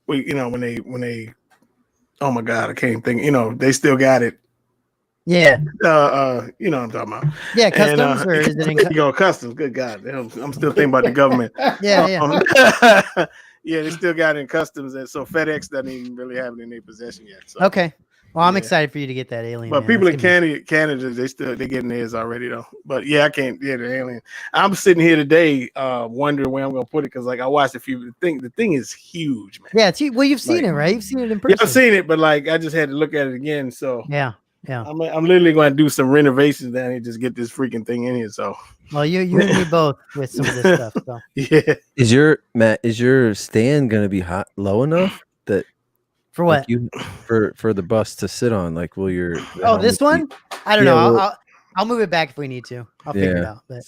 when they oh my God, I can't think. They still got it. Yeah. You know what I'm talking about. Yeah, customs or is it in customs? Good God, I'm still thinking about the government. Yeah. Yeah, they still got it in customs, and so FedEx doesn't even really have it in their possession yet. So. Okay. Well, I'm excited for you to get that alien. But people in Canada, they getting theirs already though. But yeah, I can't. Yeah, the alien. I'm sitting here today, wondering where I'm gonna put it because like I watched a few. The thing is huge, man. Yeah, you've seen it, right? You've seen it in person. Yeah, I've seen it, but like I just had to look at it again. So yeah. I'm literally going to do some renovations down here, just get this freaking thing in here. So well, you and me both with some of this stuff. So yeah. Is your stand gonna be low enough that? For what? For the bus to sit on, like, will your this one? I don't know. I'll move it back if we need to. I'll figure it out. But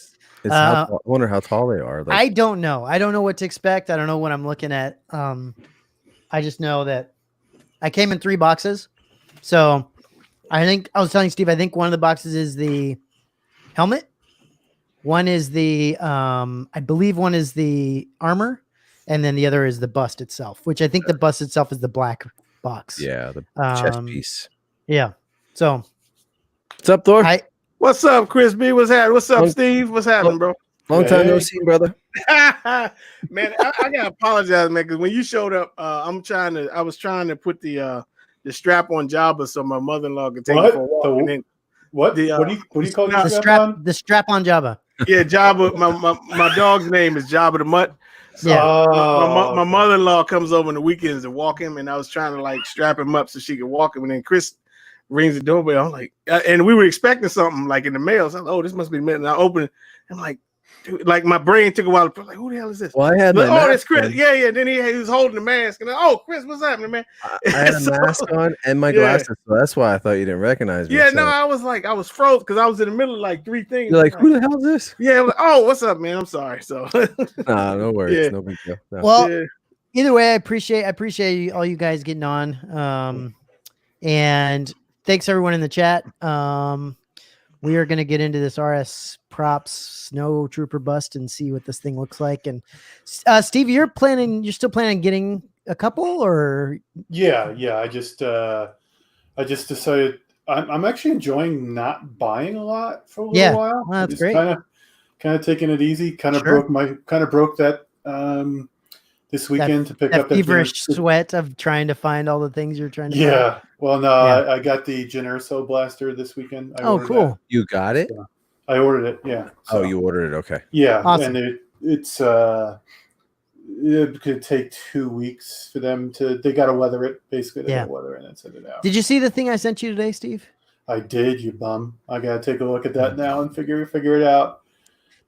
I wonder how tall they are. I don't know. I don't know what to expect. I don't know what I'm looking at. I just know that I came in 3 boxes. So I think I was telling Steve, I think one of the boxes is the helmet. One is the I believe one is the armor. And then the other is the bust itself, which I think the bust itself is the black box. Yeah, the chest piece. Yeah. So, what's up, Thor? What's up, Chris B? What's happening? What's up, Steve? What's happening, bro? Long time no see, brother. Man, I gotta apologize, man, because when you showed up, I was trying to put the strap on Jabba so my mother-in-law could take it for a walk. And then, what do you call it? The strap on Jabba. Yeah, Jabba. My dog's name is Jabba the Mutt. So my mother-in-law comes over on the weekends to walk him, and I was trying to like strap him up so she could walk him. And then Chris rings the doorbell. I'm like, and we were expecting something like in the mail. So I was like, oh, this must be the mail. And I open it. I'm like, dude, like my brain took a while to like, who the hell is this? Well, I had like, oh, it's Chris. Yeah. Then he was holding the mask, and oh, Chris, what's happening, man? I had a mask on and my glasses, so that's why I thought you didn't recognize me. Yeah, no, I was froze because I was in the middle of like 3 things. You're like, who the hell is this? Yeah, like, oh, what's up, man? I'm sorry. So, nah, no worries, no big deal. No. Well, either way, I appreciate all you guys getting on, and thanks everyone in the chat. We are going to get into this RS props Snowtrooper bust and see what this thing looks like. And Steve, you're still planning on getting a couple, or? Yeah. I just decided I'm actually enjoying not buying a lot for a little while. Well, that's great. Kind of taking it easy. Kind of broke that this weekend to pick up that feverish sweat of trying to find all the things you're trying to buy. Well, no, I got the Generso blaster this weekend. Oh, cool. That. You got it? Yeah. I ordered it, yeah. So, you ordered it, okay. Yeah, awesome. And it could take 2 weeks for them they got to weather it, basically. They got to weather it and send it out. Did you see the thing I sent you today, Steve? I did, you bum. I got to take a look at that now and figure it out.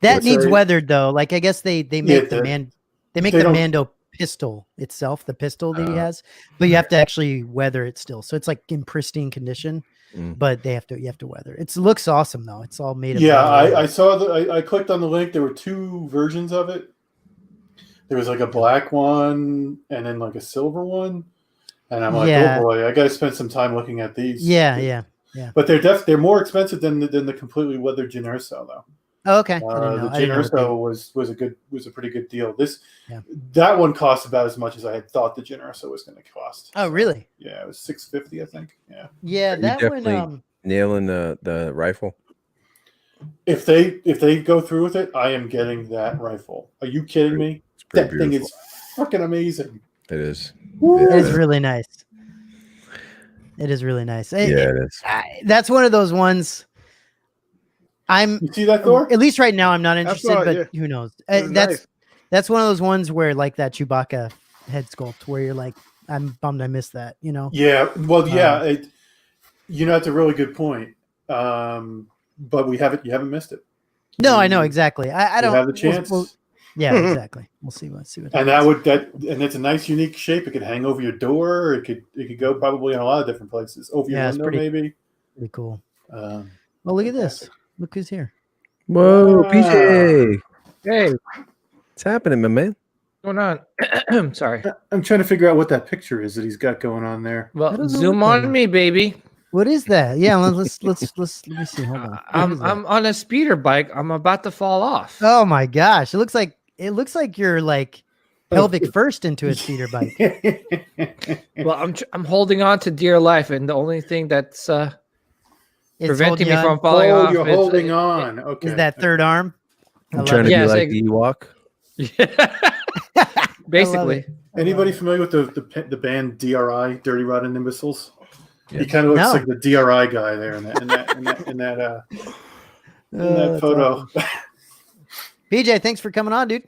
That needs weathered, though. Like, I guess they make the Mando pistol itself, the pistol that he has, but you have to actually weather it still. So it's like in pristine condition, but you have to weather it. It looks awesome though. It's all made of. Yeah, I saw I clicked on the link. There were 2 versions of it. There was like a black one and then like a silver one, and I'm like, oh boy, I got to spend some time looking at these. Yeah. But they're more expensive than the completely weathered Generso though. Oh, okay. The Generso was a pretty good deal. That one cost about as much as I had thought the Generso was going to cost. Oh, really? Yeah, it was $650, I think. Yeah. Yeah, that one. Nailing the rifle. If they go through with it, I am getting that rifle. Are you kidding me? That thing is freaking amazing. It is. It is really nice. It is really nice. It is. That's one of those ones. You see that, Thor? At least right now, I'm not interested, who knows? That's one of those ones where, like that Chewbacca head sculpt, where you're like, I'm bummed I missed that. You know? Yeah. Well, that's a really good point. But you haven't missed it. No, I know exactly. I don't have the chance. Yeah, exactly. We'll see what. And and it's a nice, unique shape. It could hang over your door. Or it could go probably in a lot of different places. Over your window, maybe. Pretty cool. Well, look at this. Look who's here. Whoa, PJ. Hey. What's happening, my man? What's going on? Sorry. I'm trying to figure out what that picture is that he's got going on there. Well, zoom on me, baby. What is that? Yeah, let's let me see. Hold on. I'm on a speeder bike. I'm about to fall off. Oh my gosh. It looks like you're like pelvic first into a speeder bike. Well, I'm holding on to dear life, and the only thing that's It's preventing me holding on. from falling off you're is, holding on. Okay. Is that third arm? I I'm love trying to it. be Yes, like the Ewok. Basically. Anybody familiar with the band DRI, Dirty Rotten Imbeciles? Yeah. He kind of looks No. like the DRI guy there in that That's photo. awesome. PJ, thanks for coming on, dude.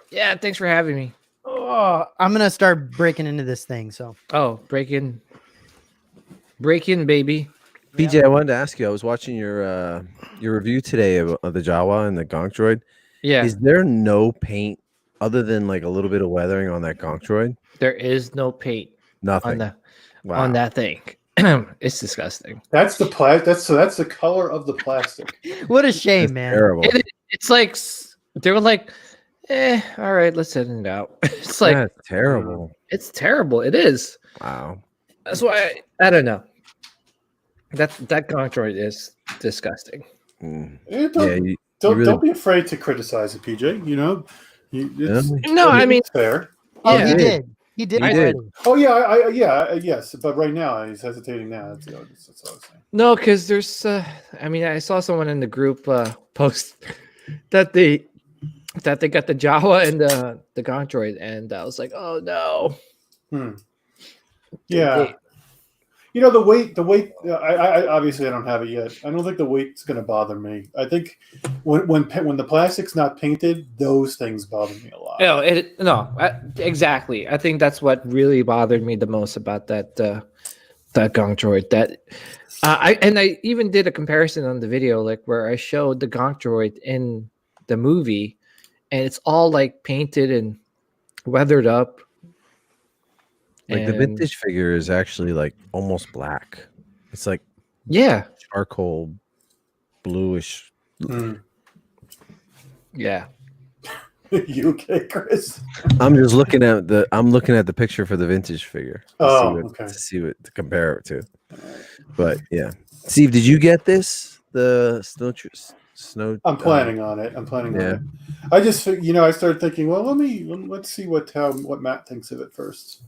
Yeah, thanks for having me. Oh, I'm gonna start breaking into this thing. So Oh, break in, baby. PJ, I wanted to ask you. I was watching your review today of the Jawa and the Gonk Droid. Yeah, Is there no paint other than like a little bit of weathering on that Gonk Droid? there is no paint Nothing. on that thing. It's disgusting. That's the that's the color of the plastic. what a shame, That's man. terrible. It's like they were like, all right, let's send it out. It's like That's terrible. it's terrible. It is. Wow. That's why I don't know. That Gonk is disgusting. Mm. Don't be afraid to criticize it, PJ. You know, No, I mean, it's fair. Oh, Yeah. he did. He did. He already. did. Oh yeah, yes, but right now he's hesitating now. That's all I was saying. no, because there's. I mean, I saw someone in the group post that they got the Jawa and the Gonk Droid, and I was like, oh no. Yeah. You know, the weight. I obviously I don't have it yet. I don't think the weight's going to bother me. I think when the plastic's not painted, those things bother me a lot. Exactly. I think that's what really bothered me the most about that Gonk Droid. That I even did a comparison on the video, like where I showed the Gonk Droid in the movie, and it's all like painted and weathered up. Like the vintage figure is actually like almost black. It's like charcoal bluish. Yeah. You okay, Chris? I'm just looking at the picture for the vintage figure. Okay. To see what to compare it to. But yeah. Steve, did you get this? The snow I'm planning on it. On it. I just I started thinking, well, let's see what Matt thinks of it first.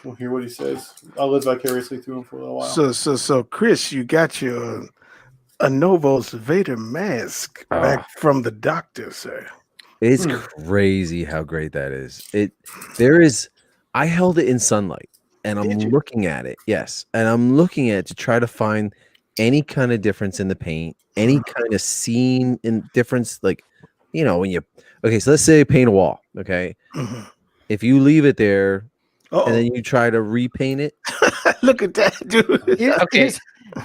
We'll hear what he says. I'll live vicariously through him for a little while. So Chris, you got your Anovos Vader mask back from the doctor, sir. It's crazy how great that is. I held it in sunlight and I'm looking at it. Yes. And I'm looking at it to try to find any kind of difference in the paint, any kind of scene in difference. Like, so let's say you paint a wall. Okay. Mm-hmm. If you leave it there and then you try to repaint it. Look at that, dude.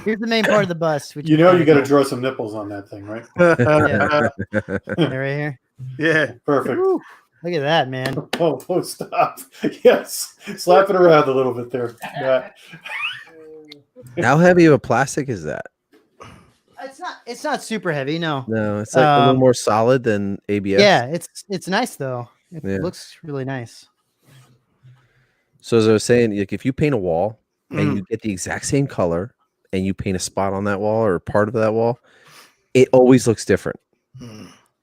Here's the main part of the bust. Which you got to draw some nipples on that thing, right? Right here. Yeah, perfect. Woo. Look at that, man. Oh, stop. Yes. Slap it around a little bit there. Yeah. How heavy of a plastic is that? It's not super heavy, no. No, it's like a little more solid than ABS. Yeah, it's nice though. It looks really nice. So as I was saying, like if you paint a wall and you get the exact same color and you paint a spot on that wall or part of that wall, it always looks different.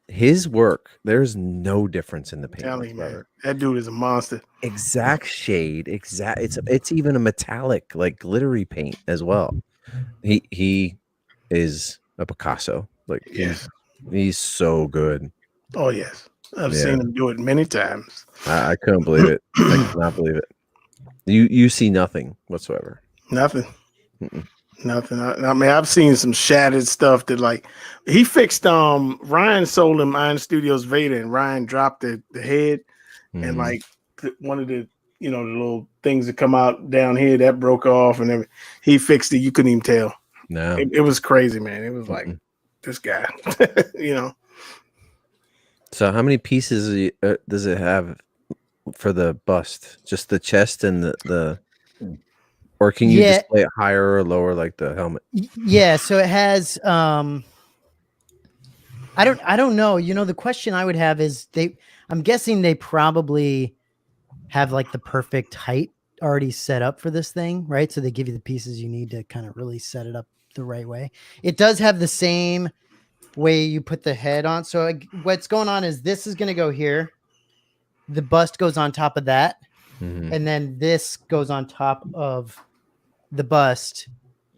His work, there's no difference in the paint. Man, that dude is a monster. Exact shade, it's even a metallic, like glittery paint as well. He is a Picasso. Like he's so good. Oh yes, I've seen him do it many times. I couldn't believe it. I could not believe it. You see nothing whatsoever. Nothing. Nothing. I mean, I've seen some shattered stuff that like he fixed. Ryan sold him Iron Studios Vader, and Ryan dropped the head, and like one of the the little things that come out down here that broke off, and everything. He fixed it. You couldn't even tell. No, it was crazy, man. It was like this guy, So how many pieces does it have for the bust? Just the chest and the or can you display it higher or lower like the helmet? Yeah, so it has I don't know. The question I would have is I'm guessing they probably have like the perfect height already set up for this thing, right? So they give you the pieces you need to kind of really set it up the right way. It does have the same way you put the head on. So what's going on is this is going to go here. the bust goes on top of that, Mhm. and then this goes on top of the bust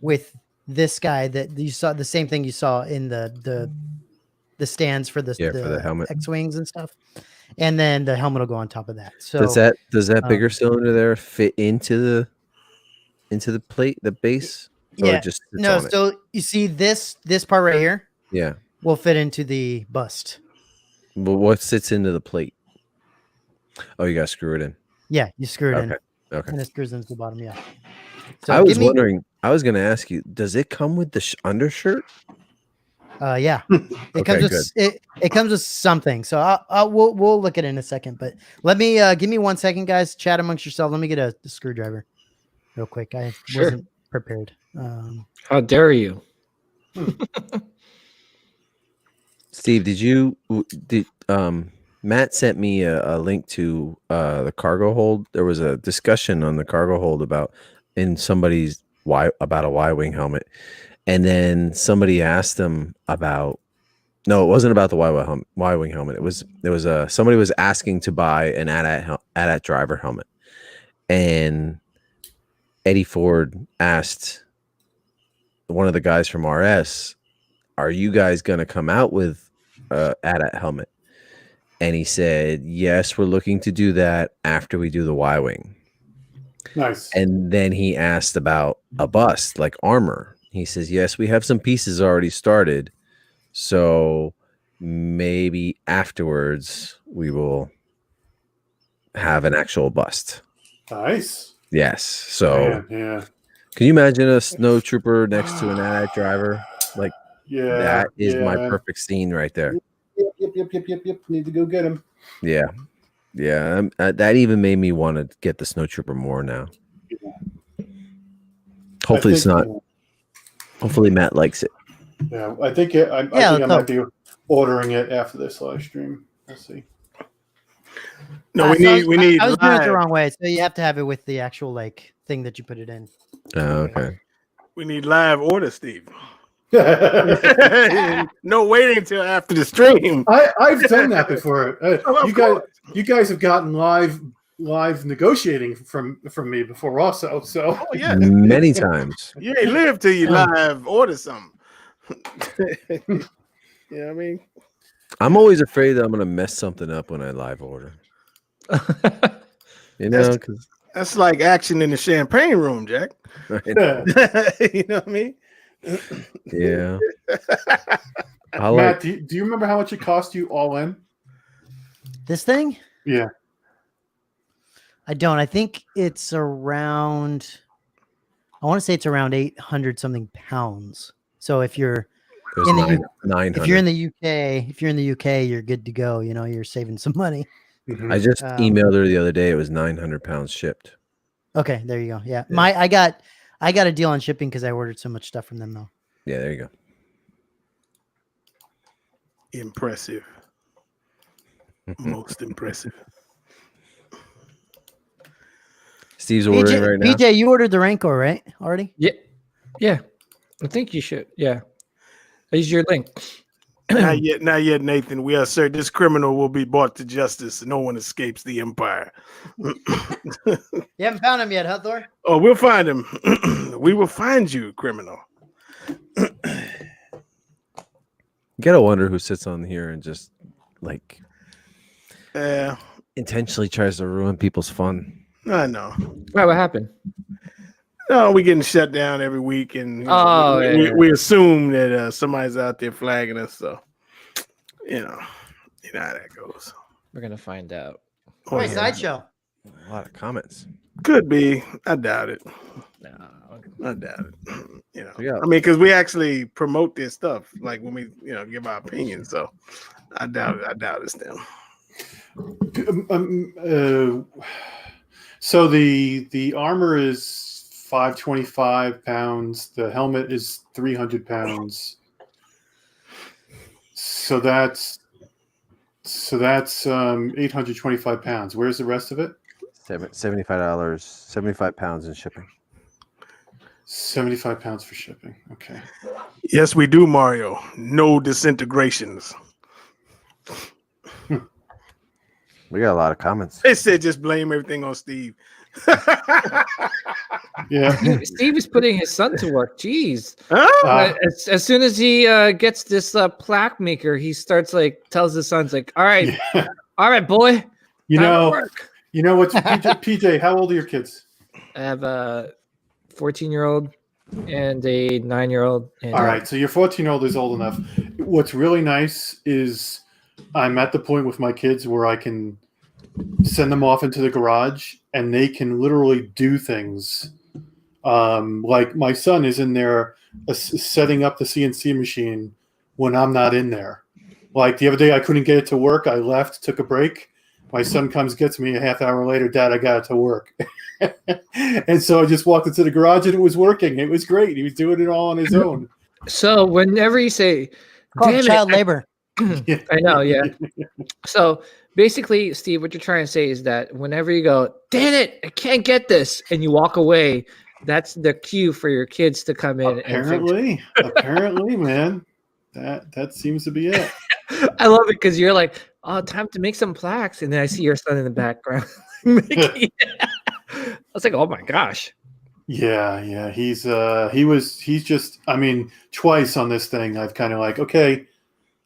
with this guy that you saw, the same thing you saw in the stands for the For the helmet. X-wings and stuff, and then the helmet will go on top of that. So Does that bigger um, cylinder there fit into the plate, the base, or yeah, just sits no. on it? So you see this part right here Yeah. will fit into the bust. But what sits into the plate? Oh, you got to screw it in. Yeah, you screw it in, Okay. and it screws into the bottom. Yeah. So I was wondering. I was going to ask you. Does it come with the undershirt? Yeah, it Okay, comes with it comes with something. So we'll look at it in a second. But let me give me 1 second, guys. Chat amongst yourself. Let me get a screwdriver real quick. I wasn't prepared. How dare you? Steve, did Matt sent me a link to the cargo hold. There was a discussion on the cargo hold about a Y-wing helmet, and then somebody asked him about. No, it wasn't about the Y-wing helmet. It was somebody was asking to buy an AT-AT driver helmet, and Eddie Ford asked one of the guys from RS, "Are you guys going to come out with AT-AT helmet?" And he said, "Yes, we're looking to do that after we do the Y-wing." Nice. And then he asked about a bust, like armor. He says, "Yes, we have some pieces already started. So maybe afterwards we will have an actual bust." Nice. Yes. So yeah. can you imagine a Snowtrooper next to an AT-AT driver? Like, that is my perfect scene right there. Yep. Need to go get him. Yeah. That even made me want to get the Snowtrooper more now. Hopefully it's not. Hopefully Matt likes it. Yeah, I think I might be ordering it after this live stream. Let's see. No, we need. I was doing it the wrong way, so you have to have it with the actual like thing that you put it in. Oh, okay. We need live order, Steve. No waiting until after the stream. I've done that before. You guys have gotten live negotiating from me before also. So yeah, many times. You ain't live till you live order something. You know what I mean? I'm always afraid that I'm gonna mess something up when I live order. You know, because that's like action in the champagne room, Jack. You know what I mean? Yeah. Matt, do you remember how much it cost you all in? This thing? Yeah. I don't. I think it's around. I want to say it's around 800 something pounds. So if you're in the if you're in the UK, you're good to go. You know, you're saving some money. I just emailed her the other day. It was 900 pounds shipped. Okay, there you go. Yeah. I got a deal on shipping because I ordered so much stuff from them though. Yeah, there you go. Impressive. Most impressive. Steve's ordering right now. BJ, you ordered the Rancor, right? Already? Yeah. I think you should. Yeah. Use your link. Not yet, Nathan. We assert this criminal will be brought to justice. No one escapes the empire. You haven't found him yet, huh, Thor? Oh, we'll find him. We will find you, criminal. You gotta wonder who sits on here and just like intentionally tries to ruin people's fun. I know. Well, what happened? No, we getting shut down every week, and we assume that somebody's out there flagging us. So, you know how that goes. We're gonna find out. Oh, sideshow. A lot of comments. Could be. I doubt it. No. I doubt it. You know, I mean, because we actually promote this stuff, like when we, give our opinion. So, I doubt it. I doubt it's them. So the armor is 525 pounds. The helmet is 300 pounds. So that's 825 pounds. Where's the rest of it? $75. 75 pounds in shipping. 75 pounds for shipping. Okay. Yes, we do, Mario. No disintegrations. We got a lot of comments. They said just blame everything on Steve. Yeah. Steve is putting his son to work. Jeez. Huh? As soon as he gets this plaque maker, he starts like tells his sons like, "All right, Yeah. all right, boy, You time to know, work." you know what's PJ? How old are your kids? I have a 14-year-old and a 9-year-old. And All right, so your 14-year-old is old enough. What's really nice is I'm at the point with my kids where I can send them off into the garage and they can literally do things. Like my son is in there setting up the CNC machine when I'm not in there. Like the other day, I couldn't get it to work. I left, took a break. My son comes, gets me a half hour later. Dad, I got it to work. And so I just walked into the garage and it was working. It was great. He was doing it all on his own. so whenever you say, Called "Damn child it," labor. I know, yeah. So basically, Steve, what you're trying to say is that whenever you go, "Damn it, I can't get this," and you walk away, that's the cue for your kids to come in. Apparently, man, that seems to be it. I love it because you're like, "Oh, time to make some plaques," and then I see your son in the background. I was like, "Oh my gosh!" Yeah. He's just. I mean, twice on this thing, I've kind of like, okay,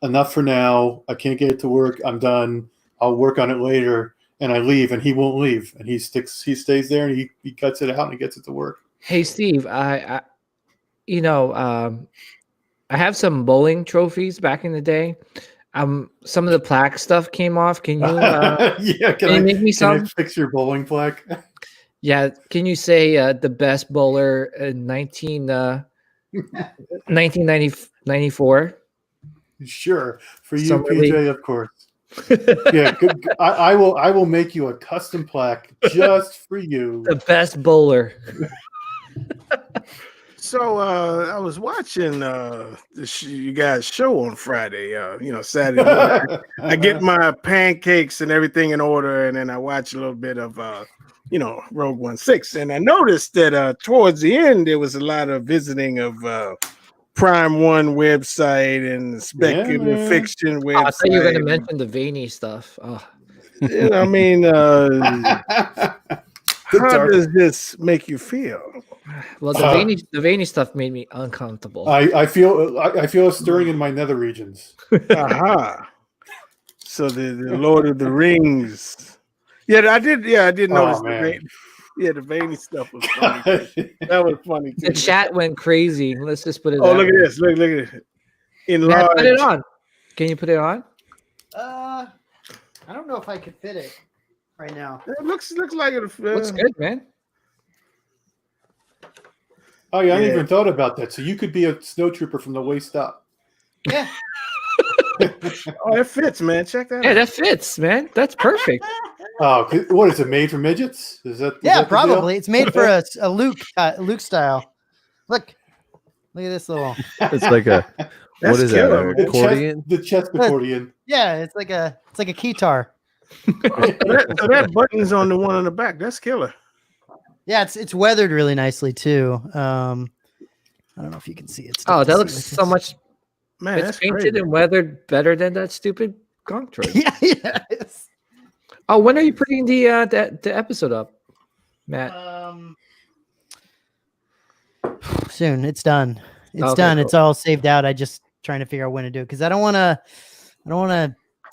enough for now. I can't get it to work. I'm done. I'll work on it later. And I leave, and he won't leave, and he stays there, and he cuts it out and he gets it to work. Hey, Steve, I have some bowling trophies back in the day. Some of the plaque stuff came off. Can you? Yeah, can you make me can I some? fix your bowling plaque? Yeah. Can you say the best bowler in 1994? Sure, for you, Summer PJ, League. of course. Yeah, good. I will make you a custom plaque just for you. The best bowler. So I was watching you guys' show on Friday. Saturday morning. I get my pancakes and everything in order, and then I watch a little bit of Rogue 16, and I noticed that towards the end there was a lot of visiting of Prime One website and speculative fiction website. I thought you were going to mention the veiny stuff. Oh. I mean, how does this make you feel? Well, the veiny stuff made me uncomfortable. I feel a stirring in my nether regions. Aha. So the Lord of the Rings. Yeah, I did notice the veiny stuff was funny. That was funny too. The chat went crazy. Let's just put it. Oh, look at this! Look at it. Matt, put it on. Can you put it on? I don't know if I could fit it right now. It looks like it. Looks good, man. Oh yeah, I hadn't even thought about that. So you could be a snowtrooper from the waist up. Yeah. Oh, it fits, man. Check that out. Yeah, that fits, man. That's perfect. Oh, what is it made for midgets? Is that probably. It's made for a Luke style. Look at this little. It's like a what is that? An accordion? The chest accordion. Yeah, it's like a keytar. So that button's on the one on the back. That's killer. Yeah, it's weathered really nicely too. I don't know if you can see it. Oh, that looks so much. Man, it's that's painted crazy. and weathered better than that stupid conch droid. Yeah. Oh, when are you putting the episode up, Matt? Soon. It's done. It's done. Cool. It's all saved out. I just trying to figure out when to do it because I don't want to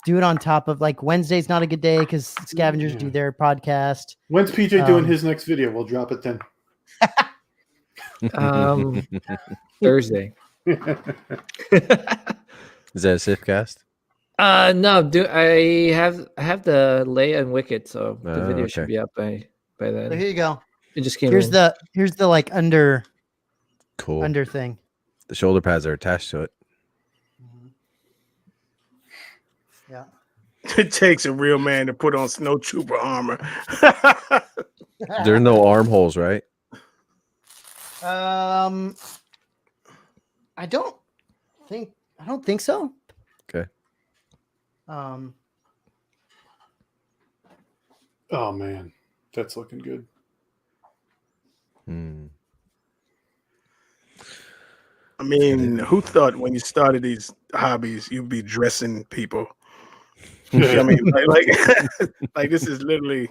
do it on top of like Wednesday's not a good day because scavengers do their podcast. When's PJ doing his next video? We'll drop it then. Thursday. Is that a Sifcast? No, I have the Leia and Wicket, so the video should be up by then. So here you go. It just came. Here's the like under thing. The shoulder pads are attached to it. Yeah. It takes a real man to put on Snowtrooper armor. There are no armholes, right? I don't think so. Okay. Oh man, that's looking good. I mean, who thought when you started these hobbies you'd be dressing people? I mean, like this is literally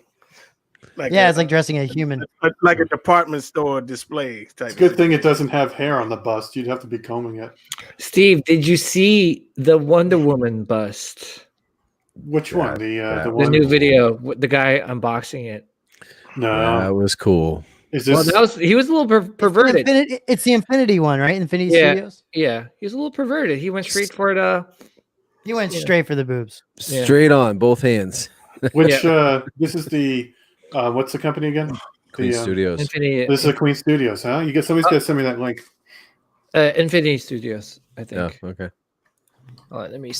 like it's like dressing a human, like a department store display type. It's a good thing it doesn't have hair on the bust. You'd have to be combing it. Steve, did you see the Wonder Woman bust? Which one? The The one new video, the guy unboxing it. No, That was cool. is Well, this? he was a little perverted. It's the Infinity one, right? Infinity Studios. Yeah, he was a little perverted. He went straight for the. He went straight for the boobs. Yeah. Straight on, both hands. Which this is the what's the company again? Queen Studios. Infinity. This is Queen Studios, huh? Somebody's got to send me that link. Infinity Studios, I think. Oh, okay. Let me.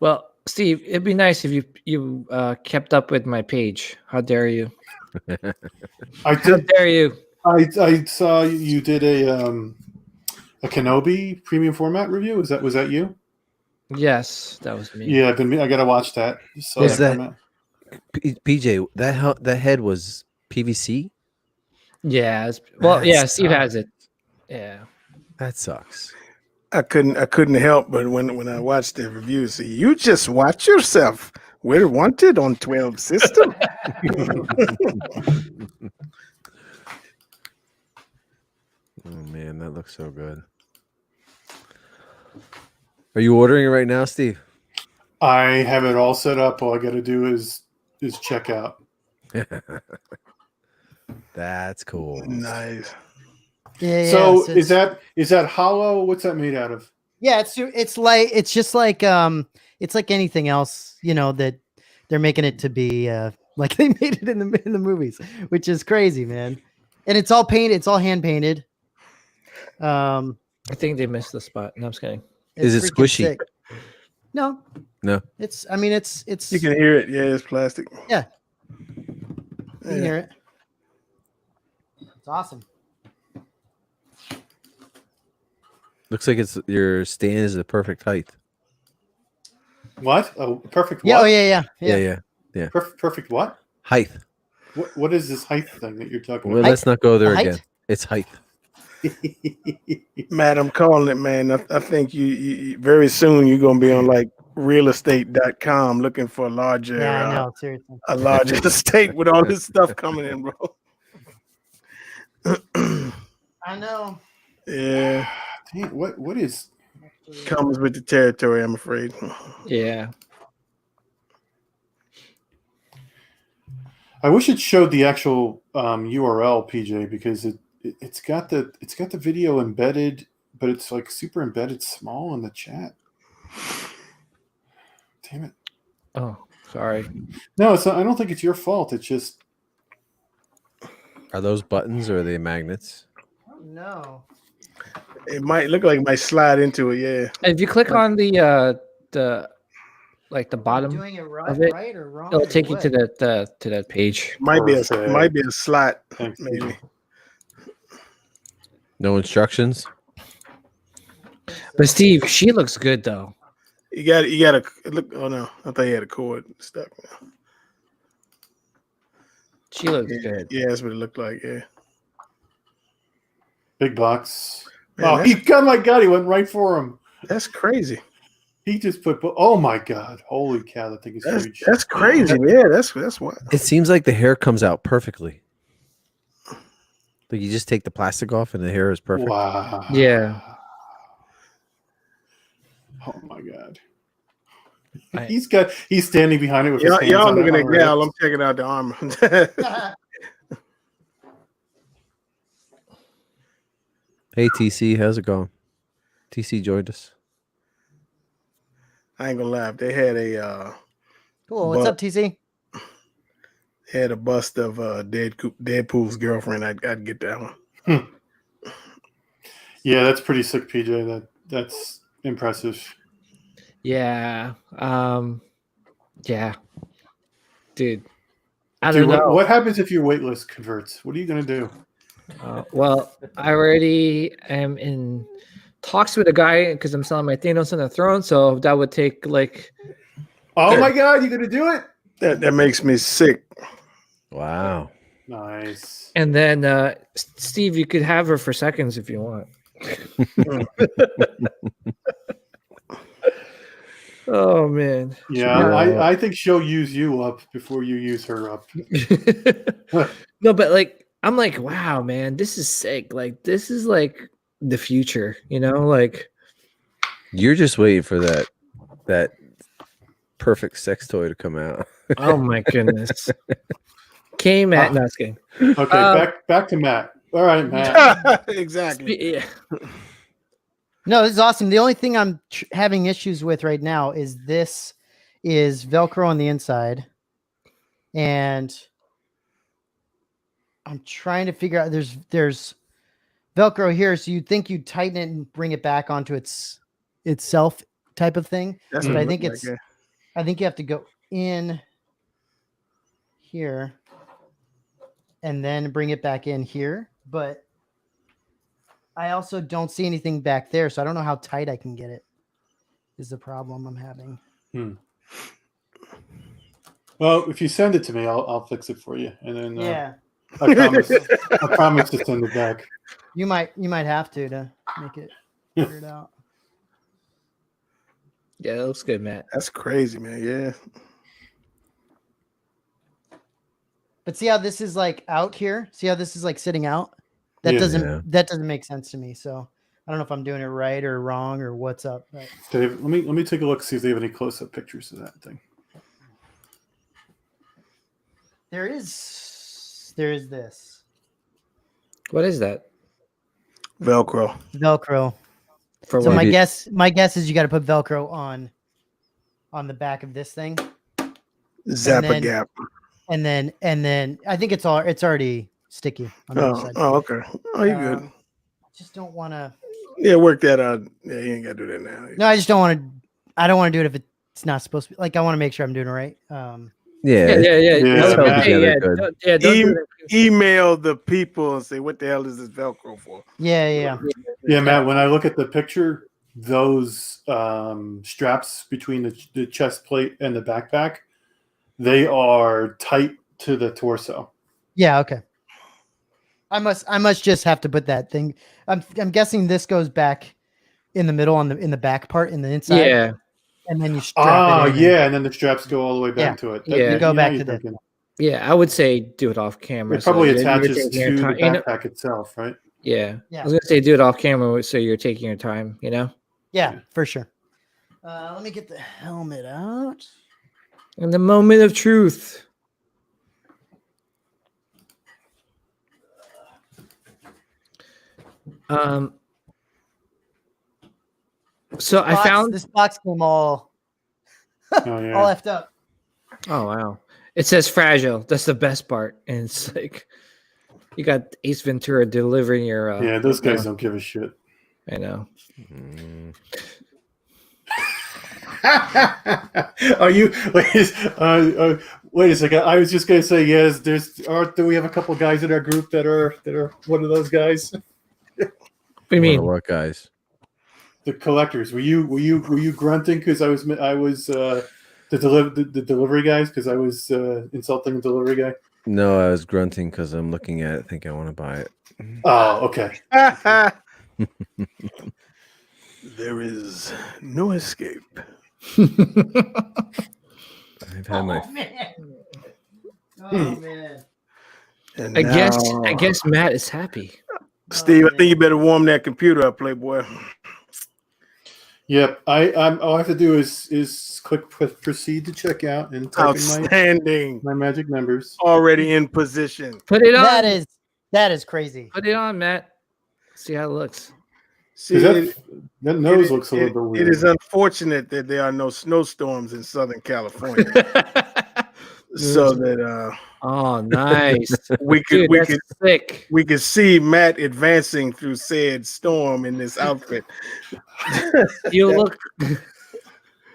Well, Steve, it'd be nice if you kept up with my page. How dare you? I How did. dare you? I saw you did a Kenobi premium format review. Was that you? Yes, that was me. Yeah, I gotta watch that. Just saw Is that- come out. PJ, that head was PVC? Yeah. That Steve sucks. has it. Yeah. That sucks. I couldn't help but when I watched the review, see, you just watch yourself. We're wanted on 12 system. Oh man, that looks so good. Are you ordering it right now, Steve? I have it all set up. All I got to do is check out. That's cool. Nice. Yeah. So it's- is that hollow? What's that made out of? Yeah, it's just like it's like anything else, that they're making it to be like they made it in the movies, which is crazy, man. And it's all painted, it's all hand painted. I think they missed the spot. No, I'm just kidding. Is it freaking squishy? sick. No. It's You can hear it. Yeah, it's plastic. you can hear it. It's awesome. Looks like your stand is the perfect height. What? Oh, perfect. Yeah, What? Yeah. Perfect. What? Height. What is this height thing that you're talking Well, about? let's not go there Height? again. It's height. Matt, I'm calling it, man. I think you very soon you're gonna be on like realestate.com looking for a larger Yeah, I know, seriously. a larger estate with all this stuff coming in, bro. I know. Yeah, Dang, what is? comes with the territory, I'm afraid. Yeah. I wish it showed the actual URL, PJ, because it's got the video embedded, but it's like super embedded small in the chat. Damn it! Oh, sorry. No, it's not, I don't think it's your fault. It's just Are those buttons or are they magnets? No. It might look like it might slide into it. Yeah. If you click on the bottom, Doing it of it, right or wrong? it'll or take you what? to that page. Might be a Perfect. slot, thanks, maybe. No instructions? But Steve, she looks good though. You got to look. Oh no, I thought you had a cord stuck. She looks good. Yeah, that's what it looked like. Yeah. Big box. Man, Oh my God, he went right for him. that's crazy. He just put. Oh my God! Holy cow! That thing is huge. That's crazy. Yeah, that's what. It seems like the hair comes out perfectly. Like you just take the plastic off and the hair is perfect. Wow. Yeah. Oh my God. I- He's standing behind it with his hands Y'all on looking it. at Gal. I'm checking out the armor. Hey TC, how's it going? TC joined us. I ain't gonna lie. If they had a Cool. What's up, TC? had a bust of Deadpool's girlfriend, I'd get that one. Yeah, that's pretty sick, PJ. That's impressive. Yeah. Yeah. Dude. I Dude, don't know. what happens if your wait list converts? What are you gonna do? Well, I already am in talks with a guy because I'm selling my Thanos on the Throne, so that would take like. Oh my God, you're gonna do it? That makes me sick. Wow. Nice. And then Steve, you could have her for seconds if you want. Oh man. Yeah, I think she'll use you up before you use her up. No, but like I'm like, wow, man, this is sick. Like this is like the future, you know? Like You're just waiting for that perfect sex toy to come out. oh my goodness. Okay, Matt. No, it's kidding. Okay, back to Matt. All right, Matt. Exactly. Yeah. No, this is awesome. The only thing I'm having issues with right now is this is Velcro on the inside, and I'm trying to figure out. There's Velcro here, so you'd think you'd tighten it and bring it back onto itself type of thing. That's But what I it think look it's like, I think you have to go in here and then bring it back in here. But I also don't see anything back there, so I don't know how tight I can get it. Is the problem I'm having. Well, if you send it to me, I'll fix it for you, and then Yeah, I promise to send it back. you might have to make it figure it out. Yeah, that looks good, Matt. That's crazy, man. Yeah. But see how this is like out here? See how this is like sitting out? That Yeah. doesn't make sense to me. So I don't know if I'm doing it right or wrong or what's up. But Dave, let me take a look, see if they have any close-up pictures of that thing. there is this What is that? Velcro. Velcro. For So what? my guess is you got to put Velcro on the back of this thing, Zappa then- Gap. and then I think it's already sticky on the other side. Oh, okay. Oh, you good. Just don't want to. Yeah, work that out. Yeah, you ain't got to do that now. No, I just don't want to. I don't want to do it if it's not supposed to be. Like I want to make sure I'm doing it right. Yeah. Yeah, Don't- Matt. yeah, Good. don't- yeah, don't do it. Email the people and say, what the hell is this Velcro for? Yeah. Yeah, Matt, when I look at the picture, those straps between the chest plate and the backpack, they are tight to the torso. Yeah, okay. I must just have to put that thing. I'm guessing this goes back in the middle in the back part in the inside. Yeah. And then you strap it in. Yeah, and then the straps go all the way back to it. Yeah. You go back to you're the thinking. Yeah, I would say do it off camera. It probably so you're attaches taking to your the time, you know? backpack itself, right? Yeah. Yeah. I was gonna say do it off camera so you're taking your time, you know? Yeah, for sure. Let me get the helmet out. In the moment of truth. So I found this box came all Oh yeah. all effed up. oh wow. It says fragile. That's the best part. And it's like you got Ace Ventura delivering your Yeah, those guys don't give a shit. I know. Are you wait a second? I was just gonna say yes. Do we have a couple guys in our group that are one of those guys? What do you mean? What guys? The collectors. Were you grunting because I was the delivery guys because I was insulting the delivery guy? No, I was grunting because I'm looking at it. Think I want to buy it. Oh, okay. There is no escape. I've had my. Man. Oh man. And I now, guess Matt is happy. Steve, I man. think you better warm that computer up, Playboy. Yep. All I have to do is click proceed to checkout and type in Outstanding. my magic numbers. Already in position. Put it on. That is crazy. Put it on, Matt. See how it looks. See, That nose looks a little bit weird. It is unfortunate that there are no snowstorms in Southern California, so that Oh, nice. we could Dude, that's sick. we could see Matt advancing through said storm in this outfit. You look.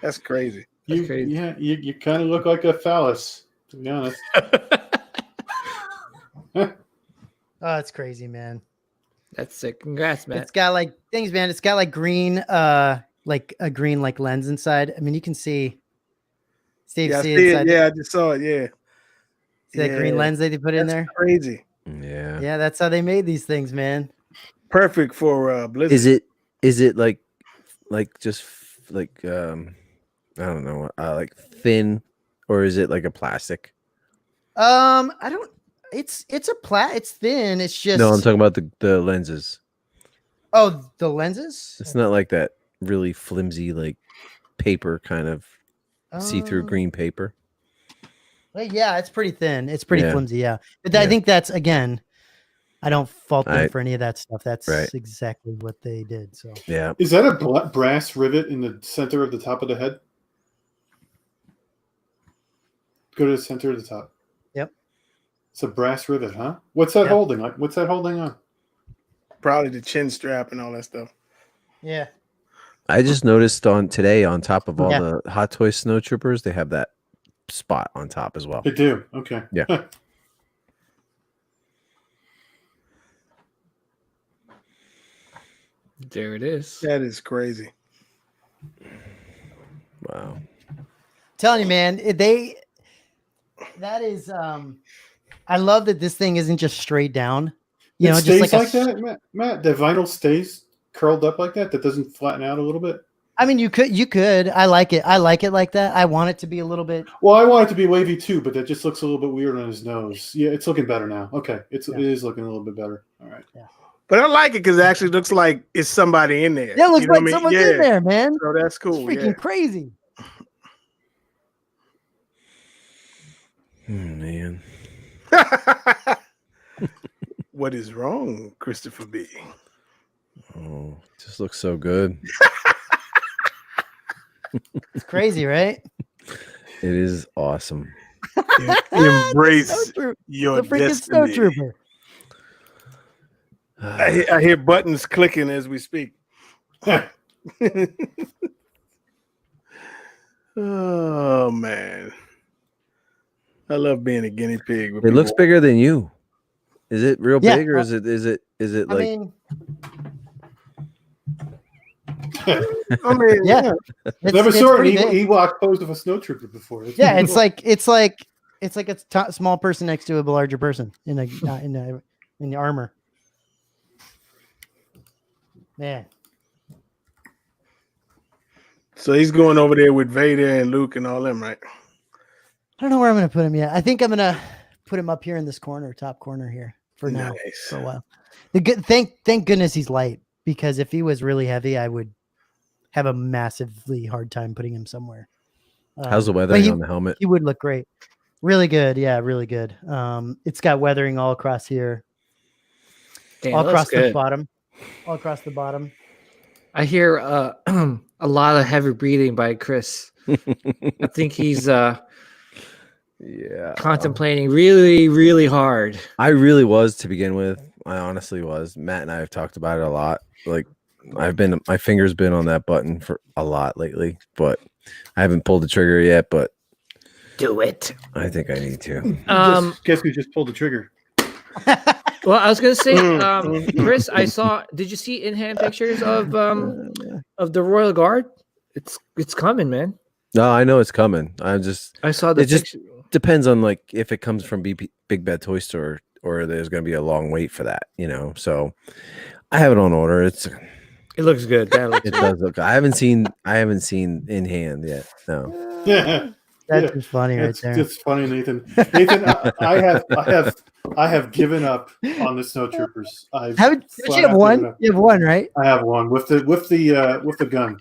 That's crazy. crazy. You kind of look like a phallus, to be honest. Oh, that's crazy, man. That's sick. Congrats, Matt. It's got like things, man. It's got like green, like a green like lens inside. I mean, you can see. Steve, Yeah, I see see inside. it. Yeah, I just saw it. Yeah, See that green lens they put in there? Crazy. Yeah. Yeah, that's how they made these things, man. Perfect for Blizzard. Is it like just like I don't know, like thin, or is it like a plastic? I don't. It's it's thin. It's just. No, I'm talking about the lenses. Oh, the lenses. It's not like that really flimsy, like paper kind of see-through green paper. Well, yeah, it's pretty thin. It's pretty Yeah. flimsy. Yeah, but I think that's again. I don't fault them Right. for any of that stuff. That's Right. exactly what they did. So Yeah. Is that a brass rivet in the center of the top of the head? Go to the center of the top. Yep. It's a brass rivet, huh? What's that Yep. holding? Like, what's that holding on? Probably the chin strap and all that stuff. yeah, I just noticed today on top of all Yeah. the Hot Toy Snowtroopers, they have that spot on top as well. They do. Okay. Yeah. There it is. That is crazy. Wow. telling you, man, that is I love that this thing isn't just straight down. You It know, stays just like that, Matt. The vinyl stays curled up like that. That doesn't flatten out a little bit. I mean, you could. I like it. I like it like that. I want it to be a little bit. Well, I want it to be wavy too, but that just looks a little bit weird on his nose. Yeah, it's looking better now. Okay, it is looking a little bit better. All right. Yeah. But I like it because it actually looks like it's somebody in there. Yeah, it looks You know like what I mean? someone's in there, man. So that's It's cool. freaking crazy. Man. Yeah. What is wrong, Christopher B? Oh, it just looks so good. It's crazy, right? It is awesome. Embrace Snowtrooper. your The freaking destiny. Snowtrooper. I hear buttons clicking as we speak. Oh man, I love being a guinea pig. with It looks people. bigger than you. Is it real Yeah, big, or is it I like mean, I mean, yeah. Never it's saw an pretty big. Ewok posed with a snowtrooper before. That's Yeah, pretty it's cool. like a small person next to a larger person in the armor. Man, So he's going over there with Vader and Luke and all them, right? I don't know where I'm gonna put him yet. I think I'm gonna put him up here in this corner, top corner here for now, Nice. for a while. Thank goodness he's light, because if he was really heavy, I would have a massively hard time putting him somewhere. how's the but weathering on the helmet? He would look great. Really good. Yeah, really good. It's got weathering all across here, Damn, all that across looks the good. bottom, all across the bottom. I hear a lot of heavy breathing by Chris. I think he's Yeah. contemplating really, really hard. I really was to begin with. I honestly was. Matt and I have talked about it a lot. Like my finger's been on that button for a lot lately, but I haven't pulled the trigger yet, but Do it. I think I need to. Guess who just pulled the trigger? Well, I was gonna say, Chris, I saw. Did you see in-hand pictures of the Royal Guard? It's coming, man. No, I know it's coming. I saw the It just picture. depends on like if it comes from Big Bad Toy Store or there's going to be a long wait for that, So I have it on order. It looks good. That looks It good. does look. I haven't seen in hand yet. No. Yeah. That's just funny right It's there. just funny, Nathan. Nathan, I have given up on the snowtroopers. Don't you have one? You have one, right? I have one with the gun.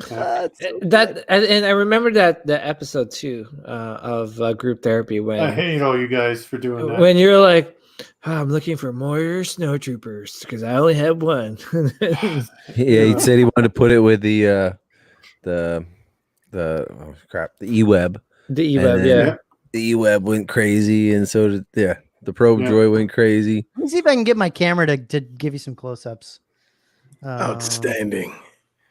That and I remember that the episode 2 of group therapy I when hate all you guys for doing that. when you're like, "Oh, I'm looking for more snowtroopers because I only have one." Yeah, he said he wanted to put it with the E-Web. The And E-Web, then yeah. The E-Web went crazy, and so did the probe droid went crazy. Let me see if I can get my camera to give you some close-ups. Outstanding.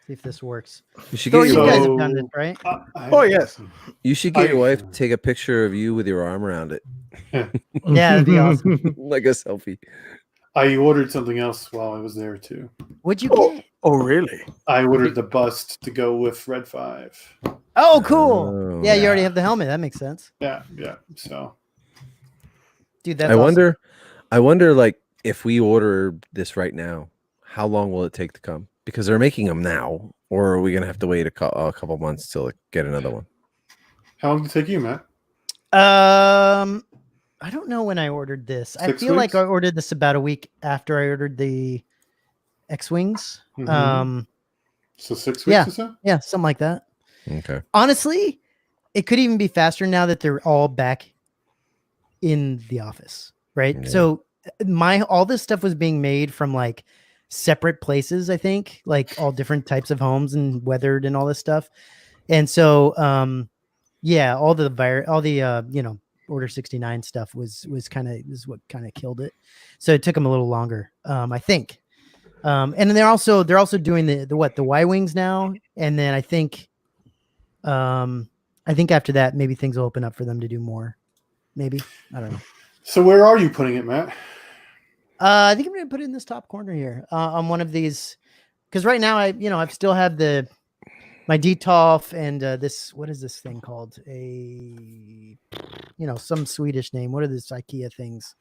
See if this works. You should So get you your guys wife. have done this, right? Oh yes. You should get your wife to take a picture of you with your arm around it, Yeah, that'd be awesome. like a selfie. I ordered something else while I was there too. What'd you get? Oh really? I ordered the bust to go with Red 5. Oh, cool. Oh, Yeah, you already have the helmet. That makes sense. Yeah. So Dude, that's I awesome. wonder, like, if we order this right now, how long will it take to come? because they're making them now, or are we gonna have to wait a couple months to get another one? How long did it take you, Matt? I don't know when I ordered this. 6 I feel like weeks? I ordered this about a week after I ordered the X-Wings. Mhm. So 6 weeks yeah. or so? Yeah, something like that. Okay. Honestly, it could even be faster now that they're all back in the office, right? Yeah. So all this stuff was being made from like separate places, I think, like all different types of homes and weathered and all this stuff. And so yeah, all the Order 69 stuff was what kind of killed it. So it took them a little longer, I think. And then they're also doing the Y-Wings now, and then I think after that maybe things will open up for them to do more. Maybe, I don't know. So where are you putting it, Matt? I think I'm gonna put it in this top corner here on one of these, because right now I still have my Detolf and this, what is this thing called? Some Swedish name. What are these IKEA things?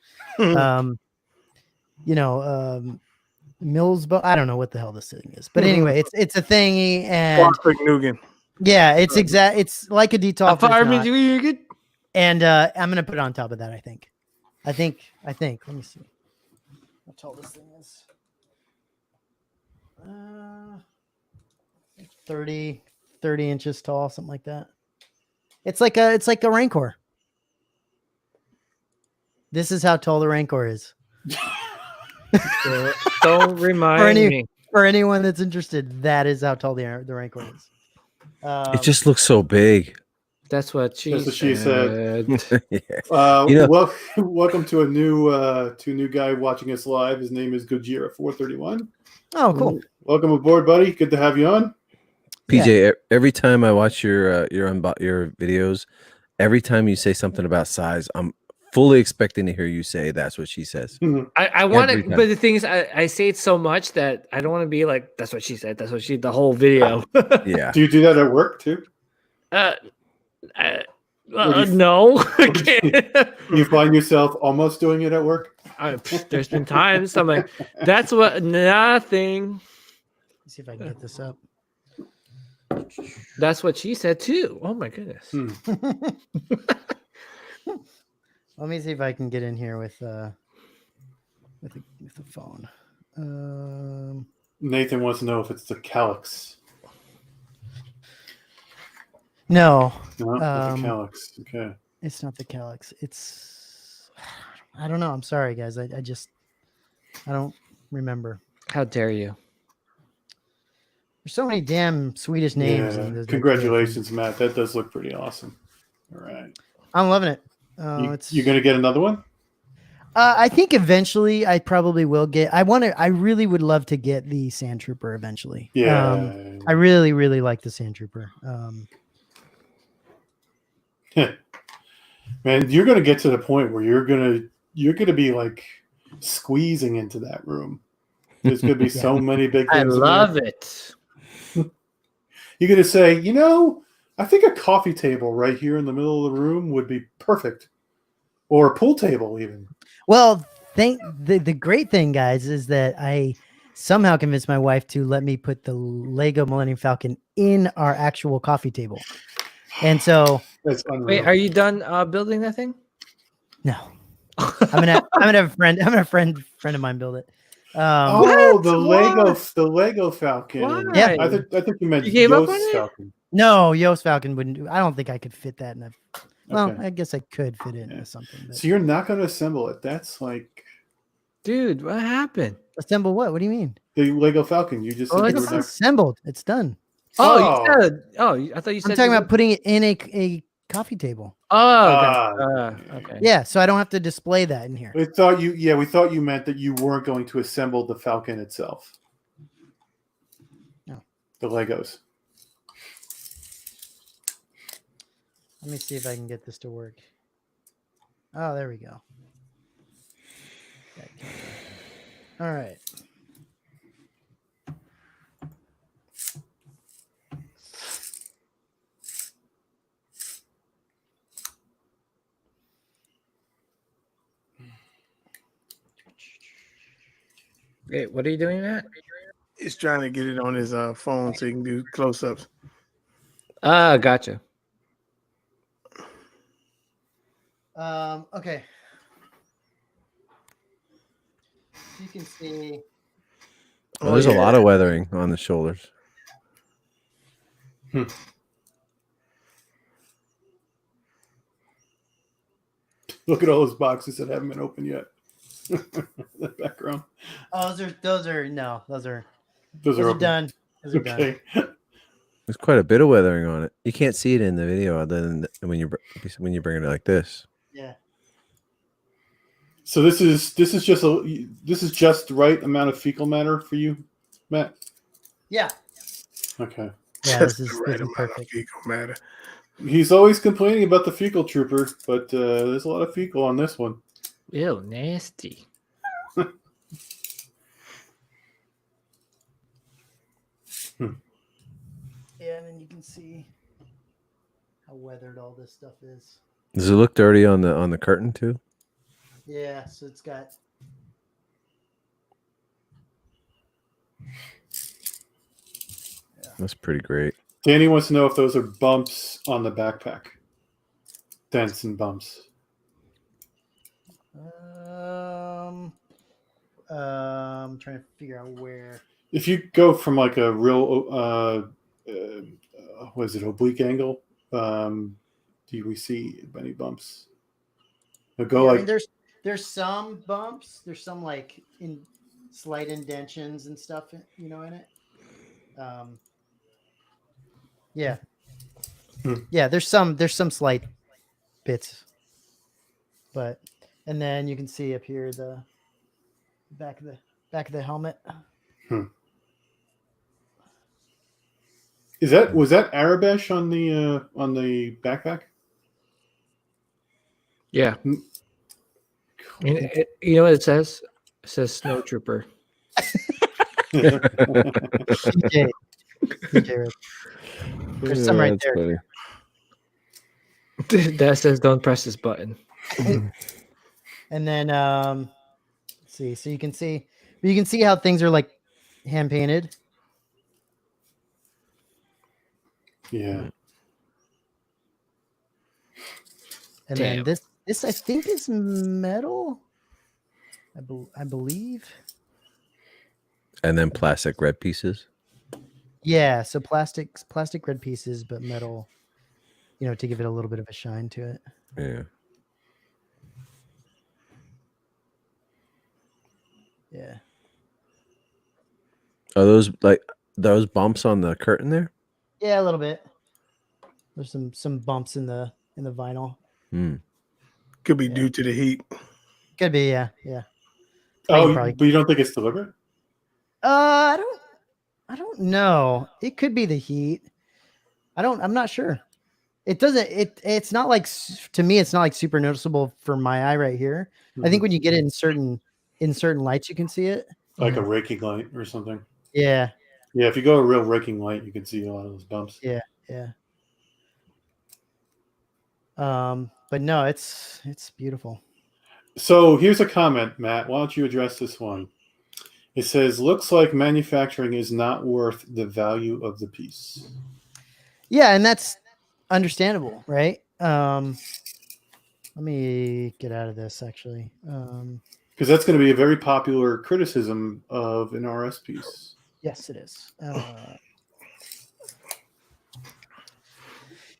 Millsbo. I don't know what the hell this thing is, but anyway, it's a thingy, and Nugan. yeah, it's it's like a Detolf. Apartment. And I'm gonna put it on top of that. I think. Let me see how tall this thing is. 30 inches tall, something like that. It's like a Rancor. This is how tall the Rancor is. Don't remind me. For anyone that's interested, that is how tall the Rancor is. It just looks so big. That's what she said. Yeah. Welcome to a new guy watching us live. His name is Gojira431. Oh, cool. Welcome aboard, buddy. Good to have you on. PJ, every time I watch your videos, every time you say something about size, I'm fully expecting to hear you say that's what she says. I want to, but the thing is, I say it so much that I don't want to be like, that's what she said. That's what the whole video. Yeah. Do you do that at work too? No. You find yourself almost doing it at work? There's been times I'm like, that's what nothing. Let's see if I can get this up. That's what she said too. Oh my goodness. Let me see if I can get in here with the phone. Nathan wants to know if it's the calyx. No. Not the calyx. Okay. It's not the calyx. I don't know. I'm sorry, guys. I don't remember. How dare you? There's so many damn Swedish names. Yeah. Congratulations, Matt. That does look pretty awesome. All right. I'm loving it. You're going to get another one? I think eventually I probably will get. I really would love to get the Sand Trooper eventually. Yeah. I really, really like the Sand Trooper. Man, you're going to get to the point where you're going to be like squeezing into that room. There's going to be so many big things. I love it. You're going to say, I think a coffee table right here in the middle of the room would be perfect. Or a pool table even. Well, the great thing, guys, is that I somehow convinced my wife to let me put the Lego Millennium Falcon in our actual coffee table. And so that's unreal. Wait, are you done building that thing? No. I'm gonna have a friend of mine build it. The Lego Falcon. Why? Yeah. I think you meant You gave up Yoast on it? Falcon. No, Yoast Falcon wouldn't do. I don't think I could fit that in a. Well, Okay. I guess I could fit it into something. But... So you're not going to assemble it. That's like, dude, what happened? Assemble what? What do you mean? the Lego Falcon. You just said you It's were not... assembled. It's done. Oh, you said. Oh, I thought you said. I'm talking about putting it in a coffee table. Oh, okay. Yeah, so I don't have to display that in here. We thought you meant that you weren't going to assemble the Falcon itself. No. The Legos. Let me see if I can get this to work. Oh, there we go. All right. Wait, what are you doing, Matt? He's trying to get it on his phone so he can do close-ups. Gotcha. Okay. You can see. Well, there's a lot of weathering on the shoulders. Look at all those boxes that haven't been opened yet. The background. Oh, those are done. Those are open. done. Those are done. There's quite a bit of weathering on it. You can't see it in the video other than when you bring it like this. Yeah. So this is just the right amount of fecal matter for you, Matt? Yeah. Okay. Yeah, Just this is the right amount perfect. of fecal matter. He's always complaining about the fecal trooper, but there's a lot of fecal on this one. Ew, nasty. Yeah, and then you can see how weathered all this stuff is. Does it look dirty on the curtain too? Yeah, so it's got. That's pretty great. Danny wants to know if those are bumps on the backpack. Dents and bumps. I'm trying to figure out where. If you go from like a real, what is it, oblique angle, do we see any bumps? I mean, there's some bumps. There's some like in slight indentions and stuff, in it. Yeah. Yeah, there's some slight bits. And then you can see up here the back of the helmet. Was that Arabesh on the backpack? Yeah. You know what it says? It says Snowtrooper. PJ. There's some right there. That says don't press this button. And then let's see. So you can see how things are like hand painted. Yeah. And then this I think is metal. I believe. And then plastic red pieces. Yeah, so plastic red pieces, but metal, to give it a little bit of a shine to it. Yeah. Yeah. Are those bumps on the curtain there? Yeah, a little bit. There's some bumps in the vinyl. Could be due to the heat. Could be, yeah. Oh, but you don't think it's deliberate? I don't know. It could be the heat. I'm not sure. It's not like, to me, it's not like super noticeable for my eye right here. Mm-hmm. I think when you get it in certain lights, you can see it. Like a raking light or something. Yeah. Yeah, if you go a real raking light, you can see a lot of those bumps. Yeah. But no, it's beautiful. So here's a comment, Matt. Why don't you address this one? It says, looks like manufacturing is not worth the value of the piece. Yeah, and that's understandable, right? Let me get out of this, actually. Because that's going to be a very popular criticism of an RS piece. Yes, it is.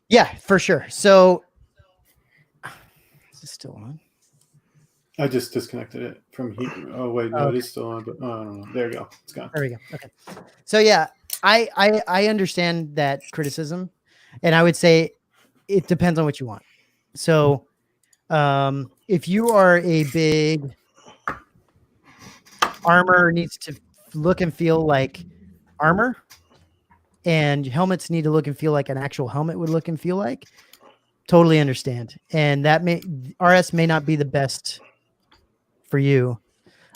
Yeah, for sure. So, is this still on? I just disconnected it from heat. Oh wait, no, okay. It is still on, but I don't know. There you go. It's gone. There we go. Okay. So yeah, I understand that criticism, and I would say it depends on what you want. So, if you are a big armor needs to look and feel like armor, and helmets need to look and feel like an actual helmet would look and feel like, totally understand. And that RS may not be the best for you.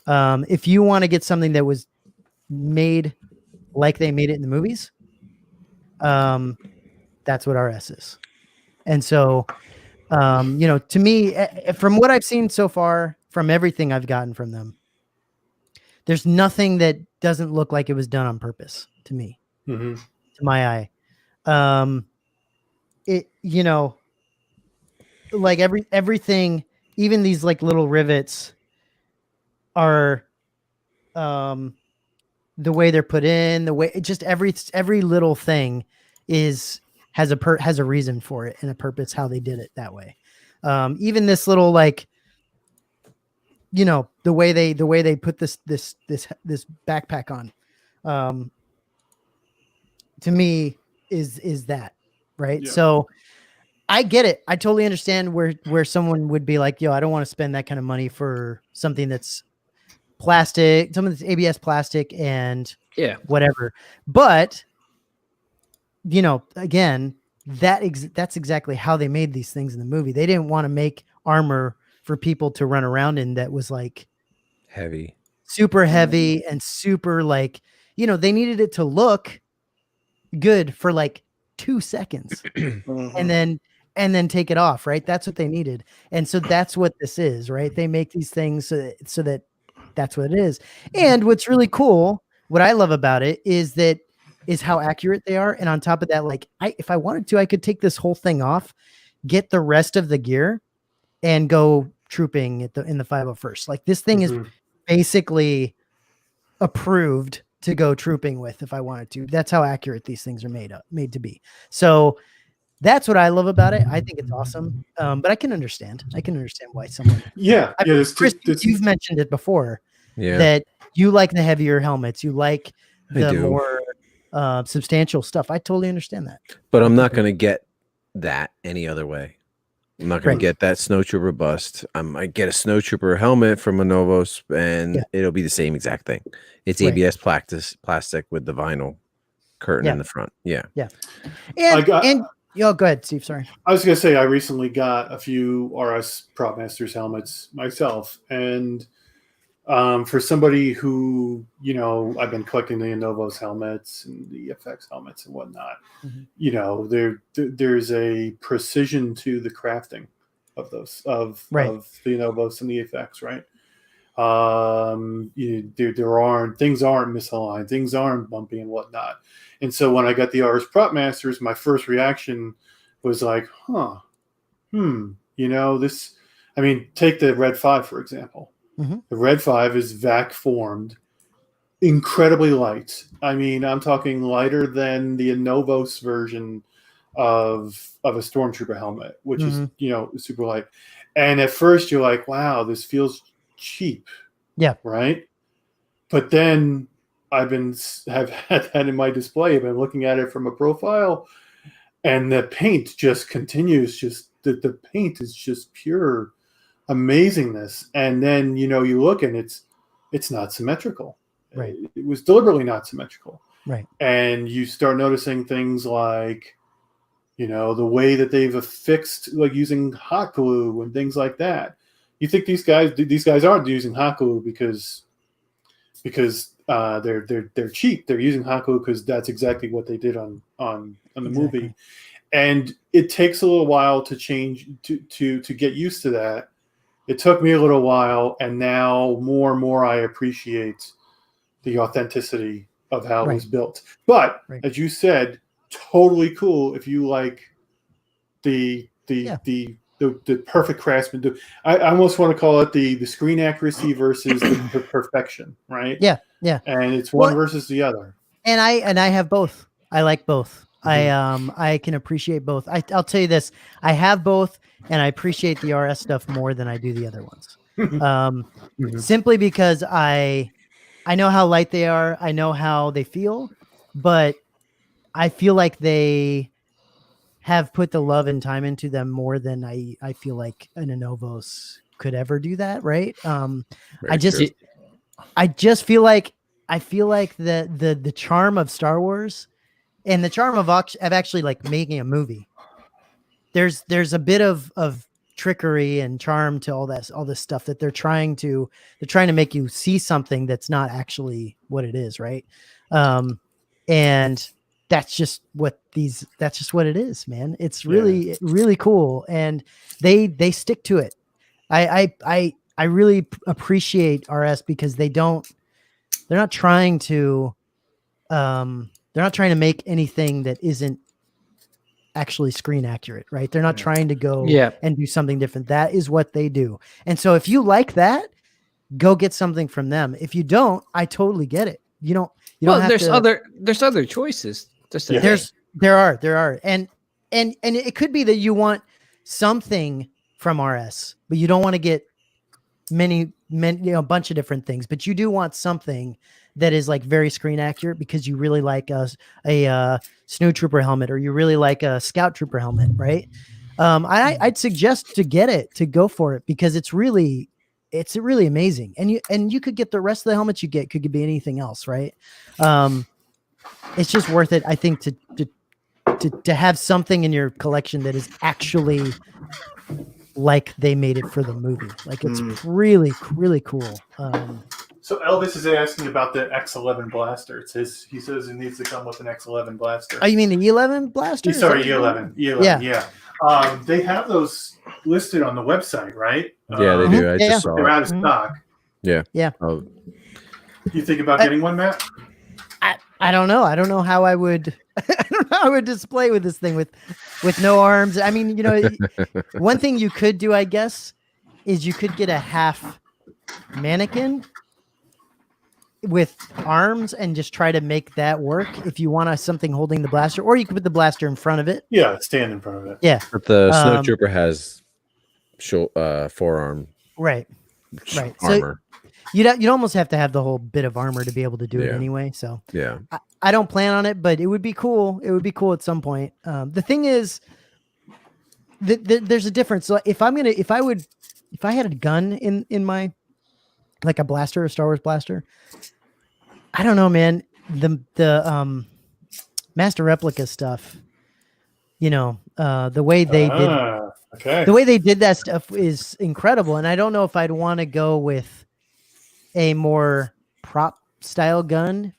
If you want to get something that was made like they made it in the movies, that's what RS is. And so, to me, from what I've seen so far, from everything I've gotten from them, there's nothing that doesn't look like it was done on purpose to me, Mm-hmm. to my eye. It, you know, like everything, even these like little rivets are, the way they're put in, the way just every little thing has a reason for it and a purpose how they did it that way. Even this little, like, you know, the way they put this backpack on, to me is that right. Yeah. So I get it. I totally understand where someone would be like, yo, I don't want to spend that kind of money for something that's plastic, some of this ABS plastic and whatever. But, you know, again, that's exactly how they made these things in the movie. They didn't want to make armor for people to run around in that was like Heavy. super heavy and super, like, you know, they needed it to look good for like 2 seconds and then take it off, right? That's what they needed. And so that's what this is, right? They make these things so that that's what it is. And what's really cool, what I love about it is how accurate they are. And on top of that, like, if I wanted to, I could take this whole thing off, get the rest of the gear and go trooping in the 501st. Like, this thing is basically approved to go trooping with if I wanted to. That's how accurate these things are made to be. So that's what I love about it. I think it's awesome. But I can understand why someone. Yeah. Chris, you've mentioned it before. Yeah. That you like the heavier helmets. You like I the do. more substantial stuff. I totally understand that. But I'm not going to get that any other way. I'm not going to get that Snowtrooper bust. I might get a Snowtrooper helmet from a Novos, and it'll be the same exact thing. It's ABS plastic with the vinyl curtain in the front. Yeah. Yeah. And go ahead, Steve. Sorry. I was going to say, I recently got a few RS Prop Masters helmets myself. And for somebody who, you know, I've been collecting the Novos helmets and the FX helmets and whatnot, you know, there's a precision to the crafting of those, of the Novos and the FX, right? Things aren't misaligned, things aren't bumpy and whatnot. And so when I got the RS Prop Masters, my first reaction was like, you know, this, I mean, take the Red 5, for example. The Red 5 is vac formed, incredibly light. I mean, I'm talking lighter than the Novos version of a Stormtrooper helmet, which is, you know, super light. And at first you're like, wow, this feels cheap. Yeah. Right. But then have had that in my display. I've been looking at it from a profile, and the paint just continues. Just the paint is just pure amazingness. And then, you know, you look and it's not symmetrical. Right. It was deliberately not symmetrical. Right. And you start noticing things like, you know, the way that they've affixed, like using hot glue and things like that. You think these guys aren't using hot glue because they're cheap. They're using hot glue because that's exactly what they did on the movie. And it takes a little while to change to get used to that. It took me a little while, and now more and more I appreciate the authenticity of how it was built. But as you said, totally cool if you like the perfect craftsman. I almost want to call it the screen accuracy versus the perfection, right? Yeah, yeah. And it's one versus the other. And I have both. I like both. I can appreciate both. I'll tell you this: I have both, and I appreciate the RS stuff more than I do the other ones. Simply because I know how light they are, I know how they feel, but I feel like they have put the love and time into them more than I feel like an Novos could ever do that. Right. I just feel like the charm of Star Wars and the charm of actually like making a movie. There's a bit of trickery and charm to all this stuff that they're trying to make you see something that's not actually what it is. Right. And that's just what it is, man. It's really, really cool. And they stick to it. I really appreciate RS because they don't they're not trying to make anything that isn't actually screen accurate, right? They're not trying to go and do something different. That is what they do. And so if you like that, go get something from them. If you don't, I totally get it. You don't have there's to, other choices. There are. And it could be that you want something from RS, but you don't want to get many, a bunch of different things, but you do want something that is like very screen accurate because you really like a Snowtrooper helmet, or you really like a Scout Trooper helmet, right? I'd suggest to go for it, because it's really amazing. And you could get the rest of the helmets you get could be anything else, right? It's just worth it, I think, to have something in your collection that is actually like they made it for the movie. Like, it's really, really cool. So Elvis is asking about the X11 blaster. He says it needs to come with an X11 blaster. Oh, you mean the E11 blaster? Sorry, E11. E11, yeah. They have those listed on the website, right? Yeah, they do. I just saw they're out of stock. Yeah. Yeah. Oh. Do you think about getting one, Matt? I don't know. I don't know how I would display with this thing with no arms. I mean, one thing you could do, I guess, is you could get a half mannequin with arms and just try to make that work if you want something holding the blaster, or you could put the blaster in front of it. Yeah, stand in front of it. Yeah. But the Snowtrooper has forearm. Right. Armor. So you'd almost have to have the whole bit of armor to be able to do it anyway. So yeah, I don't plan on it, but it would be cool. It would be cool at some point. The thing is, there's a difference. So if I had a gun in my, like a blaster, a Star Wars blaster, I don't know, man. The Master Replica stuff, the way they did, the way they did that stuff is incredible. And I don't know if I'd want to go with a more prop style gun,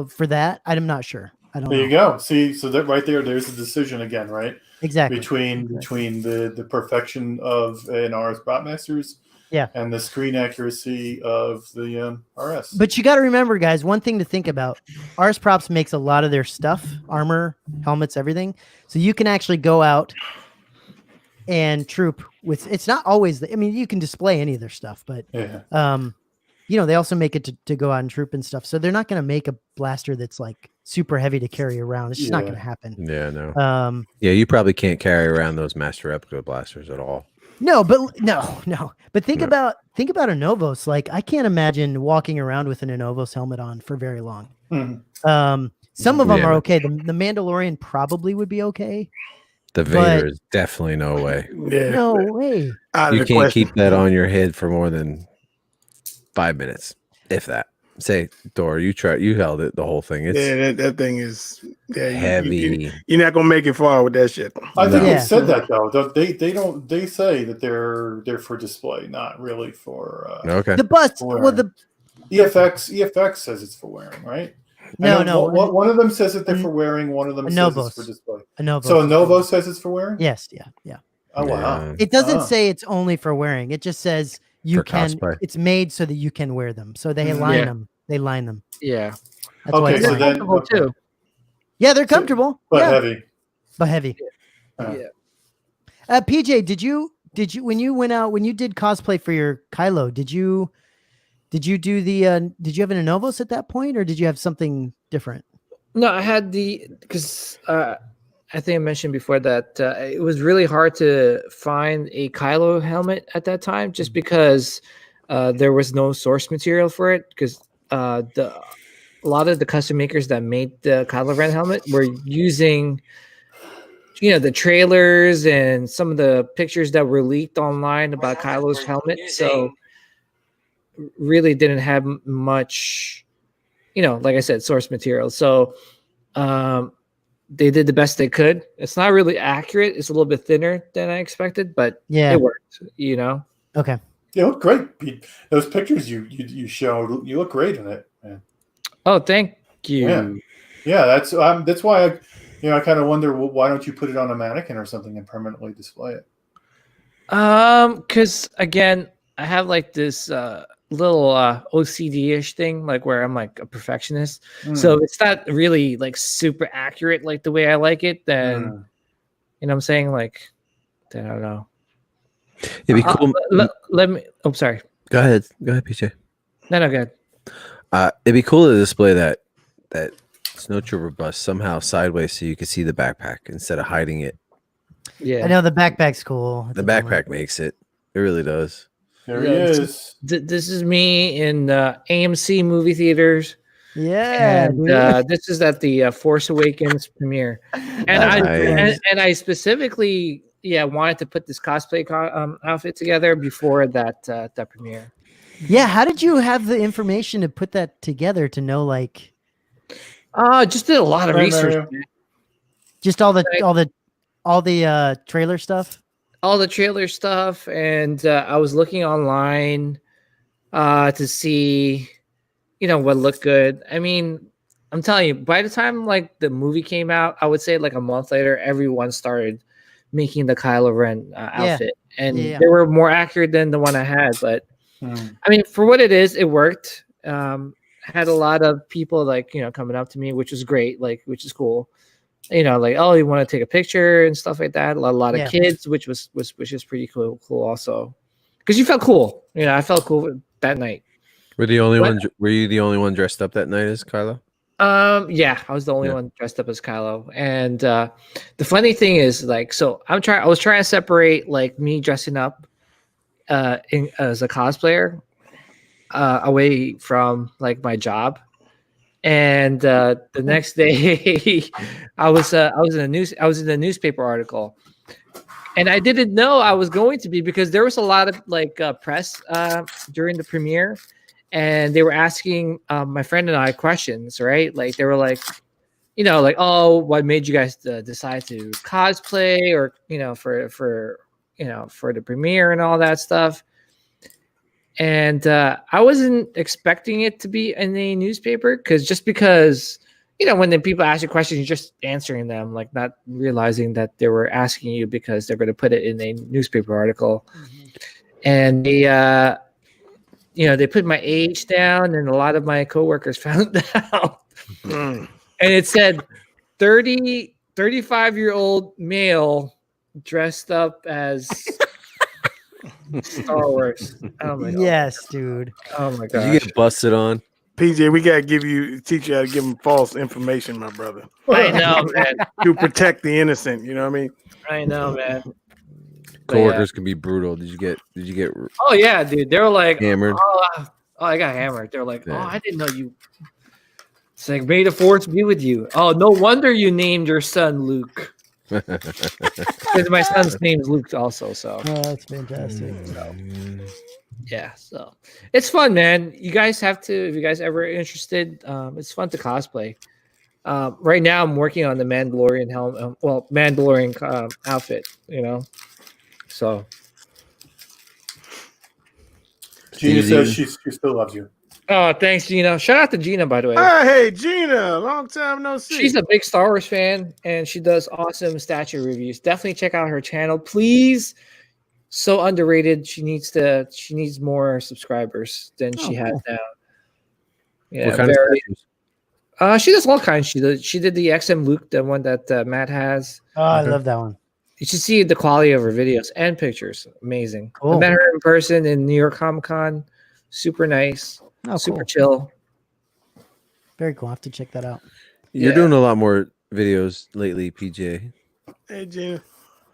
for that. I'm not sure. I don't know. There you go. See, so that right there's a decision again, right? Exactly. Between the perfection of an RS Prop Masters, and the screen accuracy of the RS. But you got to remember, guys, one thing to think about: RS Props makes a lot of their stuff, armor, helmets, everything. So you can actually go out and troop with. It's not always. You can display any of their stuff, but they also make it to go out and troop and stuff. So they're not going to make a blaster that's like super heavy to carry around. It's just not going to happen. Yeah, no. You probably can't carry around those Master Replica blasters at all. No. But think about a Novos. Like, I can't imagine walking around with an Novos helmet on for very long. Some of them are okay. The Mandalorian probably would be okay. The Vader is definitely no way. Yeah. No way. You can't keep that on your head for more than 5 minutes, if that. Say, Dora, you held it, the whole thing. It's that thing is heavy. You're not gonna make it far with that shit. I think they said that though. They say that they're for display, not really for okay. The bust. Well, the EFX says it's for wearing, right? No. One of them says that they're for wearing. One of them says it's for display. So a Novo says it's for wearing. Yes. Yeah. Oh wow. It doesn't say it's only for wearing. It just says you can. Cosplay. It's made so that you can wear them. So they line them. They line them. Yeah. That's why so they're comfortable too. Yeah, they're comfortable, but heavy. But heavy. PJ, did you when you went out, when you did cosplay for your Kylo, did you do the did you have an Anovos at that point, or did you have something different? No, I had because I think I mentioned before that it was really hard to find a Kylo helmet at that time, just because there was no source material for it, because a lot of the custom makers that made the Kylo Ren helmet were using the trailers and some of the pictures that were leaked online about Kylo's helmet. So really didn't have much, like I said, source material. So they did the best they could. It's not really accurate. It's a little bit thinner than I expected, but it worked, Okay. You look great, Pete. Those pictures you showed, you look great in it, man. Oh, thank you. Yeah, that's why I kind of wonder, why don't you put it on a mannequin or something and permanently display it? Because again, I have like this little OCD-ish thing, like where I'm like a perfectionist. So if it's not really like super accurate like the way I like it, then you know what I'm saying? Like, then I don't know. It'd be cool. Let me. Oh, sorry. Go ahead, PJ. No, good. It'd be cool to display that Snowtrooper bus somehow sideways so you could see the backpack instead of hiding it. Yeah, I know the backpack's cool. The backpack makes it. It really does. There he is. This is me in AMC movie theaters. Yeah, And this is at the Force Awakens premiere, and I specifically wanted to put this cosplay outfit together before that premiere. Yeah, how did you have the information to put that together to know like? Just did a lot of research. Just all the trailer stuff. All the trailer stuff, and I was looking online to see, what looked good. I mean, I'm telling you, by the time like the movie came out, I would say like a month later, everyone started making the Kylo Ren outfit, and they were more accurate than the one I had. But I mean, for what it is, it worked. Had a lot of people like coming up to me, which was great, like which is cool. Like, oh, you want to take a picture and stuff like that. A lot of kids, which is pretty cool also, because you felt cool. I felt cool that night. Were you the only one dressed up that night as Kylo? Yeah, I was the only one dressed up as Kylo. And the funny thing is, like, so I was trying to separate like me dressing up as a cosplayer away from like my job. And the next day, I was in a newspaper article, and I didn't know I was going to be, because there was a lot of like press during the premiere, and they were asking my friend and I questions, right? Like they were like, like, oh, what made you guys decide to cosplay, or for the premiere and all that stuff. And I wasn't expecting it to be in a newspaper, because when the people ask you questions, you're just answering them, like not realizing that they were asking you because they're going to put it in a newspaper article. And they they put my age down, and a lot of my coworkers found out. And it said 35-year-old male dressed up as Star Wars. Oh my god. Yes, dude. Oh my god. Did you get busted on? PJ, we gotta teach you how to give them false information, my brother. I know, man. To protect the innocent, you know what I mean? I know, man. Coworkers can be brutal. Did you get? Oh yeah, dude. They were like hammered. Oh, I got hammered. They're like, oh, I didn't know you. It's like, may the force be with you. Oh, no wonder you named your son Luke. Because my son's name is Luke also. So that's fantastic. Yeah, so it's fun, man. You guys have to, if you guys ever interested, it's fun to cosplay. Right now I'm working on the Mandalorian helmet, Mandalorian outfit, so Gina says she still loves you. Oh, thanks, Gina. Shout out to Gina, by the way. Hey, Gina, long time no see. She's a big Star Wars fan, and she does awesome statue reviews. Definitely check out her channel, please. So underrated. She needs more subscribers than she has now. Yeah, what kind of statues? She does all kinds. She did the XM Luke, the one that Matt has. Oh, I love that one. You should see the quality of her videos and pictures. Amazing. Cool. I met her in person in New York Comic Con. Super nice. Oh, super cool. chill. Very cool. I have to check that out. You're doing a lot more videos lately, PJ. Hey, Gina.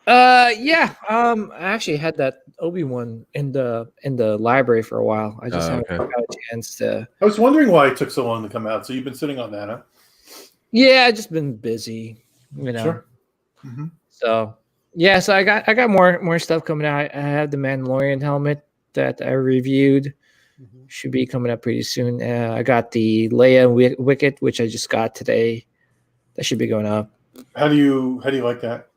Yeah. I actually had that Obi-Wan in the library for a while. I just haven't got a chance to. I was wondering why it took so long to come out. So you've been sitting on that, huh? Yeah, I've just been busy, Sure. Mm-hmm. So yeah, so I got more stuff coming out. I have the Mandalorian helmet that I reviewed. Should be coming up pretty soon. I got the Leia Wicket, which I just got today. That should be going up. How do you like that?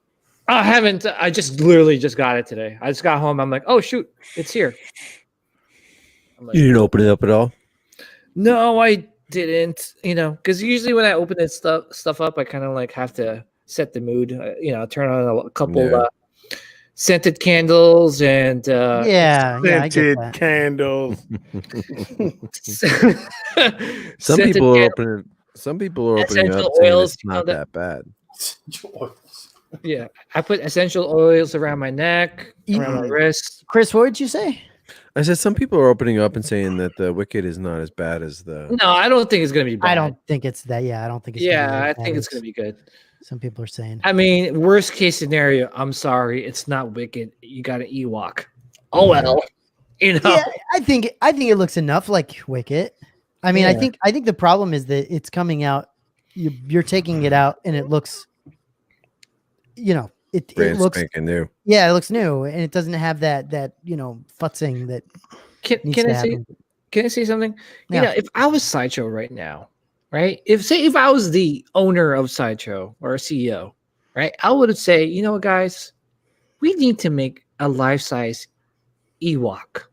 I haven't. I just literally just got it today. I just got home. I'm like, oh shoot, it's here. Like, you didn't open it up at all? No, I didn't. Because usually when I open this stuff up, I kind of like have to set the mood. Turn on a couple scented candles and yeah, I get Scented that. candles. Some scented people are candles, opening. Some people are opening up essential saying oils, it's not that bad. Yeah, I put essential oils around my neck, around my wrists. Chris, what would you say? I said some people are opening up and saying that the Wicked is not as bad as the. No, I don't think it's gonna be bad. I don't think it's that. Yeah, I don't think it's. Gonna be Yeah, I as bad think it's as gonna be good. Some people are saying. I mean, worst case scenario, I'm sorry, it's not Wicked. You got an Ewok. Oh well, you know. Yeah, I think it looks enough like Wicket. I mean, Yeah. I think the problem is that it's coming out. You're taking it out, and it looks, it Brand looks spanking new. Yeah, it looks new, and it doesn't have that futzing that needs Can to I say? happen. Can I say something? Yeah. You know, if I was Sideshow right now, right? If I was the owner of Sideshow or a CEO, right? I would say, you know what, guys, we need to make a life-size Ewok.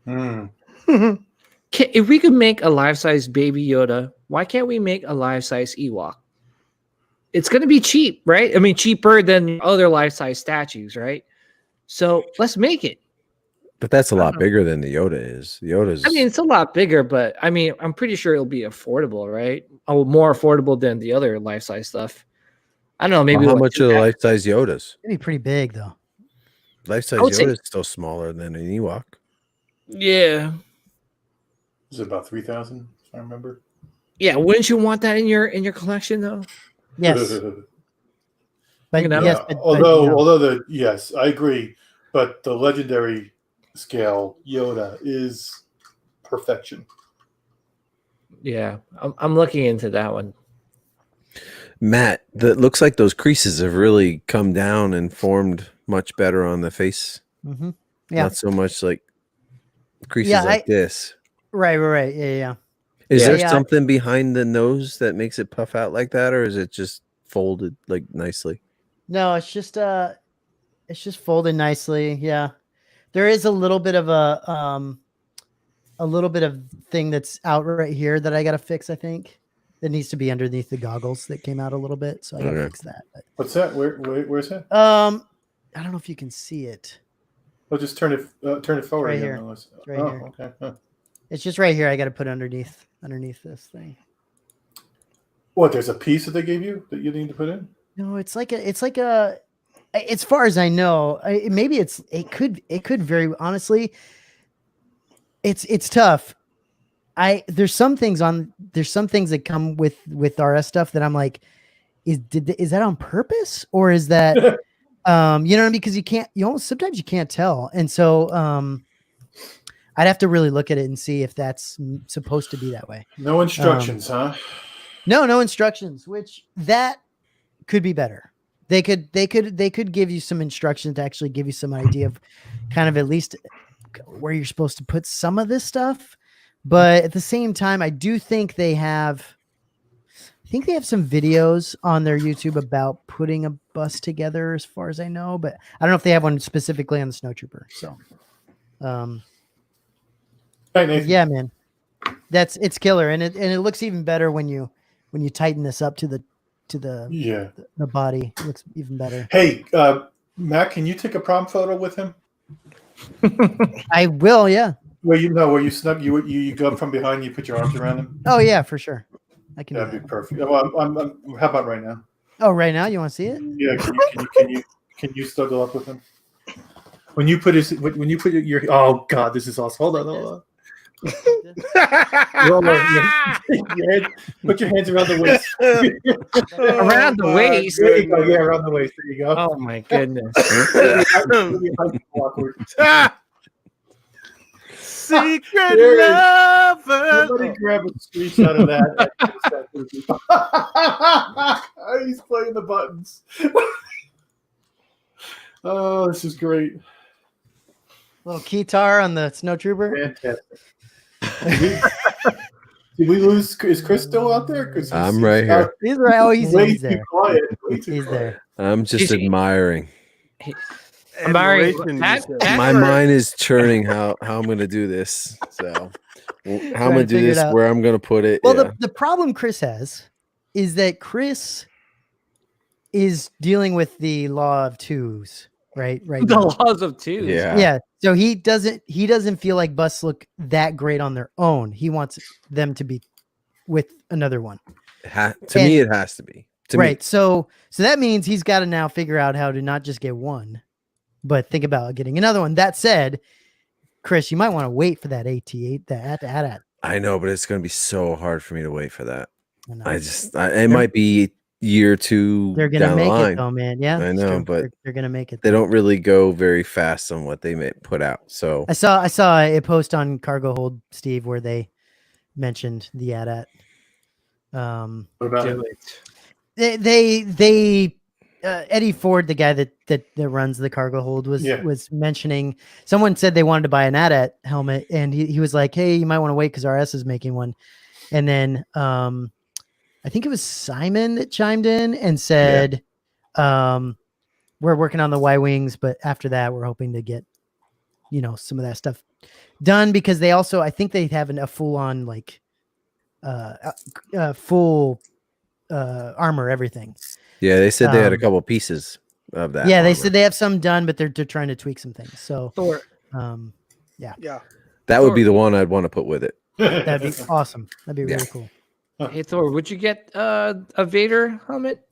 If we could make a life-size Baby Yoda, why can't we make a life-size Ewok? It's going to be cheap, right? I mean, cheaper than other life-size statues, right? So let's make it. But that's a lot bigger than the Yoda is. The Yoda's. I mean, it's a lot bigger, but I mean, I'm pretty sure it'll be affordable, right? Oh, more affordable than the other life-size stuff. I don't know. Maybe how much are the life-size Yodas? It'd be pretty big though. Life-size would say- Yoda is still smaller than an Ewok. Yeah. Is it about 3,000? If I remember. Yeah. Wouldn't you want that in your collection though? Yes, but You know? yes, Yeah, but, although yes, I agree. But the legendary scale Yoda is perfection. Yeah. I'm looking into that one. Matt, that looks like those creases have really come down and formed much better on the face. Mhm. Yeah. Not so much like creases Yeah, like this. right. Yeah. Is Yeah, there yeah. something behind the nose that makes it puff out like that, or is it just folded like nicely? No, it's just folded nicely. Yeah, there is a little bit of a little bit of thing that's out right here that I got to fix. I think that needs to be underneath the goggles that came out a little bit, so I got to fix that. But, What's that? Where's that? I don't know if you can see it. Well, just turn it forward Right again, here. unless- Right oh, here. okay. Huh. It's just right here. I got to put underneath this thing. What? There's a piece that they gave you that you need to put in. No, it's like a. As far as I know, it could very honestly. It's tough. There's some things that come with RS stuff that I'm like, is that on purpose or is that, you know what I mean? Because sometimes you can't tell, and so I'd have to really look at it and see if that's supposed to be that way. No instructions, huh? No instructions, which that could be better. They could give you some instructions to actually give you some idea of kind of at least where you're supposed to put some of this stuff. But at the same time, I do think they have some videos on their YouTube about putting a bus together, as far as I know, but I don't know if they have one specifically on the Snowtrooper. So, Hey, Nathan. yeah, man, it's killer. And it looks even better when you tighten this up to the body. It looks even better. Hey, Matt, can you take a prom photo with him? I will, yeah. Where you snug, you go up from behind, you put your arms around him. Oh yeah, for sure. I can. That'd Do be that. perfect. Well, how about right now? Oh, right now you want to see it? Yeah, can you snuggle up with him? When you put your oh god, this is awesome. Hold on. Roll over. Put your hands around the waist. Around the waist. There you go. Yeah, around the waist. There you go. Oh my goodness. Awkward. Secret There is- lover. Somebody grab a screenshot of that. He's playing the buttons. Oh, this is great. Little keytar on the Snowtrooper. Fantastic. Did we lose? Is Chris still out there? I'm right here. He's right. Oh, he's Way too there. quiet. Way too He's quiet. there. I'm just Is he- admiring. Admiration, Matt- you said. Matt- My mind is churning how I'm going to do this. So how I'm Trying going to to do figure it this, out. where I'm going to put it. Well, yeah. the problem Chris has is that Chris is dealing with the law of twos. right The now. laws of twos. Yeah. So he doesn't feel like busts look that great on their own. He wants them to be with another one. To me, it has to be. To me. So that means he's got to now figure out how to not just get one, but think about getting another one. That said, Chris, you might want to wait for that AT8. That I know, but it's going to be so hard for me to wait for that. I know. It might be year or two. They're gonna down the make line. it though, man. Yeah, I know, but they're gonna make it. They don't really go very fast on what they may put out. So I saw a post on Cargo Hold, Steve, where they mentioned the AT-AT. What about it? They Eddie Ford, the guy that runs the Cargo Hold, was mentioning. Someone said they wanted to buy an AT-AT helmet, and he was like, "Hey, you might want to wait because RS is making one." And then I think it was Simon that chimed in and said, "We're working on the Y wings, but after that, we're hoping to get some of that stuff done because they also, I think they have a full on like full armor, everything." Yeah, they said they had a couple pieces of that. Yeah, armor. they said they have some done, but they're trying to tweak some things. So, Thor. That would be the one I'd want to put with it. That'd be awesome. That'd be really cool. Hey Thor, would you get a Vader helmet?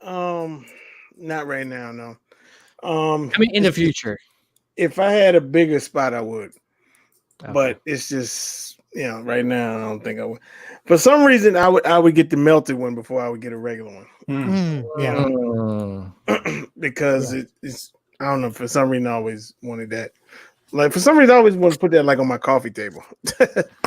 Not right now, no. I mean, in the future. If I had a bigger spot, I would. Okay. But it's just, right now I don't think I would. For some reason, I would get the melted one before I would get a regular one. Because it's I don't know, for some reason I always wanted that. Like for some reason I always want to put that like on my coffee table.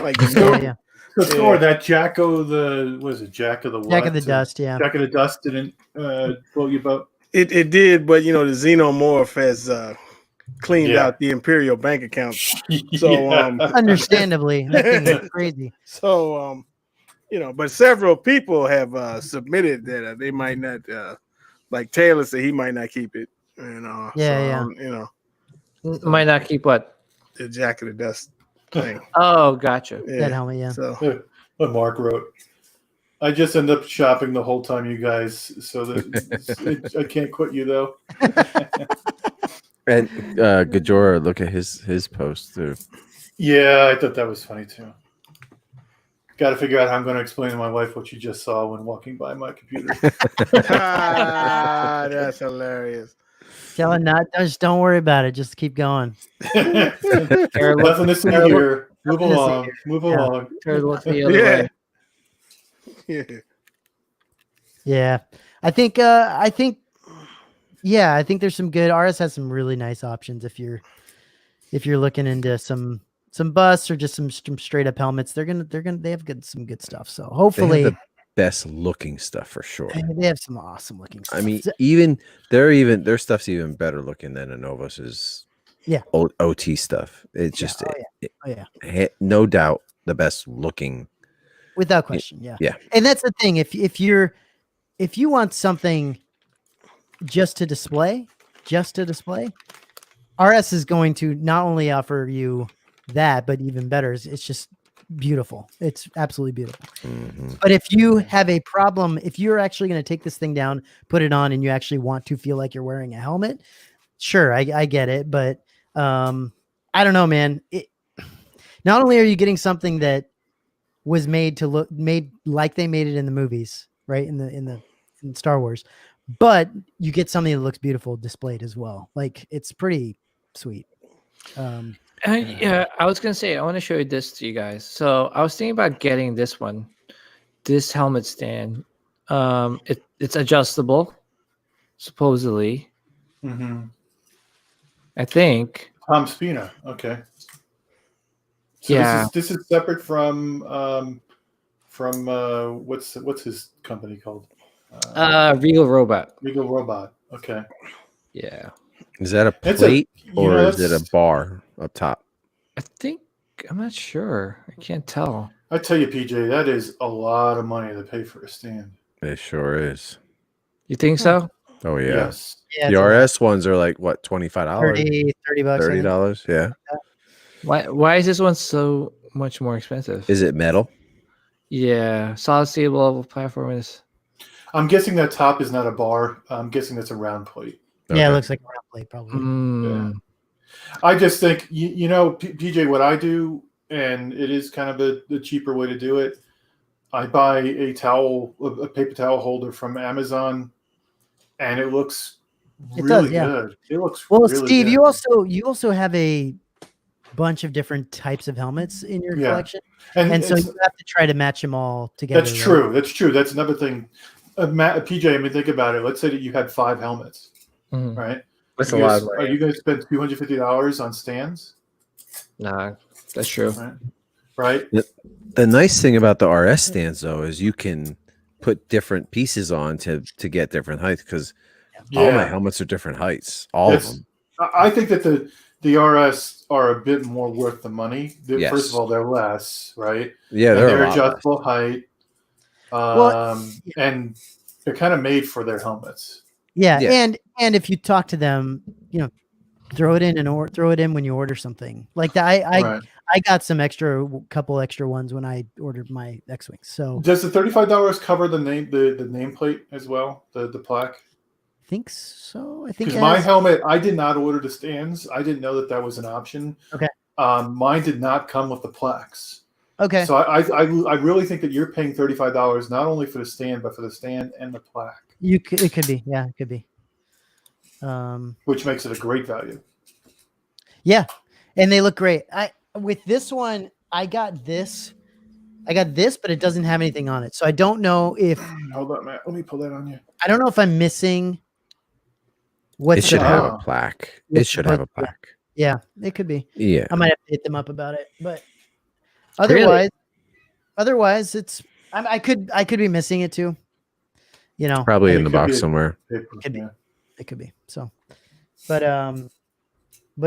Like Thor, that Jack of the Jack of the Dust, yeah. Jack of the Dust didn't blow your boat. It did, but the Xenomorph has cleaned out the Imperial bank accounts. So understandably, that thing is crazy. So but several people have submitted that they might not like Taylor said he might not keep it. Might not keep what? The Jack of the Dust thing. Oh, gotcha. That helmet, yeah. So what Mark wrote. I just end up shopping the whole time, you guys. So that I can't quit you though. And Gajora, look at his post too. Yeah, I thought that was funny too. Got to figure out how I'm going to explain to my wife what you just saw when walking by my computer. That's hilarious. Tell her not. Just don't worry about it. Just keep going. Nothing to see here. Move along. Move along. Look the other way. Yeah. I think there's some good. RS has some really nice options if you're looking into some busts or just some straight up helmets. They have some good stuff. So hopefully they have the best looking stuff for sure. They have some awesome looking stuff. I mean, their stuff's even better looking than Anovos's OT stuff. It's just no doubt the best looking. Without question, yeah. Yeah. And that's the thing. If you want something just to display, RS is going to not only offer you that, but even better, it's just beautiful. It's absolutely beautiful. Mm-hmm. But if you have a problem, if you're actually going to take this thing down, put it on, and you actually want to feel like you're wearing a helmet, sure, I get it. But I don't know, man. Not only are you getting something that was made like they made it in the movies, right? In Star Wars, but you get something that looks beautiful displayed as well. Like it's pretty sweet. I was gonna say I want to show you this to you guys. So I was thinking about getting this helmet stand. It's adjustable, supposedly. Mm-hmm. I think. Tom Spina. Okay. So this is separate from what's his company called? Regal Robot. Regal Robot. Okay. Yeah. Is that a plate or is it a bar up top? I'm not sure. I can't tell. I tell you, PJ, that is a lot of money to pay for a stand. It sure is. You think so? Oh yeah. Yes. The RS ones are like what, $25? $30 $30, yeah. Why is this one so much more expensive? Is it metal? Yeah, solid stable level platform is. I'm guessing that top is not a bar. I'm guessing that's a round plate. Yeah, it Okay. looks like a round plate probably. Mm. I just think you know, PJ, what I do, and it is kind of the cheaper way to do it. I buy a paper towel holder from Amazon, and it looks It really does, yeah. good. It looks Well, really Steve, good. you also have a bunch of different types of helmets in your collection, and so you have to try to match them all together. That's true. That's true. That's another thing. PJ, I mean, think about it. Let's say that you had 5 helmets, right? That's a lot of money. Are you going to spend $250 on stands? Nah, that's true. Right. The nice thing about the RS stands, though, is you can put different pieces on to get different heights, because all my helmets are different heights. All of them. I think that the RS are a bit more worth the money. Yes. First of all, they're less, right? Yeah, and they're a lot adjustable height. And they're kind of made for their helmets. Yeah, and if you talk to them, you know, throw it in when you order something like that. I got some couple extra ones when I ordered my X-Wings. So does the $35 cover the nameplate as well, the plaque? I think so. I think because my helmet, I did not order the stands. I didn't know that was an option. Okay. Mine did not come with the plaques. Okay. So I really think that you're paying $35 not only for the stand, but for the stand and the plaque. It could be. Yeah, it could be. Which makes it a great value. Yeah, and they look great. With this one, I got this, but it doesn't have anything on it. So I don't know if. Hold on, Matt. Let me pull that on you. I don't know if I'm missing. It should have a plaque. It should have a plaque. Yeah, it could be. Yeah, I might have to hit them up about it, but otherwise, it's. I could be missing it too. You know, probably in the box somewhere. It could be. So, but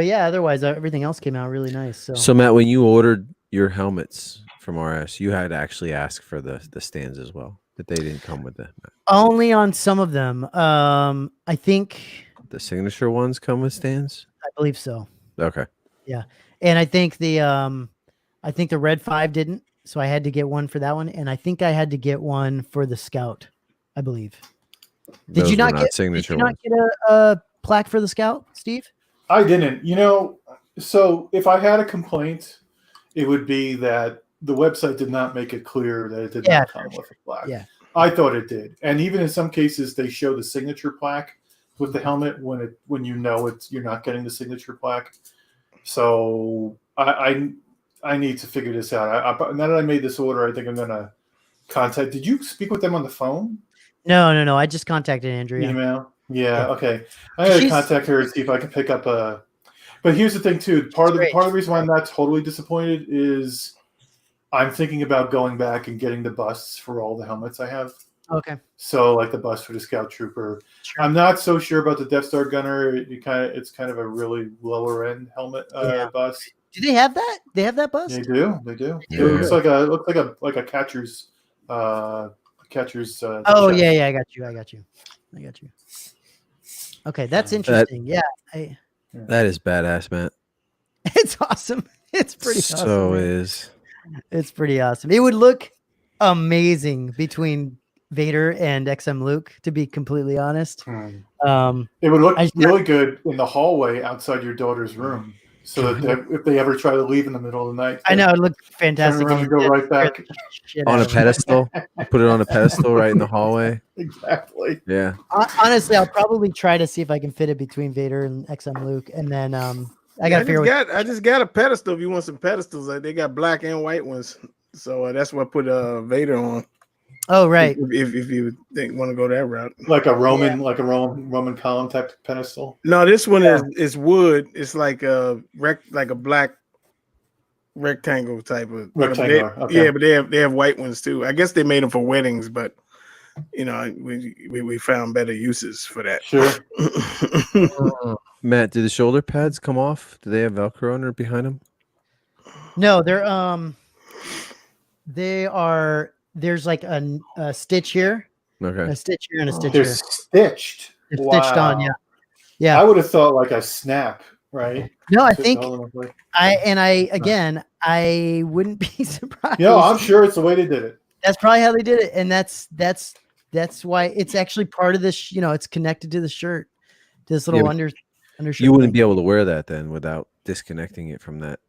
yeah. Otherwise, everything else came out really nice. So Matt, when you ordered your helmets from RS, you had to actually ask for the stands as well, but they didn't come with them. Only on some of them. I think the signature ones come with stands. I believe so. Okay. Yeah, and I think the Red 5 didn't, so I had to get one for that one, and I think I had to get one for the Scout. I believe. Did you not get a plaque for the Scout, Steve? I didn't. You know, so if I had a complaint, it would be that the website did not make it clear that it did not come with a plaque. Yeah. I thought it did. And even in some cases, they show the signature plaque with the helmet when you know you're not getting the signature plaque. So I need to figure this out. Now that I made this order, I think I'm going to contact. Did you speak with them on the phone? No. I just contacted Andrea. Email? Yeah. Okay. I gotta contact her and see if I can pick up a. But here's the thing too. Part of the reason why I'm not totally disappointed is I'm thinking about going back and getting the busts for all the helmets I have. Okay. So like the bust for the Scout Trooper. Sure. I'm not so sure about the Death Star Gunner. It's kind of a really lower end helmet bust. Do they have that? They have that bust? They do. Yeah. It looks like a catcher's. Oh chest. yeah, I got you. Okay, that's interesting. That is badass, Matt. It's awesome. It's pretty awesome. So is. It's pretty awesome. It would look amazing between Vader and XM Luke, to be completely honest. It would look really good in the hallway outside your daughter's room. So that if they ever try to leave in the middle of the night, I know it looked fantastic. Turn around and go right back on a pedestal. Put it on a pedestal right in the hallway. Exactly. Yeah. Honestly, I'll probably try to see if I can fit it between Vader and XM Luke, and then I just got a pedestal. If you want some pedestals, they got black and white ones. So that's what I put Vader on. Oh right. If you want to go that route, like a Roman column type pedestal. No, this one is wood. It's like a black rectangle type of rectangular. Okay. Yeah, but they have white ones too. I guess they made them for weddings, but you know we found better uses for that. Sure. Matt, do the shoulder pads come off? Do they have Velcro under behind them? No, they are. There's like a stitch here. Okay. A stitch here and a stitch They're here. Stitched. They're stitched on, yeah. I would have thought like a snap, right? No, I think I wouldn't be surprised. No, I'm sure it's the way they did it. That's probably how they did it, and that's That's why it's actually part of this. It's connected to the shirt. To this little undershirt. You wouldn't be able to wear that then without disconnecting it from that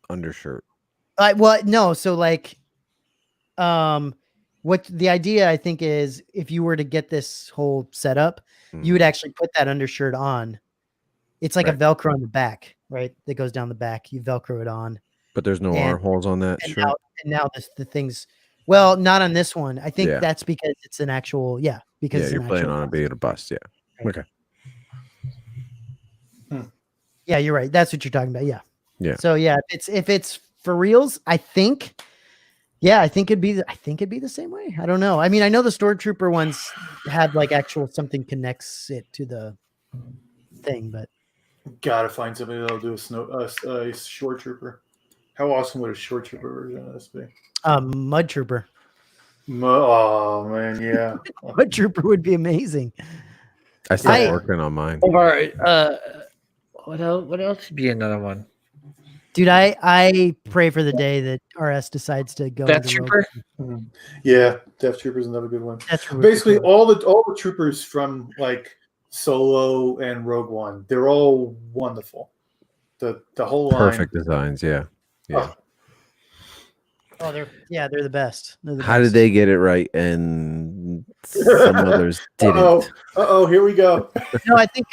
undershirt. Well, no. So like, what the idea I think is, if you were to get this whole setup, you would actually put that undershirt on. It's like a Velcro on the back, right? That goes down the back. You Velcro it on. But there's no armholes on that shirt. Now the things. Well, not on this one. I think that's because it's an actual. Yeah, because you're planning on it being a bust. Yeah. Okay. Yeah, you're right. That's what you're talking about. Yeah. Yeah. So yeah, if it's for reals, I think it'd be the same way. I don't know. I mean, I know the Snowtrooper ones had like actual something connects it to the thing, but gotta find somebody that'll do a short trooper. How awesome would a short trooper version of this be? Mud Trooper. Oh man, yeah. Mud Trooper would be amazing. I started working on mine. All right. What else would be another one? Dude, I pray for the day that RS decides to go. Death Trooper. Yeah, Death Trooper is another good one. Trooper Basically, all the troopers from like Solo and Rogue One, they're all wonderful. The whole line. Perfect designs, yeah. Oh, they're the best. How did they get it right and some others didn't? Here we go. No, I think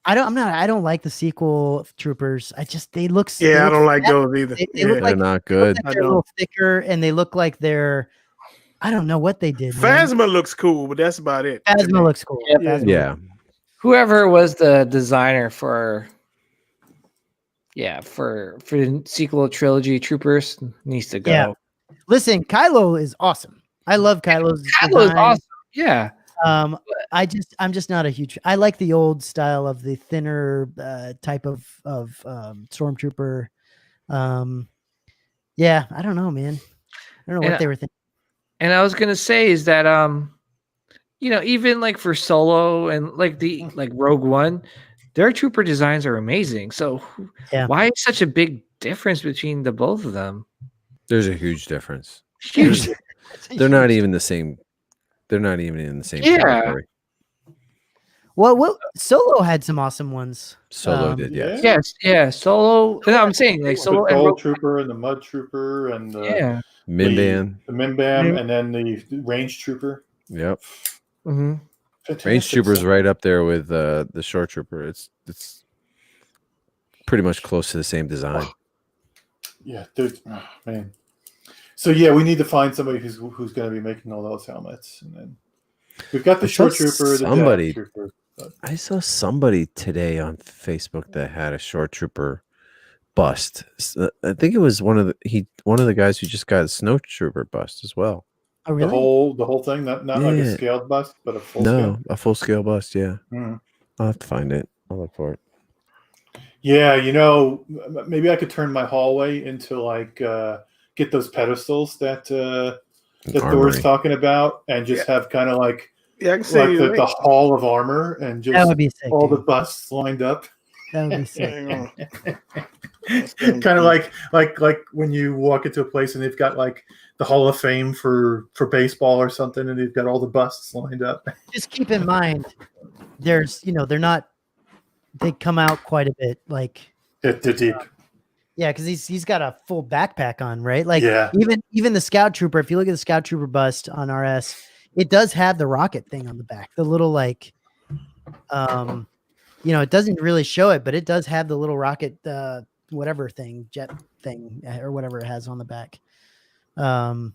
I don't like the sequel troopers. They look. I don't like those either. They look like, they're not good. They're a little thicker, and they look like they're. I don't know what they did. Phasma looks cool, but that's about it. Phasma looks cool. Yeah. Whoever was the designer for the sequel trilogy troopers needs to go. Yeah. Listen, Kylo is awesome. I love Kylo's. Kylo is awesome. Yeah. I'm just not a huge. I like the old style of the thinner type of stormtrooper. Yeah, I don't know, man. I don't know what they were thinking. And I was gonna say is that even like for Solo and like Rogue One, their trooper designs are amazing. So why is such a big difference between the both of them? There's a huge difference. Huge. They're not even the same. They're not even in the same category. Well, Solo had some awesome ones. Solo did, yes. Yes, yeah. Solo. No, I'm saying like Solo the and Gold Trooper and the Mud Trooper and the Minban. The Minban and then the Range Trooper. Yep. Mm-hmm. Range Trooper's right up there with the Short Trooper. It's pretty much close to the same design. Yeah, man. So yeah, we need to find somebody who's going to be making all those helmets, and then we've got the Short Trooper, the Death Trooper. I saw somebody today on Facebook that had a Short Trooper bust. I think it was one of the guys who just got a Snowtrooper bust as well. Oh, really? The whole thing, not like a scaled bust, but a full scale. A full scale bust. Yeah, I'll have to find it. I'll look for it. Yeah, maybe I could turn my hallway into like get those pedestals that Thor's talking about, and just have kind of like I can see the hall of armor, and just that would be sick, all the busts lined up. That would be sick. Kind of like when you walk into a place and they've got like the Hall of Fame for baseball or something, and they've got all the busts lined up. Just keep in mind, there's they're not. They come out quite a bit, like they're deep. Yeah, because he's got a full backpack on, right? Like even the Scout Trooper. If you look at the Scout Trooper bust on RS, it does have the rocket thing on the back. The little like, it doesn't really show it, but it does have the little rocket, whatever thing, jet thing, or whatever it has on the back. So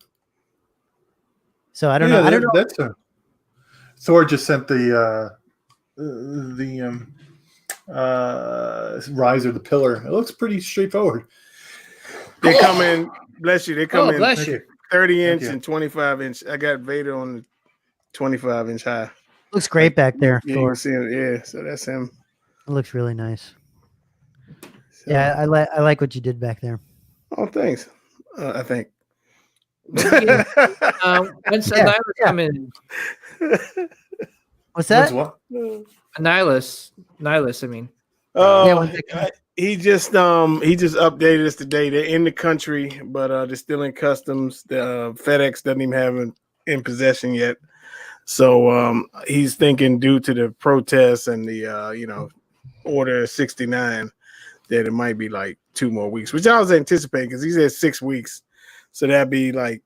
I don't know. I don't know. That's Thor just sent the riser, the pillar. It looks pretty straightforward. They come in, bless you. They come in bless you. 30-inch and 25-inch. I got Vader on the 25-inch high. Looks great back there. Yeah, you can see him. Yeah, so that's him. It looks really nice. So, yeah, I like what you did back there. Oh, thanks. I think. When's Annihilus coming? What's that? What? Annihilus. I mean. He just updated us today. They're in the country, but they're still in customs. The FedEx doesn't even have them in possession yet. So he's thinking due to the protests and the Order 69 that it might be like 2 more weeks, which I was anticipating because he said 6 weeks. So that'd be like,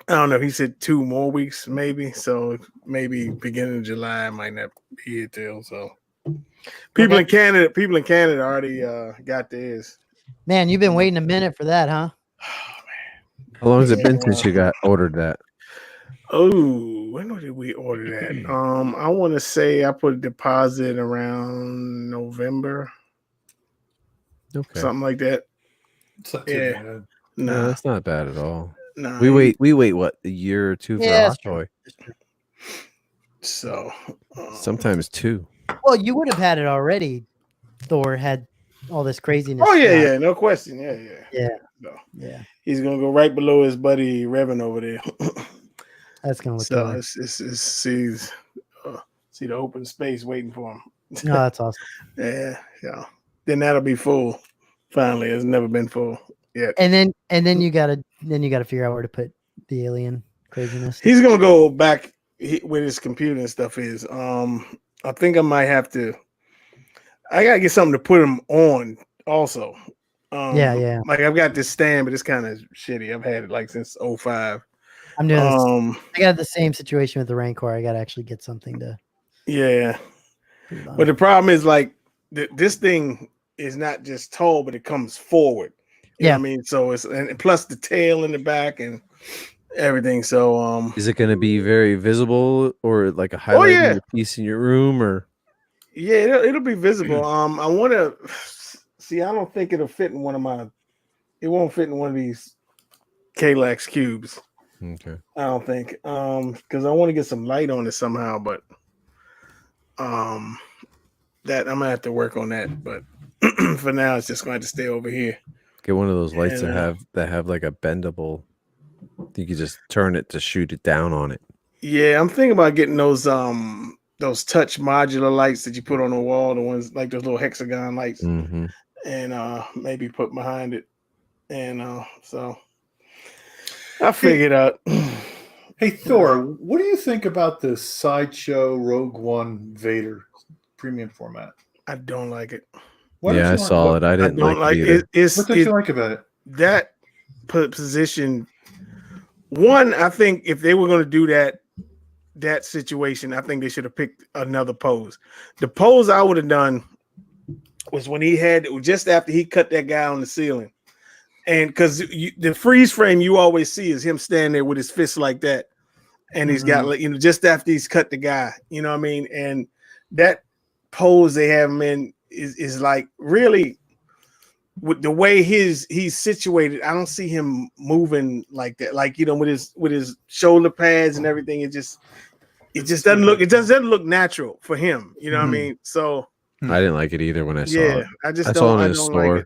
I don't know. He said 2 more weeks, maybe. So maybe beginning of July might not be here till. So people in Canada already got theirs. Man, you've been waiting a minute for that, huh? How long has it been since you got ordered that? Oh, when did we order that? I want to say I put a deposit around November. Okay. Something like that. It's not too bad. No, that's not bad at all. Nah, We wait what, a year or 2 for a hot toy? So Sometimes 2. Well, you would have had it already. Thor had all this craziness. Oh yeah, no question. Yeah. No. Yeah. He's gonna go right below his buddy Revan over there. That's gonna look so good. it's see the open space waiting for him. Oh, that's awesome. Yeah. Then that'll be full. Finally, it's never been full yet. And then you gotta figure out where to put the alien craziness. He's gonna go back with his computer and stuff. I think I might have to. I gotta get something to put him on also. Yeah. Like I've got this stand, but it's kind of shitty. I've had it like since 05. I'm doing this. I got the same situation with the Rancor. I gotta actually get something to. Yeah. But the problem is like this thing is not just tall, but it comes forward. You know what I mean? So it's and plus the tail in the back and everything. So is it going to be very visible or like a highlight piece in your room or? Yeah, it'll be visible. I want to see. I don't think it'll fit in one of my. It won't fit in one of these Kallax cubes. Okay. I don't think. Because I want to get some light on it somehow, but that I'm gonna have to work on that. But for now, it's just going to have to stay over here. Get one of those lights that have like a bendable. You can just turn it to shoot it down on it. Yeah, I'm thinking about getting those touch modular lights that you put on the wall, the ones like those little hexagon lights, and maybe put behind it. And so I figured out. Hey Thor, what do you think about the Sideshow Rogue One Vader premium format? I don't like it. I saw it. I didn't like it. What don't you like about it? That position. One, I think if they were going to do that situation, I think they should have picked another pose. The pose I would have done was when he had just after he cut that guy on the ceiling, and because the freeze frame you always see is him standing there with his fist like that, and he's got just after he's cut the guy, you know what I mean, and that pose they have him in is like really with the way he's situated. I don't see him moving like that, like with his shoulder pads and everything. It just doesn't look natural for him. You know what I mean? So I didn't like it either when I saw it. I saw it in a store. Like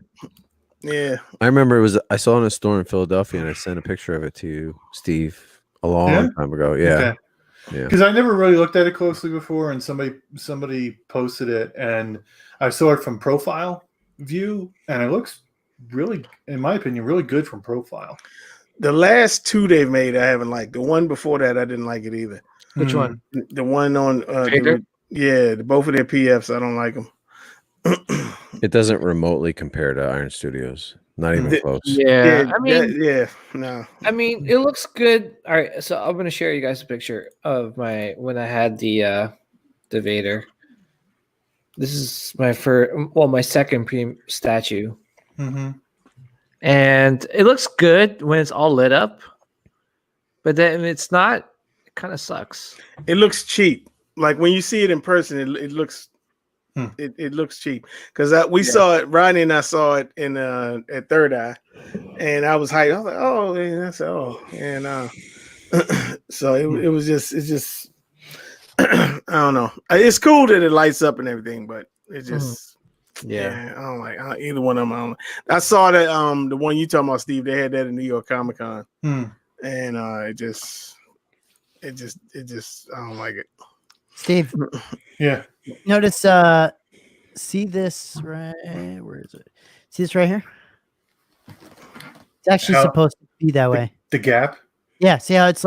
it. I remember I saw it in a store in Philadelphia, and I sent a picture of it to you, Steve, a long time ago. Yeah. Okay. Yeah. Because I never really looked at it closely before, and somebody posted it, and I saw it from profile view, and it looks really, in my opinion, really good from profile. The last 2 they've made, I haven't liked. The one before that, I didn't like it either. Which one? The one on both of their PFs, I don't like them. It doesn't remotely compare to Iron Studios. Not even close. Yeah, I mean, no. I mean, it looks good. All right, so I'm gonna share you guys a picture of when I had the Vader. This is my my second statue, and it looks good when it's all lit up, but then it's not. It kind of sucks. It looks cheap. Like when you see it in person, it looks. It looks cheap because we saw it. Ronnie and I saw it in at Third Eye, and I was hyped. I was like, "Oh," and I said, "Oh," and so it was just I don't know. It's cool that it lights up and everything, but it just I don't like either one of them. I saw that the one you talking about, Steve. They had that in New York Comic Con, and it just I don't like it. Steve, notice see this right, where is it? See this right here? It's actually supposed to be that way. The gap? Yeah, see how it's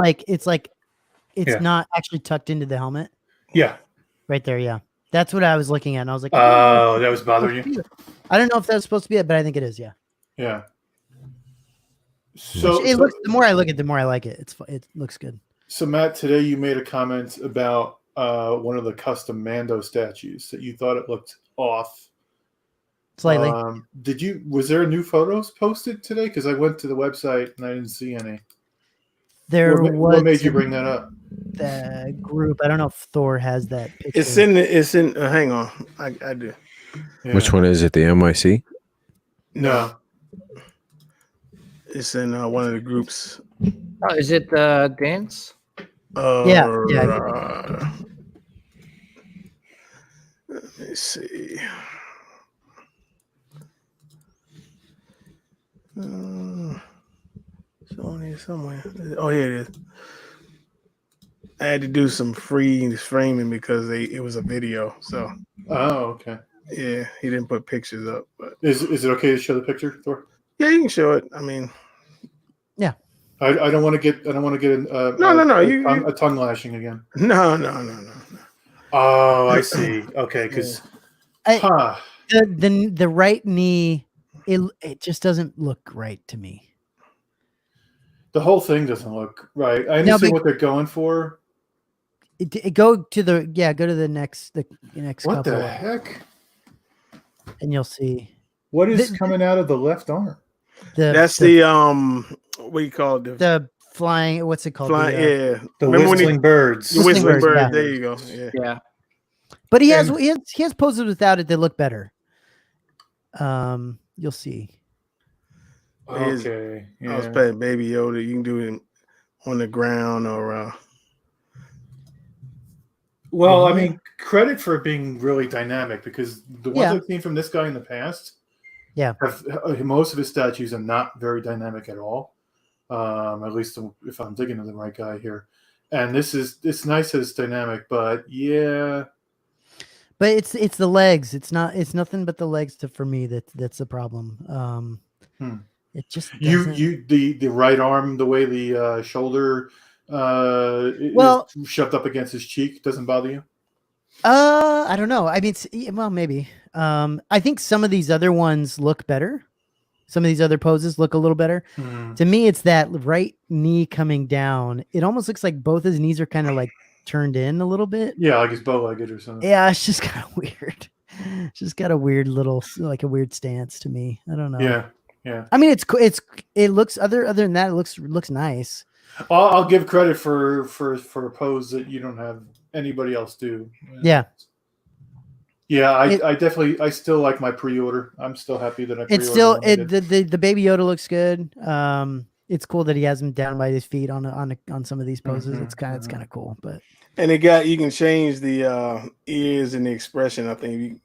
it's not actually tucked into the helmet. Yeah. Right there. Yeah. That's what I was looking at. And I was like, oh, that was bothering you? I don't know if that's supposed to be it, but I think it is. Yeah. Yeah. So it looks, the more I look at it, the more I like it. It looks good. So Matt, today you made a comment about one of the custom Mando statues that you thought it looked off. Slightly. Was there new photos posted today? Because I went to the website and I didn't see any. What made you bring that up? The group. I don't know if Thor has that picture. It's in. Hang on, I do. Yeah. Which one is it? The MIC? No. It's in one of the groups. Oh, is it the dance? Yeah. Let me see. It's on here somewhere. Oh, here it is. I had to do some framing because it was a video. So. Oh, okay. Yeah, he didn't put pictures up. But is it okay to show the picture, Thor? Yeah, you can show it. I mean. Yeah. I don't want to get a tongue lashing again. No. Oh, I see. Okay, because the right knee, it just doesn't look right to me. The whole thing doesn't look right. I understand what they're going for. Go to the next what couple. the heck? And you'll see. What is coming out of the left arm? That's what do you call it? The flying. What's it called? The whistling birds. The whistling bird. Yeah. There you go. Yeah. But he has poses without it that look better. You'll see. Okay. I was playing Baby Yoda. You can do it on the ground or. Well, I mean, credit for being really dynamic because the ones I've seen from this guy in the past, most of his statues are not very dynamic at all. At least if I'm digging to the right guy here, and it's nice that it's dynamic, but yeah. But it's the legs. It's nothing but the legs for me that's the problem. It just the right arm, the way the shoulder is shoved up against his cheek doesn't bother you? I don't know. I mean, maybe. I think some of these other ones look better. Some of these other poses look a little better. To me, it's that right knee coming down. It almost looks like both his knees are kind of like turned in a little bit. Yeah, like he's bow-legged or something. Yeah, it's just kind of weird. It's just got a weird little, like a weird stance to me. I don't know. Yeah. I mean, it looks other than that, it looks nice. I'll give credit for a pose that you don't have anybody else do. Yeah. Yeah, I still like my pre-order. I'm still happy that I pre-ordered. It's still the Baby Yoda looks good. It's cool that he has him down by his feet on some of these poses. It's kind of cool, but you can change the ears and the expression. I think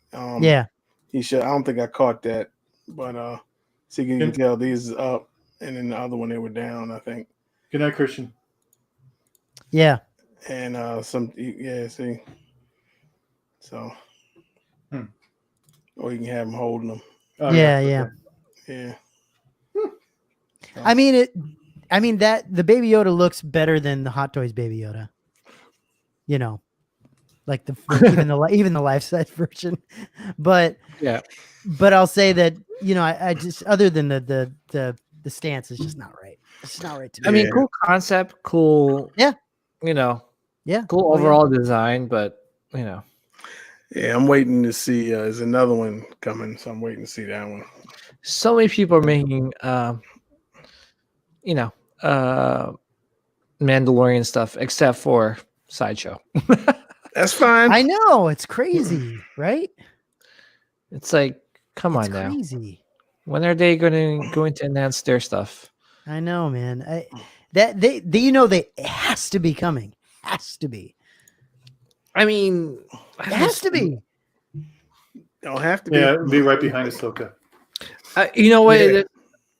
he should. I don't think I caught that, but so you can tell these is up, and then the other one they were down. I think. Good night, Christian. Yeah, and see, so. Or you can have them holding them. Oh, yeah. I mean that the Baby Yoda looks better than the Hot Toys Baby Yoda. You know, like even the life size version. But I'll say that I just other than the stance is just not right. It's just not right to me. I mean, cool concept, cool. Yeah. Cool overall design, but Yeah, I'm waiting to see. There's another one coming, so I'm waiting to see that one. So many people are making, Mandalorian stuff, except for Sideshow. That's fine. I know, it's crazy, right? It's like, come on now. Crazy. When are they going to announce their stuff? I know, man. They has to be coming. Has to be. I mean, it has to be. Don't have to be. Yeah, be right behind Ahsoka. You know what?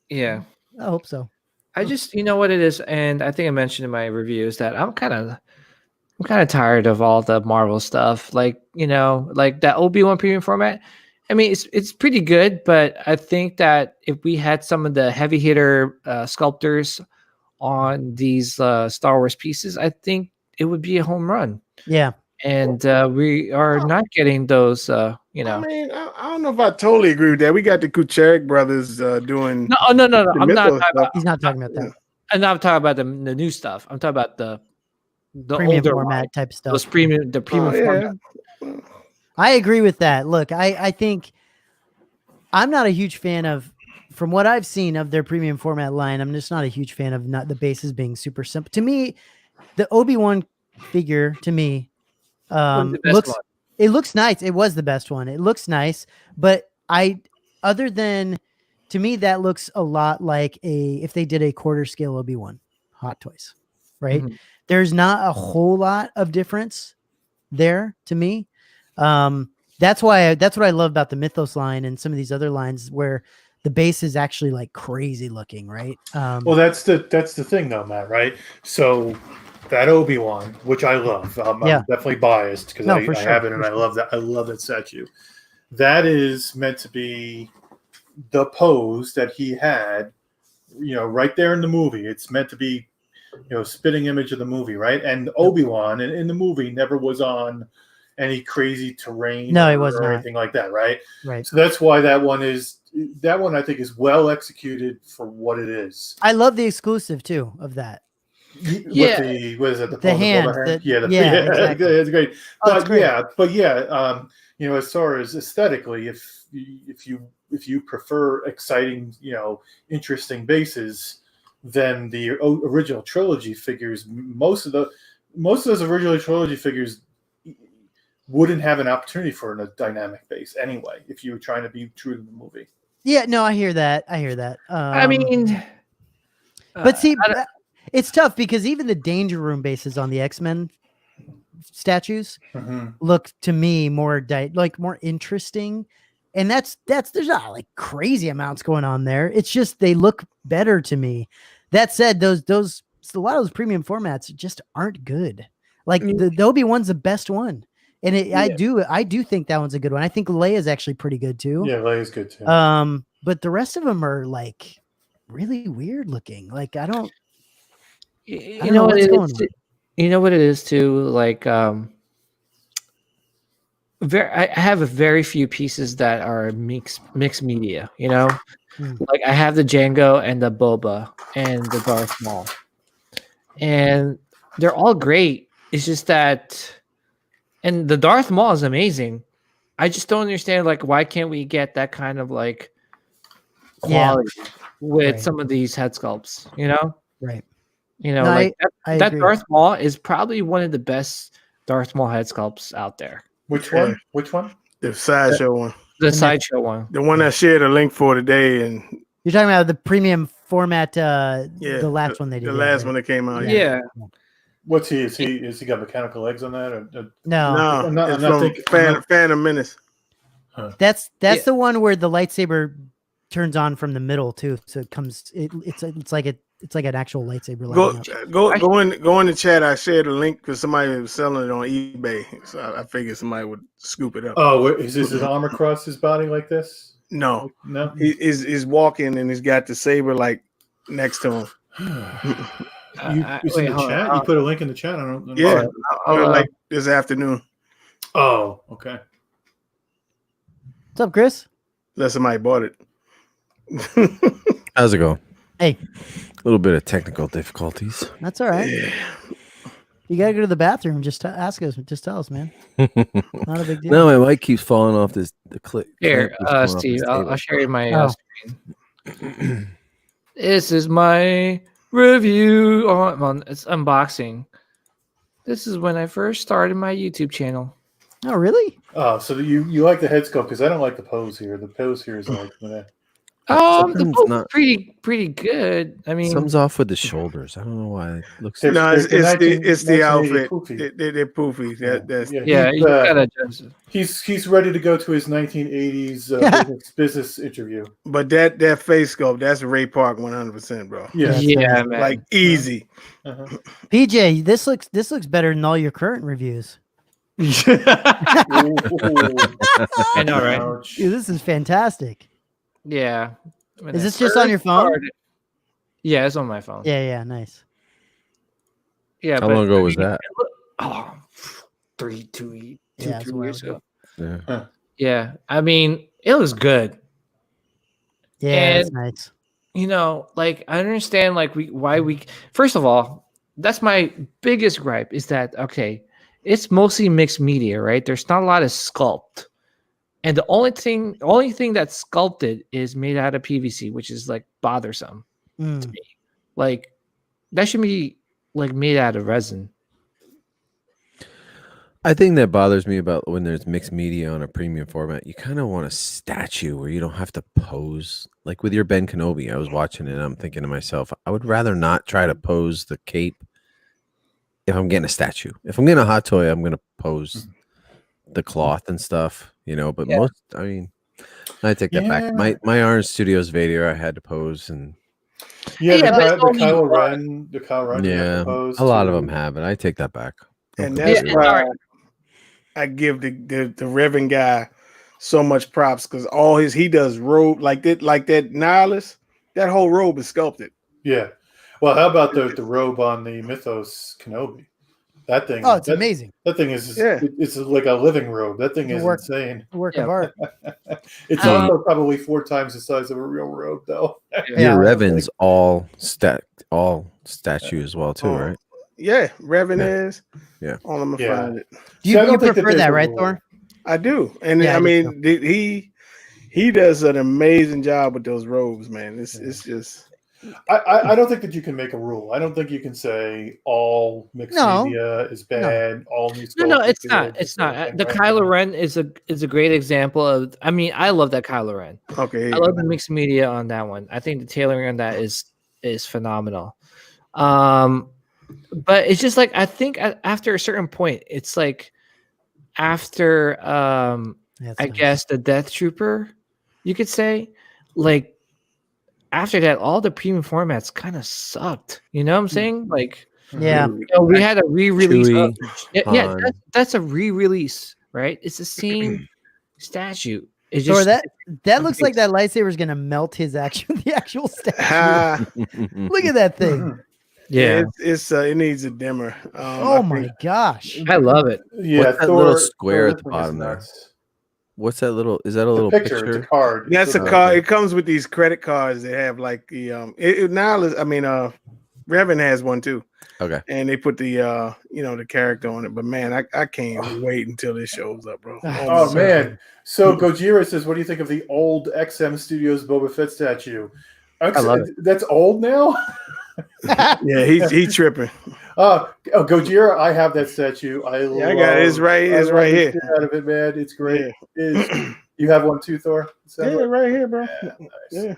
Yeah. I hope so. I just, what it is, and I think I mentioned in my reviews that I'm kind of tired of all the Marvel stuff, like that Obi-Wan premium format. I mean, it's pretty good, but I think that if we had some of the heavy hitter sculptors on these Star Wars pieces, I think it would be a home run. Yeah. And we are not getting those. I mean, I don't know if I totally agree with that. We got the Kucheric brothers doing. No. I'm not talking about. He's not talking about that. I'm not talking about the new stuff. I'm talking about the Premium older format line, type stuff. the premium format. I agree with that. Look, I think I'm not a huge fan of, from what I've seen of their premium format line, I'm just not a huge fan of not the bases being super simple. To me, the Obi-Wan figure to me looks nice. It was the best one. It looks nice, but other than, to me, that looks a lot like if they did a quarter scale Obi-Wan Hot Toys, right? Mhm. There's not a whole lot of difference there to me. That's what I love about the Mythos line and some of these other lines where the base is actually like crazy looking, right? Well, that's the thing though, Matt, right? So that Obi-Wan, which I love, I'm definitely biased because I have it and I love that. I love that statue. That is meant to be the pose that he had, right there in the movie. It's meant to be, spitting image of the movie, right? And Obi-Wan in the movie never was on any crazy terrain or anything like that, right? Right. So that's why that one I think is well executed for what it is. I love the exclusive too of that. Yeah. What is it? The hand. Exactly. It's great. Oh, it's great. As far as aesthetically, if you prefer exciting, interesting bases, then the original trilogy figures, most of those original trilogy figures wouldn't have an opportunity for a dynamic base anyway, if you were trying to be true to the movie. Yeah, no, I hear that. I mean, but see, it's tough because even the Danger Room bases on the X-Men statues look to me more more interesting, and that's there's not like crazy amounts going on there. It's just they look better to me. That said, those a lot of those premium formats just aren't good. Like the Obi-Wan's the best one. And I do think that one's a good one. I think Leia's actually pretty good too. Yeah, Leia's good too. But the rest of them are like really weird looking. Like I don't know what's going on. You know what it is too. Like I have a very few pieces that are mixed media. Like I have the Jango and the Boba and the Darth Maul, and they're all great. It's just that. And the Darth Maul is amazing. I just don't understand, like, why can't we get that kind of like quality with some of these head sculpts? Right? That Darth Maul is probably one of the best Darth Maul head sculpts out there. Which one? Which one? The sideshow one. The sideshow one. The one I shared a link for today, and you're talking about the premium format. The last one they did. The last one that came out. Yeah. What's he? Is he got mechanical legs on that? No, I'm not thinking. Phantom Menace. Huh. That's the one where the lightsaber turns on from the middle too, so it comes. It's like an actual lightsaber. Go in the chat. I shared a link because somebody was selling it on eBay, so I figured somebody would scoop it up. Oh, is his arm across his body like this? No. He's walking and he's got the saber like next to him. It's in the chat. You put a link in the chat. I don't. Yeah, like this afternoon. Oh, okay. What's up, Chris? Unless somebody bought it. How's it going? Hey. A little bit of technical difficulties. That's all right. Yeah. You gotta go to the bathroom. Just ask us. Just tell us, man. Not a big deal. No, my mic keeps falling off the clip. Here, Steve, I'll share you my screen. This is my review on it's unboxing. This is when I first started my YouTube channel. Oh, really? Oh, so you like the head sculpt because I don't like the pose here. The pose here is like the pose is pretty good. I mean, comes off with the shoulders. I don't know why it looks. No, it's the outfit. They're poofy. You gotta adjust it. He's ready to go to his 1980s business interview. But that face sculpt, that's Ray Park 100%, bro. Yeah, man. Like easy. PJ, this looks better than all your current reviews. I know, right? Dude, this is fantastic. Yeah. Is this just on your phone? Yeah, it's on my phone. Yeah, nice. Yeah. How long ago was that? Oh, two it's a while years ago. ago. Yeah. Yeah. I mean, it was good. Yeah, that's And nice. like I understand like why we first of all, that's my biggest gripe is that okay, it's mostly mixed media, right? There's not a lot of sculpt. And the only thing that's sculpted is made out of PVC, which is like bothersome to Mm. me. Like that should be like made out of resin. I think that bothers me about when there's mixed media on a premium format. You kind of want a statue where you don't have to pose. Like with your Ben Kenobi, I was watching it and I'm thinking to myself, I would rather not try to pose the cape if I'm getting a statue. If I'm getting a hot toy, I'm going to pose the cloth and stuff, but Yeah. I take that back. My Orange Studios Vader, I had to pose and Yeah, Yeah, but it's the only Kylo one. Ren, you have to pose a lot of too. them have it. I take that back. And Okay. that's why I give the Reverend guy so much props because he does robe like that nihilist. That whole robe is sculpted. Yeah. Well, how about the robe on the Mythos Kenobi? That thing. Oh, it's amazing. That thing is Yeah. it's like a living robe. That thing It's is a work- insane. A work Yeah. of art. It's also probably 4 times the size of a real robe, though. Your Revan's all statue as well too, right? Yeah, Reverend Yeah. is. Yeah. All I'm gonna Yeah. find it. Do See, I you don't think that prefer there's that, a right, rule. Thor? I do, and Yeah, I I do mean, he does an amazing job with those robes, man. It's just. I don't think that you can make a rule. I don't think you can say all mixed media is bad. All new. No, it's not. It's not. The Kylo Ren is a great example of. I mean, I love that Kylo Ren. Okay. I love the mixed media on that one. I think the tailoring on that is phenomenal. But it's just like I think after a certain point, it's like after I guess the Death Trooper, you could say, like after that, all the premium formats kind of sucked. You know what I'm saying? Like, Yeah. we had a re-release. Han. That's a re-release, right? It's the same statue. It's Thor, just that looks like that lightsaber is gonna melt the actual statue. Look at that thing. yeah. It needs a dimmer. Oh my gosh. I love it. Yeah, What's that little square at the bottom there? What's that little? Is that a little picture? It's a card. That's a card. It comes with these credit cards. They have like the Revan has one too. Okay. And they put the the character on it. But man, I can't wait until this shows up, bro. Oh man. So Gojira says, what do you think of the old XM Studios Boba Fett statue? I love it. That's old now? Yeah, he's tripping. Gojira, I have that statue. I got it. It's right here. Out of it, man. It's great. Yeah. You have one too, Thor? Right here, bro. Yeah, nice. Yeah.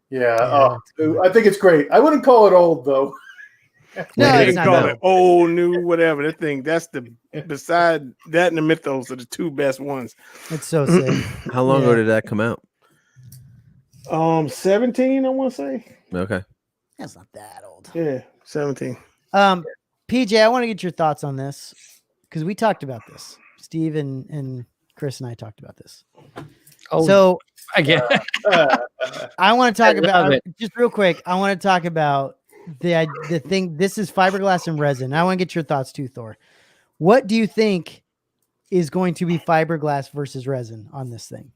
Yeah. I think it's great. I wouldn't call it old though. No, They it's can not call that. it old, new, whatever. The thing beside that and the Mythos are the two best ones. It's so sick. How long ago did that come out? 17, I want to say. Okay. That's not that old. Yeah, 17. PJ, I want to get your thoughts on this because we talked about this. Steve and Chris and I talked about this. Oh, So again, I want to talk I love about it. just real quick. I want to talk about the thing. This is fiberglass and resin. I want to get your thoughts too, Thor. What do you think is going to be fiberglass versus resin on this thing?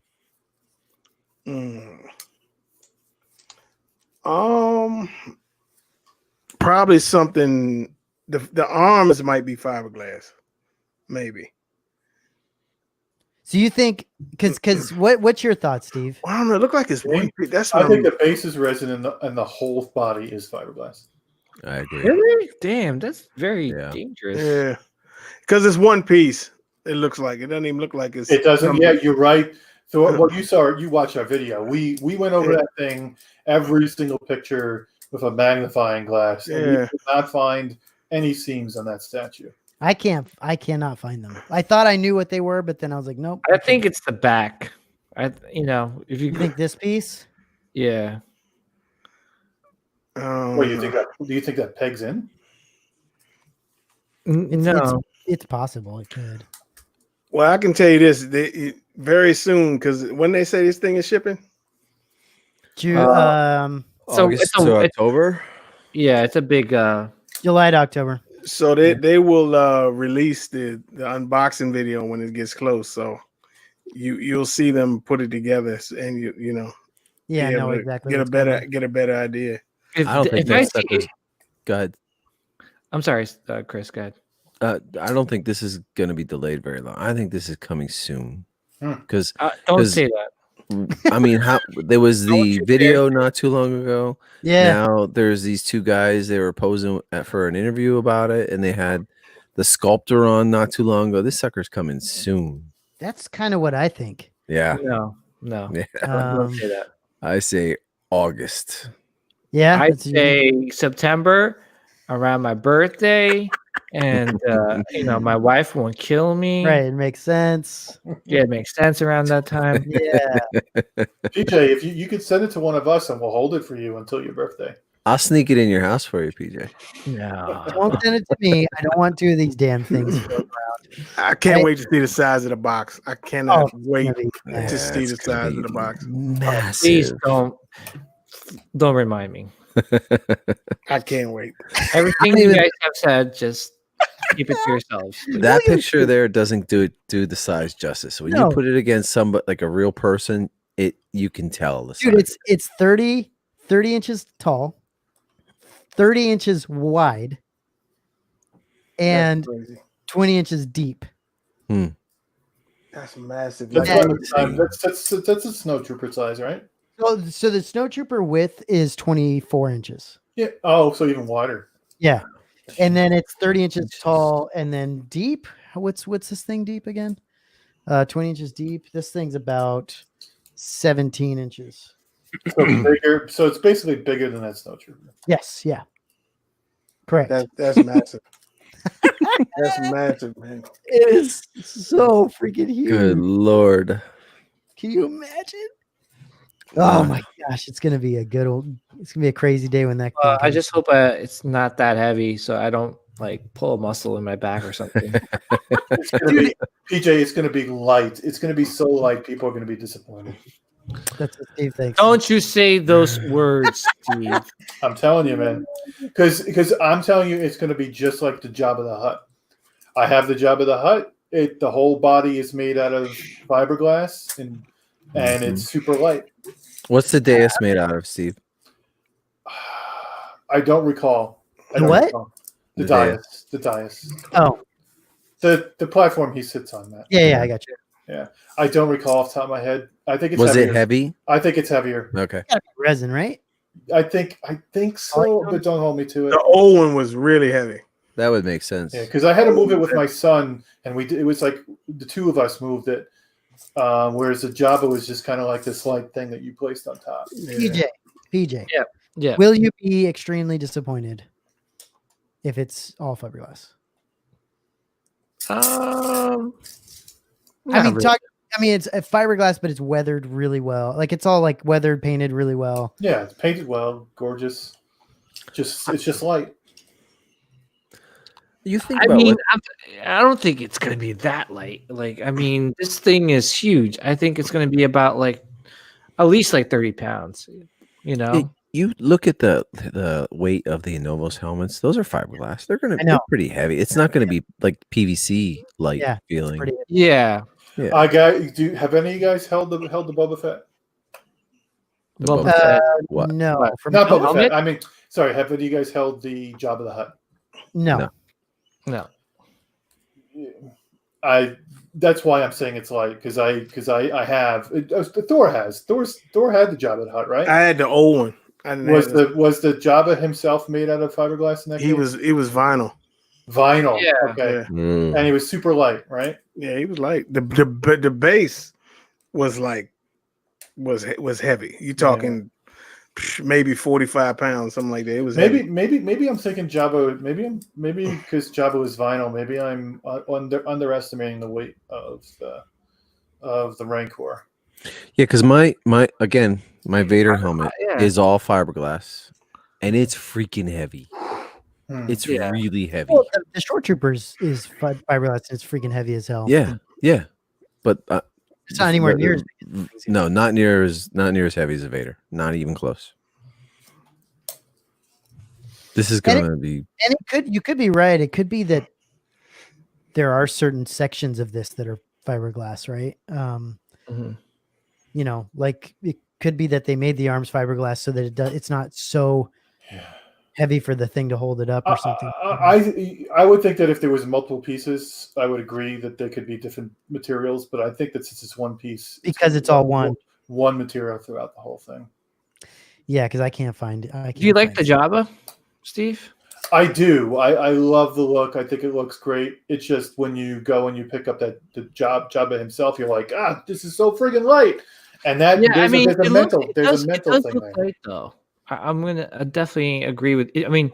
Probably something. The arms might be fiberglass, maybe. So you think because what's your thoughts, Steve? I don't know. It look like it's one. That's I what think the base is resin and the whole body is fiberglass. I agree. really? Damn, that's very Yeah. dangerous. Yeah, because it's one piece. It looks like it doesn't even look like it's. It doesn't. Yeah, you're right. So what you watched our video. We went over that thing, every single picture with a magnifying glass, and we could not find any seams on that statue. I cannot find them. I thought I knew what they were, but then I was like, nope. I think it's the back. If you You think this piece? yeah. What do you think? Do you think that pegs in? No. It's possible. It could. Well, I can tell you this: very soon, because when they say this thing is shipping, So August it's to October. Yeah, it's a big July to October. So they will release the unboxing video when it gets close. So you'll see them put it together, and you know Yeah, be able know to exactly. get a better idea. I don't think that sucker's. Go ahead. I'm sorry, Chris. Go ahead. I don't think this is going to be delayed very long. I think this is coming soon. Because don't say that. I mean, there was the video not too long ago. Yeah. Now there's these two guys. They were posing for an interview about it, and they had the sculptor on not too long ago. This sucker's coming soon. That's kind of what I think. Yeah. No. Yeah. Don't say that. I say August. Yeah. I say September, around my birthday, and my wife won't kill me. Right. It makes sense. Yeah, it makes sense around that time. Yeah. PJ, if you could send it to one of us and we'll hold it for you until your birthday. I'll sneak it in your house for you, PJ. No. Don't send it to me. I don't want two of these damn things. I can't wait to see the size of the box. I cannot wait Yeah, to see the size of the box. Massive. Please don't remind me. I can't wait. Everything you guys have said, just keep it to yourselves. Please. That picture there doesn't do the size justice. When you put it against somebody like a real person, you can tell the size. Dude, it's 30 inches tall, 30 inches wide, and 20 inches deep. That's massive. That's a Snowtrooper size, right? So the Snowtrooper width is 24 inches. Yeah. Oh, so even wider. Yeah. And then it's 30 inches tall, and then deep. What's this thing deep again? 20 inches deep. This thing's about 17 inches. So bigger. So it's basically bigger than that Snowtrooper. Yes. Yeah. Correct. That's massive. That's massive, man. It is so freaking huge. Good Lord. Can you imagine? Oh my gosh, it's gonna be it's gonna be a crazy day when that. I just hope it's not that heavy, so I don't like pull a muscle in my back or something. PJ, it's gonna be light. It's gonna be so light, people are gonna be disappointed. That's what Steve thinks. Don't you say those words, Steve. I'm telling you, man. Because I'm telling you, it's gonna be just like the Jabba the Hutt. I have the Jabba the Hutt. The whole body is made out of fiberglass and it's super light. What's the dais made out of, Steve? I don't recall. What? The dais. The dais. Oh. The platform he sits on, Matt. Yeah, I got you. Yeah. I don't recall off the top of my head. I think it's Was heavier. it heavy? I think it's heavier. Okay. Resin, right? I think so, but don't hold me to it. The old one was really heavy. That would make sense. Yeah, because I had to move it with my son, and it was like the two of us moved it. Whereas the Jabba was just kind of like this light thing that you placed on top. Yeah. PJ. Yeah. Will you be extremely disappointed if it's all fiberglass? It's a fiberglass, but it's weathered really well. Like it's all like weathered, painted really well. Yeah, it's painted well, gorgeous. It's just light. You think? I don't think it's going to be that light. Like, I mean, this thing is huge. I think it's going to be about like at least like 30 pounds. You know, you look at the weight of the Innovos helmets; those are fiberglass. They're be pretty heavy. It's not going to be like PVC light feeling. Yeah. Have any of you guys held the Boba Fett? Boba Fett? No, not Boba Fett. I mean, sorry. Have any of you guys held the Jabba the Hutt? No. That's why I'm saying it's light because I have Thor has Thor had the Jabba the Hutt, right? I had the old one. Was the Jabba himself made out of fiberglass in that case? He was vinyl. Vinyl. Yeah. Okay. And he was super light, right? Yeah, he was light. The base was was heavy. You talking maybe 45 pounds, something like that. It was maybe heavy. I'm thinking Jabba. Maybe because Jabba was vinyl. Maybe I'm underestimating the weight of the Rancor. Yeah, because my Vader helmet is all fiberglass, and it's freaking heavy. It's really heavy. Well, the Short Troopers is fiberglass. It's freaking heavy as hell. Yeah, but it's not anywhere near as big. No, not near as heavy as a Vader. Not even close. This is going to be. And you could be right. It could be that there are certain sections of this that are fiberglass, right? You know, like it could be that they made the arms fiberglass so that it's not so heavy for the thing to hold it up or something. I would think that if there was multiple pieces, I would agree that there could be different materials, but I think that since it's one piece, because it's all one material throughout the whole thing. Yeah, because I can't find it. Do you like the Jabba, Steve? I do. I love the look. I think it looks great. It's just when you go and you pick up the Jabba himself, you're like, this is so friggin' light. And that there's a mental thing there. Light, though. I'm gonna definitely agree with it. I mean,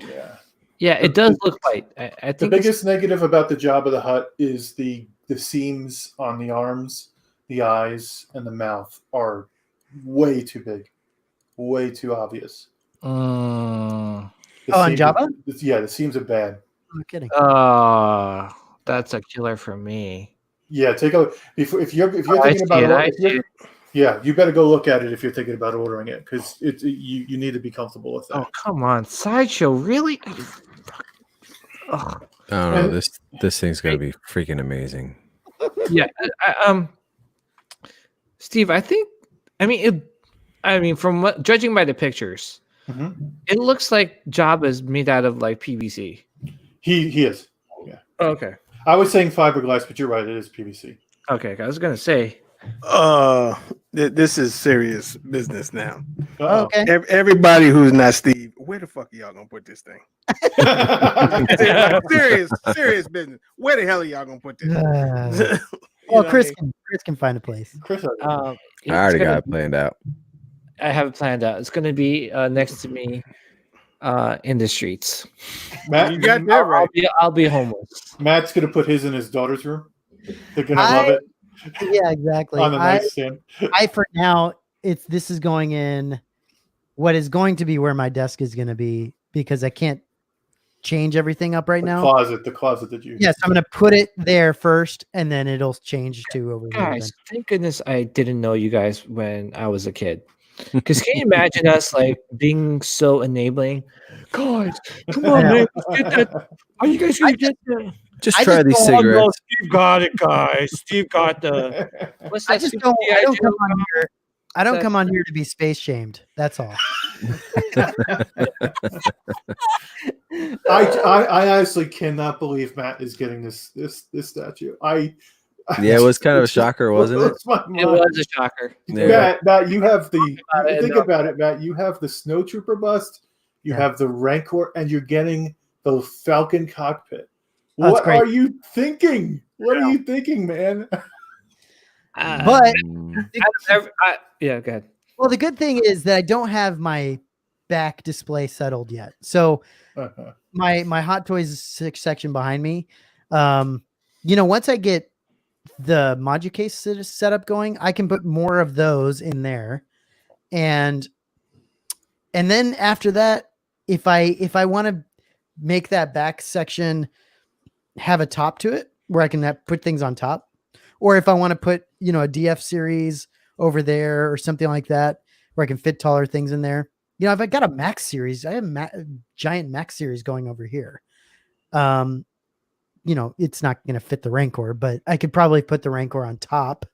it does look light. I think the biggest negative about the Jabba the Hutt is the seams on the arms, the eyes, and the mouth are way too big, way too obvious. On Jabba? The seams are bad. I'm not kidding. That's a killer for me. Yeah, take a look. If you're thinking about it, you better go look at it if you're thinking about ordering it, because you need to be comfortable with that. Oh, come on, Sideshow, really? I don't know. This thing's gonna be freaking amazing. Yeah, Steve, from judging by the pictures, it looks like Jabba is made out of like PVC. He is. Yeah. Okay. I was saying fiberglass, but you're right. It is PVC. Okay, I was gonna say. This is serious business now. Okay. Everybody who's not Steve, where the fuck are y'all gonna put this thing? serious business. Where the hell are y'all gonna put this? Chris can find a place. Chris, I already got it planned out. I have it planned out. It's gonna be next to me, in the streets. Matt, you got that right. I'll be homeless. Matt's gonna put his in his daughter's room. They're gonna love it. Yeah, exactly. On the nightstand. For now, this is going in what is going to be where my desk is going to be, because I can't change everything up right now. The closet that you. Yes, I'm going to put it there first, and then it'll change to over here. Guys, thank goodness I didn't know you guys when I was a kid. Because can you imagine us like being so enabling? Guys, come on, man, let's get that. Are you guys gonna get that? Just try these cigarettes. No, Steve got it, guys. Steve got the. What's that? I don't come on here to be space shamed. That's all. I honestly cannot believe Matt is getting this statue. It was kind of a shocker, wasn't it? It was a shocker. Yeah. Matt, you have think about it, Matt. You have the Snowtrooper bust, you have the Rancor, and you're getting the Falcon cockpit. What are you thinking? What are you thinking, man? But go ahead. Well, the good thing is that I don't have my back display settled yet. So my Hot Toys section behind me, once I get the Modu case setup going, I can put more of those in there. And then after that, if I want to make that back section have a top to it where I can put things on top, or if I want to put, a DF series over there or something like that, where I can fit taller things in there. If I got a Max series, I have a giant Max series going over here. It's not going to fit the Rancor, but I could probably put the Rancor on top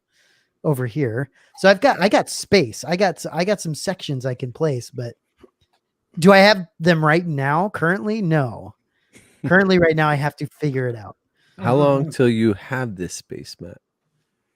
over here. So I got space. I got some sections I can place, but do I have them right now? Currently? No. Currently right now I have to figure it out. How long till you have this space, Matt?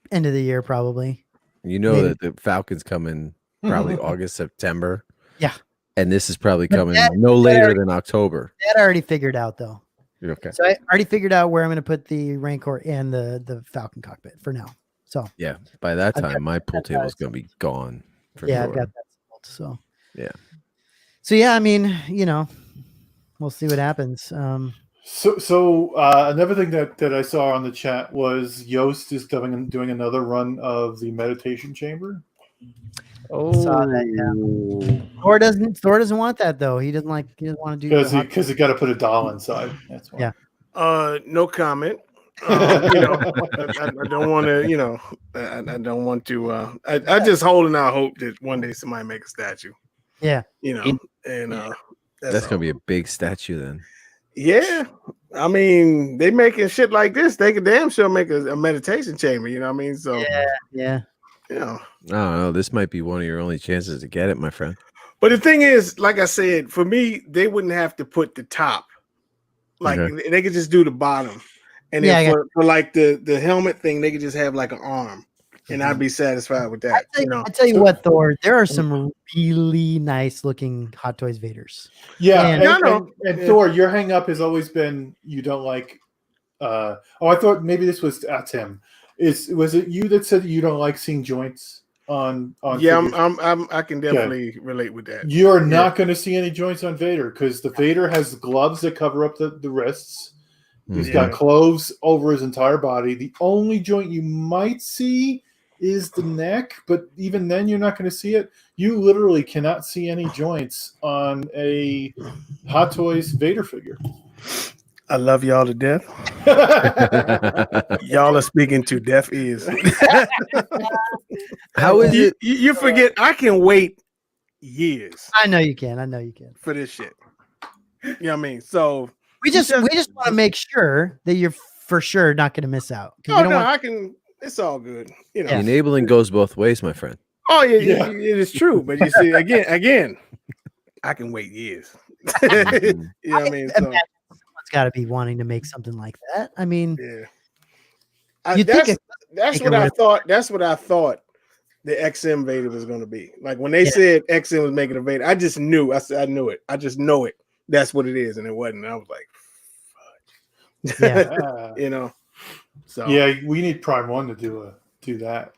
End of the year, probably. Maybe. That the Falcon's coming probably August, September. Yeah. And this is probably coming no later than October. That I already figured out though. Okay. So I already figured out where I'm going to put the Rancor and the Falcon cockpit for now. So yeah, by that time my pool table is going to be gone. I've got that sold. So yeah. So yeah, I mean, we'll see what happens. So another thing that I saw on the chat was Yost is doing another run of the meditation chamber. Oh, saw that, yeah. Thor doesn't want that though. He doesn't want to do because he got to put a doll inside. That's why. Yeah. No comment. I don't want to. I don't want to. I just holding out hope that one day somebody make a statue. Yeah. And That's gonna be a big statue then. Yeah, I mean, they making shit like this. They could damn sure make a meditation chamber. You know what I mean? So yeah. You know, I don't know. This might be one of your only chances to get it, my friend. but the thing is, like I said, for me, they wouldn't have to put the top. Like they could just do the bottom, and then for like the helmet thing, they could just have like an arm, and I'd be satisfied with that. I tell you what, Thor, there are some really nice looking Hot Toys Vaders. Yeah, and Thor, your hang up has always been you don't like. I thought maybe this was Tim. Was it you that said you don't like seeing joints on? Yeah, I can definitely relate with that. You are not going to see any joints on Vader because the Vader has gloves that cover up the wrists. He's got clothes over his entire body. The only joint you might see is the neck, but even then you're not going to see it. You literally cannot see any joints on a Hot Toys Vader figure. I love y'all to death. Y'all are speaking to deaf ears. How is it? You forget I can wait years. I know you can. For this shit. You know what I mean? So we just want to make sure that you're for sure not going to miss out. I can. It's all good. You know, enabling goes both ways, my friend. Oh yeah. It is true. But you see, again, I can wait years. You know what I mean? So, got to be wanting to make something like that. I mean, that's what I thought. That's what I thought the XM Vader was going to be. Like when they said XM was making a Vader, I just knew. I knew it. I just know it. That's what it is, and it wasn't. I was like, fudge. Yeah. You know. So yeah, we need Prime 1 to do that.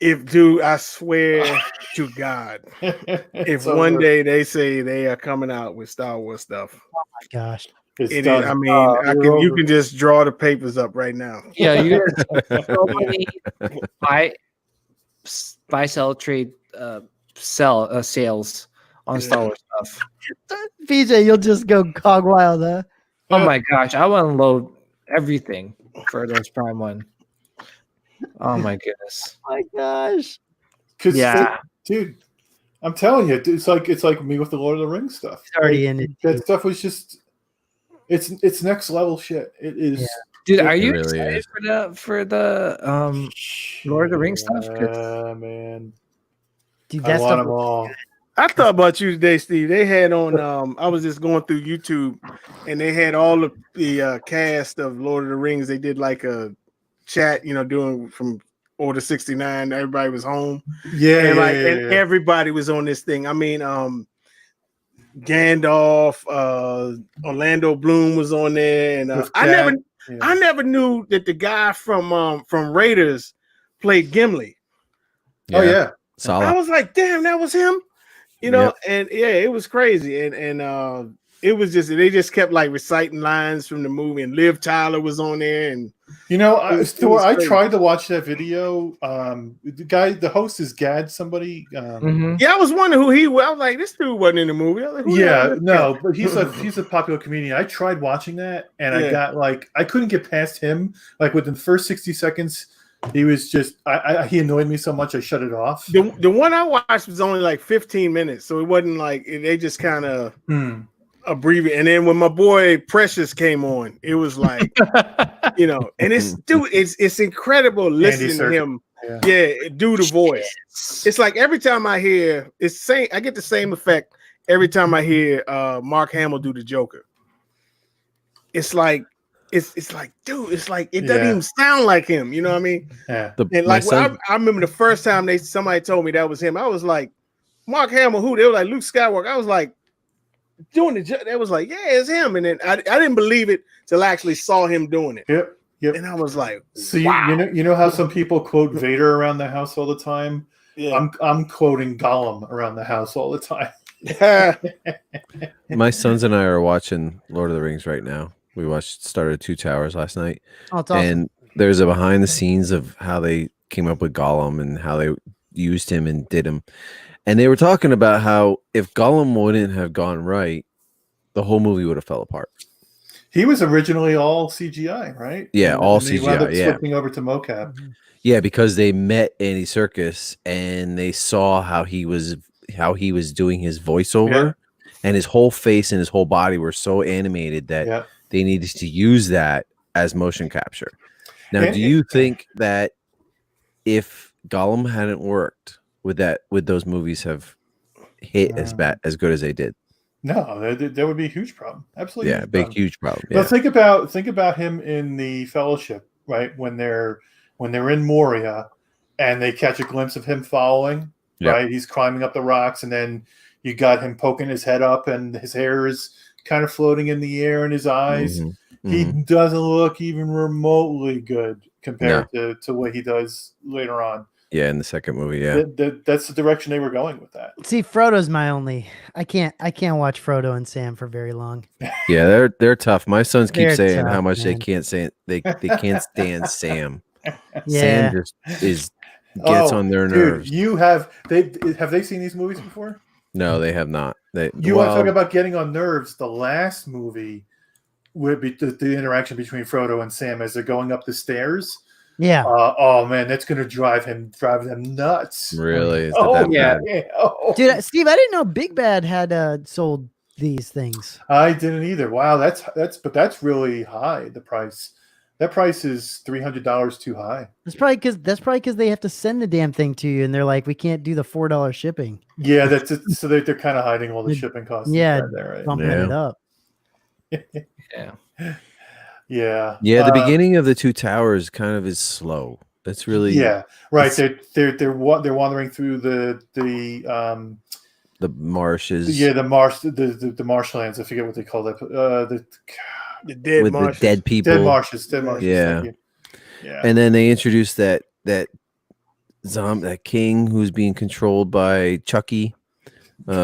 I swear to God, if one day they say they are coming out with Star Wars stuff, oh my gosh, I mean, you can just draw the papers up right now. Yeah, you guys so many buy, sell, trade, sales on Star Wars stuff. PJ, you'll just go hog wild, huh? Oh my gosh, I want to load everything for those Prime 1. Oh my goodness! Oh my gosh! Dude, I'm telling you, it's like me with the Lord of the Rings stuff. It's already in it. That stuff was just, it's next level shit. It is. Yeah. Dude, are you excited for the Lord of the Rings stuff? Yeah, man. Dude, I want them all. I thought about you today, Steve. They had on. I was just going through YouTube, and they had all of the cast of Lord of the Rings. They did like a chat, doing from Order 69. Everybody was home. And everybody was on this thing. I mean, Gandalf, Orlando Bloom was on there, and I never knew that the guy from Raiders played Gimli. Yeah. Oh yeah, solid. I was like, damn, that was him. And it was crazy, and it was just they just kept like reciting lines from the movie, and Liv Tyler was on there, and I tried to watch that video. The host is Gad somebody. Yeah, I was wondering who he was. I was like, this dude wasn't in the movie. I was like, but he's a popular comedian. I tried watching that, and I got I couldn't get past him. Like within the first 60 seconds. He was just he annoyed me so much I shut it off. The one I watched was only like 15 minutes, so it wasn't like they just kind of abbreviate. And then when my boy Precious came on, it was like and it's incredible listening to him. Do the voice. It's like every time I hear I get the same effect every time I hear Mark Hamill do the Joker. It's like it's like, dude, it's like it doesn't even sound like him. You know what I mean? Yeah. I remember the first time somebody told me that was him. I was like, Mark Hamill, who? They were like Luke Skywalker. I was like, doing it. They was like, yeah, it's him. And then I didn't believe it till I actually saw him doing it. Yep. And I was like, so wow. you know how some people quote Vader around the house all the time? Yeah. I'm quoting Gollum around the house all the time. My sons and I are watching Lord of the Rings right now. We started Two Towers last night. Oh, it's awesome. And there's a behind the scenes of how they came up with Gollum and how they used him and did him. And they were talking about how if Gollum wouldn't have gone right, the whole movie would have fell apart. He was originally all CGI, right? Yeah, all CGI. He wound up flipping over to mocap. Yeah, because they met Andy Serkis and they saw how he was doing his voiceover. and his whole face and his whole body were so animated that they needed to use that as motion capture. Now, do you think that if Gollum hadn't worked, would those movies have hit as good as they did? No, that would be a huge problem. Absolutely, huge problem. But think about him in the Fellowship, right? When they're in Moria, and they catch a glimpse of him following, right? He's climbing up the rocks, and then you got him poking his head up, and his hair is kind of floating in the air in his eyes. He doesn't look even remotely good compared to what he does later on. Yeah, in the second movie, that's the direction they were going with that. See, Frodo's my only. I can't watch Frodo and Sam for very long. Yeah, they're tough. My sons keep saying tough, how much man. they can't say they can't stand Sam. Yeah. Sam just gets on their nerves. Dude, have they seen these movies before? No, they have not. Want to talk about getting on nerves? The last movie would be the interaction between Frodo and Sam as they're going up the stairs. Yeah. Oh man, that's gonna drive them nuts. Really? Is that bad? Oh. Dude, Steve, I didn't know Big Bad had sold these things. I didn't either. Wow, that's really high. The price. That price is $300 too high. That's probably because they have to send the damn thing to you, and they're like, we can't do the $4 shipping. Yeah, that's it. So they're kind of hiding all the shipping costs. Yeah, there, right? bumping it up. Yeah. The beginning of the Two Towers kind of is slow. That's really right. They're wandering through the marshes. Yeah, the marshlands. I forget what they call that. The dead marshes. The dead people. Dead marshes. Yeah. And then they introduced that king who's being controlled by Chucky. Hey,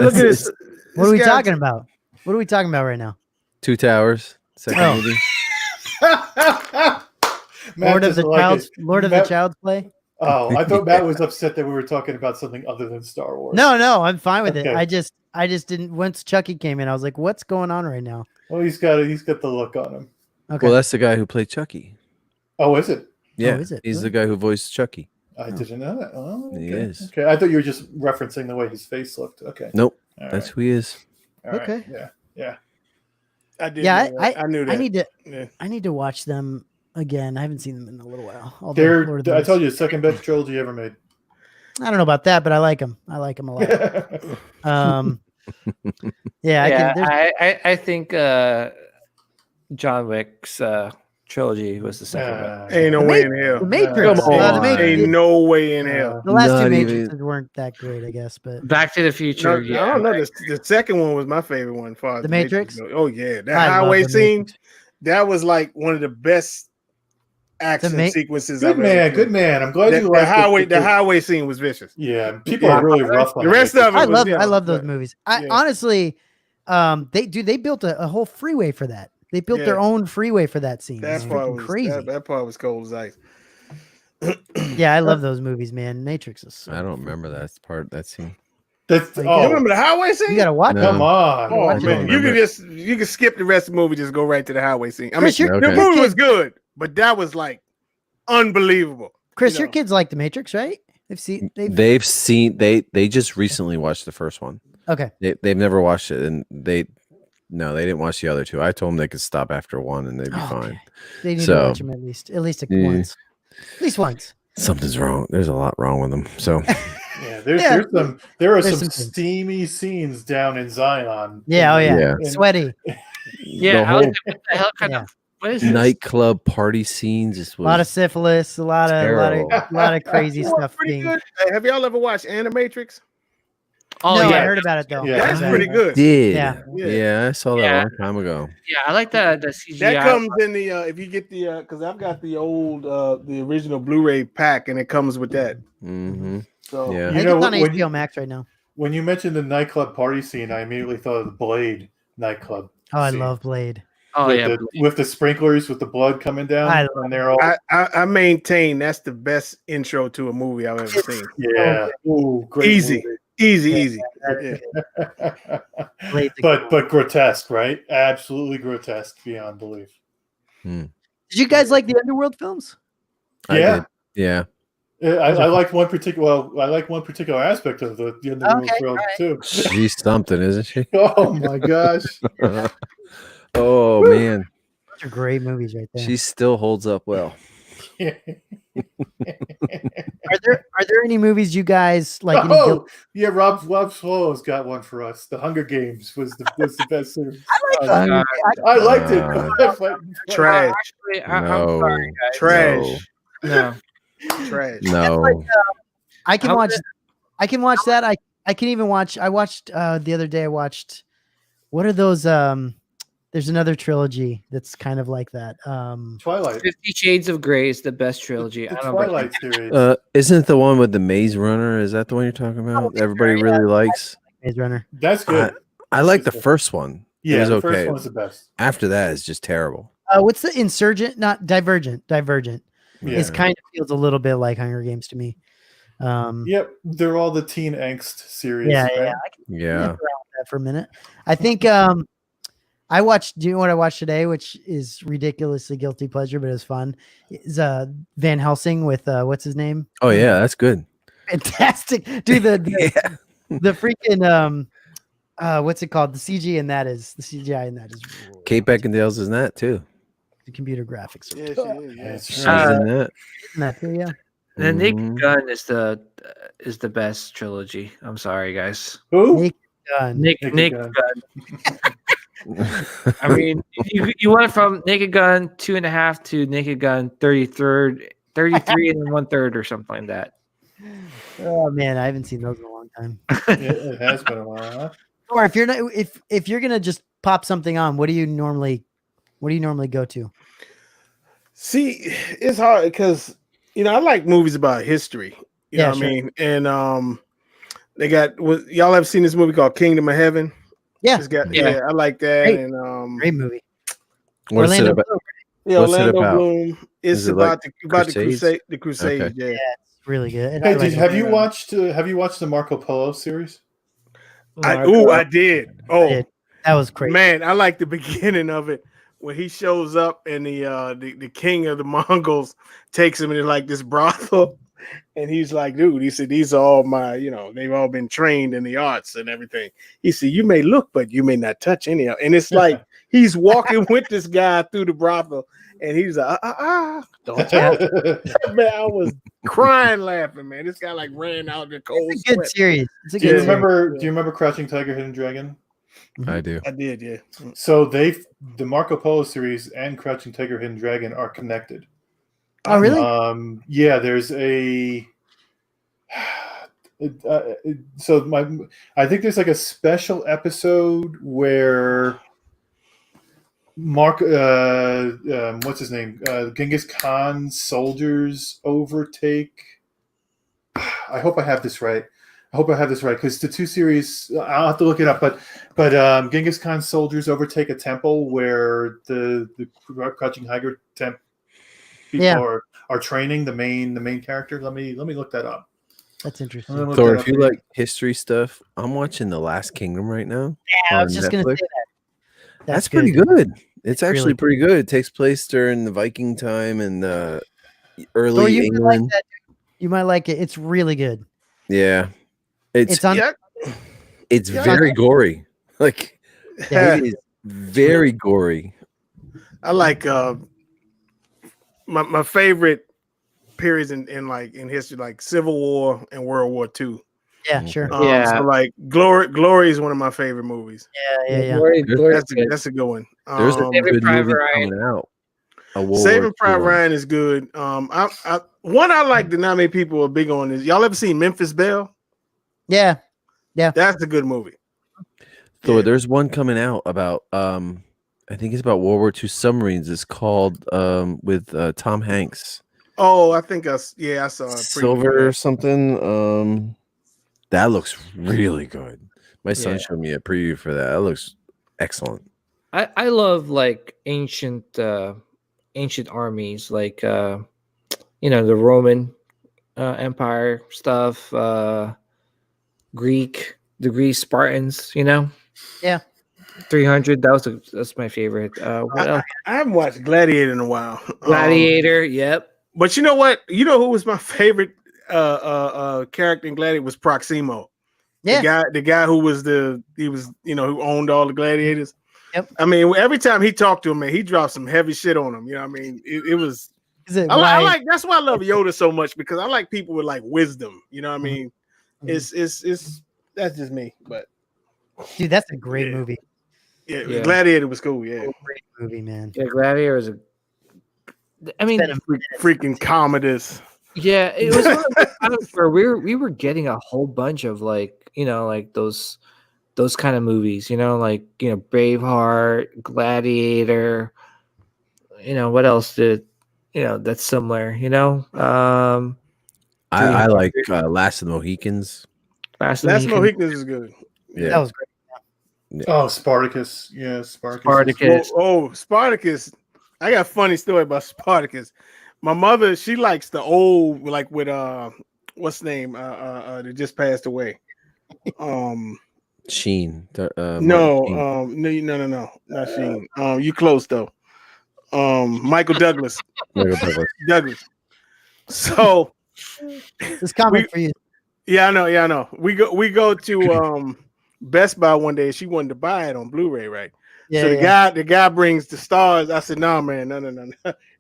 look at this. What are we talking about? What are we talking about right now? Two Towers. Second movie. Lord of the Child's Play. Oh, I thought Matt was upset that we were talking about something other than Star Wars. No, I'm fine with it. I just didn't. Once Chucky came in, I was like, "What's going on right now?" Well, he's got the look on him. Okay. Well, that's the guy who played Chucky. Oh, is it? Yeah, is it? He's the guy who voiced Chucky. I didn't know that. Oh, okay. He is. Okay, I thought you were just referencing the way his face looked. Okay. Nope, all that's right. who he is. All right. Okay. Yeah. I did. Yeah, I knew that. I need to watch them again. I haven't seen them in a little while. I told you, the second best trilogy ever made. I don't know about that, but I like them. I like them a lot. I think John Wick's trilogy was the second one. Ain't no way in hell. The Matrix. Come on. Ain't no way in hell. The last two Matrixes weren't that great, I guess. But Back to the Future. I don't know. The second one was my favorite one. Far as the Matrix. Oh yeah, that highway scene. That was like one of the best action sequences. Good man. I'm glad you liked the highway scene was vicious. Yeah, people are really rough on the rest of it. I love those movies. Honestly, they built a whole freeway for that. They built their own freeway for that scene. That's crazy. That part was cold as ice. Yeah, I love those movies, man. Matrix is. I don't remember that scene. You remember the highway scene? You gotta watch it. Come on. Oh man, you can skip the rest of the movie, just go right to the highway scene. I mean, Chris, the movie was good, but that was like unbelievable. Chris, your kids like the Matrix, right? They've seen. They just recently watched the first one. Okay. They've never watched it, and they didn't watch the other two. I told them they could stop after one, and they'd be fine. They need to watch them at least once. At least once. Something's wrong. There's a lot wrong with them. So. Yeah, there are some steamy scenes down in Zion. Yeah, sweaty. Yeah, what the what is this? Nightclub party scenes. A lot of syphilis, a lot of crazy stuff. Pretty good. Have y'all ever watched Animatrix? Oh no, I heard about it though. Yeah, that's pretty good. Yeah, I saw that a long time ago. Yeah, I like the CGI. That comes in the if you get the because I've got the old the original Blu-ray pack and it comes with that. Mm-hmm. So I think it's on HBO Max right now. When you mentioned the nightclub party scene, I immediately thought of the Blade nightclub. Oh, I love Blade. Oh with the sprinklers with the blood coming down, and they're all. I maintain that's the best intro to a movie I've ever seen. Yeah, great easy. Movie. Easy. But grotesque, right? Absolutely grotesque beyond belief. Did you guys like the Underworld films? I did. Yeah. I like one particular. Well, I like one particular aspect of the Underworld world too. She's something, isn't she? Oh my gosh! Oh man, Those are great movies right there. she still holds up well. Are there any movies you guys like? Any Yeah, Rob Swallow's got one for us. The Hunger Games was the best series. I liked it. Trash. Actually, I'm sorry, guys. Trash. No. Trash. No, I can watch. I can watch that. I can even watch. I watched the other day. I watched. What are those? There's another trilogy that's kind of like that. Twilight. 50 Shades of Grey is the best trilogy. The I don't know Twilight series. isn't it the one with the Maze Runner? Is that the one you're talking about? Everybody really likes. Maze Runner. That's good. I like the first one. Yeah, it was the okay. first one's the best. After that, it's just terrible. What's the Insurgent? Not Divergent. Divergent. Yeah. It kind of feels a little bit like Hunger Games to me. Yep, they're all the teen angst series. Yeah, right? yeah. I can Yeah. around with that for a minute. I think I watched. Do you know what I watched today? Which is ridiculously guilty pleasure, but it was fun. Is Van Helsing with what's his name? Oh yeah, that's good. Fantastic, dude. The freaking what's it called? The CGI in that is Kate Beckinsale's in that too. the computer graphics. Yeah, she is, yeah. She's in that. In that too, yeah. The Mhm. Naked Gun is the best trilogy. I'm sorry, guys. Who? Naked Gun. Naked Gun. Gun. I mean, you went from Naked Gun 2.5 to Naked Gun 33 and then 1/3 or something like that. Oh man, I haven't seen those in a long time. It has been a while, huh? Or if you're not, if you're gonna just pop something on, what do you normally go to? See, it's hard because I like movies about history. You know what I mean? And they got y'all ever seen this movie called Kingdom of Heaven? Yeah, yeah, I like that. Great. And Great movie. What's it Orlando about? Bloom. yeah, What's it Orlando about? Bloom. It's Is it about like the Crusades? crusade. The Crusades. Okay. Yeah. Yeah, it's really good. And Hey, I like have you it. watched the Marco Polo series? I did. Oh, it. That was crazy. man, I like the beginning of it when he shows up and the king of the Mongols takes him into like this brothel, and he's like, dude, he said, these are all my, they've all been trained in the arts and everything. He said, you may look, but you may not touch any of. And it's like he's walking with this guy through the brothel, and he's like, don't touch. Man, I was crying laughing, man. This guy like ran out in the cold. It's a good sweat. series. It's a Do you good series. remember Crouching Tiger, Hidden Dragon? I do. I did, yeah. So the Marco Polo series and Crouching Tiger, Hidden Dragon are connected. Oh, really? Yeah, there's a. I think there's like a special episode where what's his name? Genghis Khan's soldiers overtake. I hope I have this right. Because the two series, I'll have to look it up. But Genghis Khan's soldiers overtake a temple where the Crouching Tiger people are training the main character. Let me look that up. That's interesting. So if you like history stuff, I'm watching The Last Kingdom right now. Yeah, I was just going to say that. That's pretty good. It's actually really pretty good. It takes place during the Viking time and early So you might England. like that. You might like it. It's really good. Yeah. It's on. it's very gory. Like Yeah. it is very gory. I like my favorite periods in history, like Civil War and World War II. Yeah, sure. Yeah. So like Glory is one of my favorite movies. Yeah. Glory That's a good one. There's a Saving good Private movie Ryan. coming out. A World War Saving II Private one. Ryan is good. One I like that not many people are big on is y'all ever seen Memphis Belle? Yeah. That's a good movie. So Yeah. there's one coming out about I think it's about World War II submarines. It's called with Tom Hanks. Oh, I think I saw it. Silver or something. That looks really good. My son showed me a preview for that. That looks excellent. I love like ancient armies, like the Roman Empire stuff, the Greek Spartans, Yeah. 300. That's my favorite. What else? I haven't watched Gladiator in a while. Gladiator. Yep. But you know what? You know who was my favorite character in Gladiator was Proximo. Yeah. The guy who was who owned all the gladiators. Yep. I mean, every time he talked to him, man, he dropped some heavy shit on him. You know what I mean? It was. I like that's why I love Yoda so much, because I like people with like wisdom. You know what I mean? It's that's just me, but dude, that's a great movie. Yeah, Gladiator was cool. Yeah, great movie, man. Yeah, Gladiator is I mean, freaking Commodus. Yeah, it was one of the times where we were getting a whole bunch of like those kind of movies, like Braveheart, Gladiator. What else did that's similar? I like Last of the Mohicans. Last of the Mohicans is good. Yeah, that was great. Yeah. Oh, Spartacus. Yeah, Spartacus. Spartacus. I got a funny story about Spartacus. My mother, she likes the old, like with what's the name? That just passed away. Sheen. No, not Sheen. You close though. Michael Douglas. Douglas. So this comment for you. Yeah, I know. We go to Best Buy one day. She wanted to buy it on Blu-ray, right? Yeah, so the guy brings the stars. I said, "No, man, no."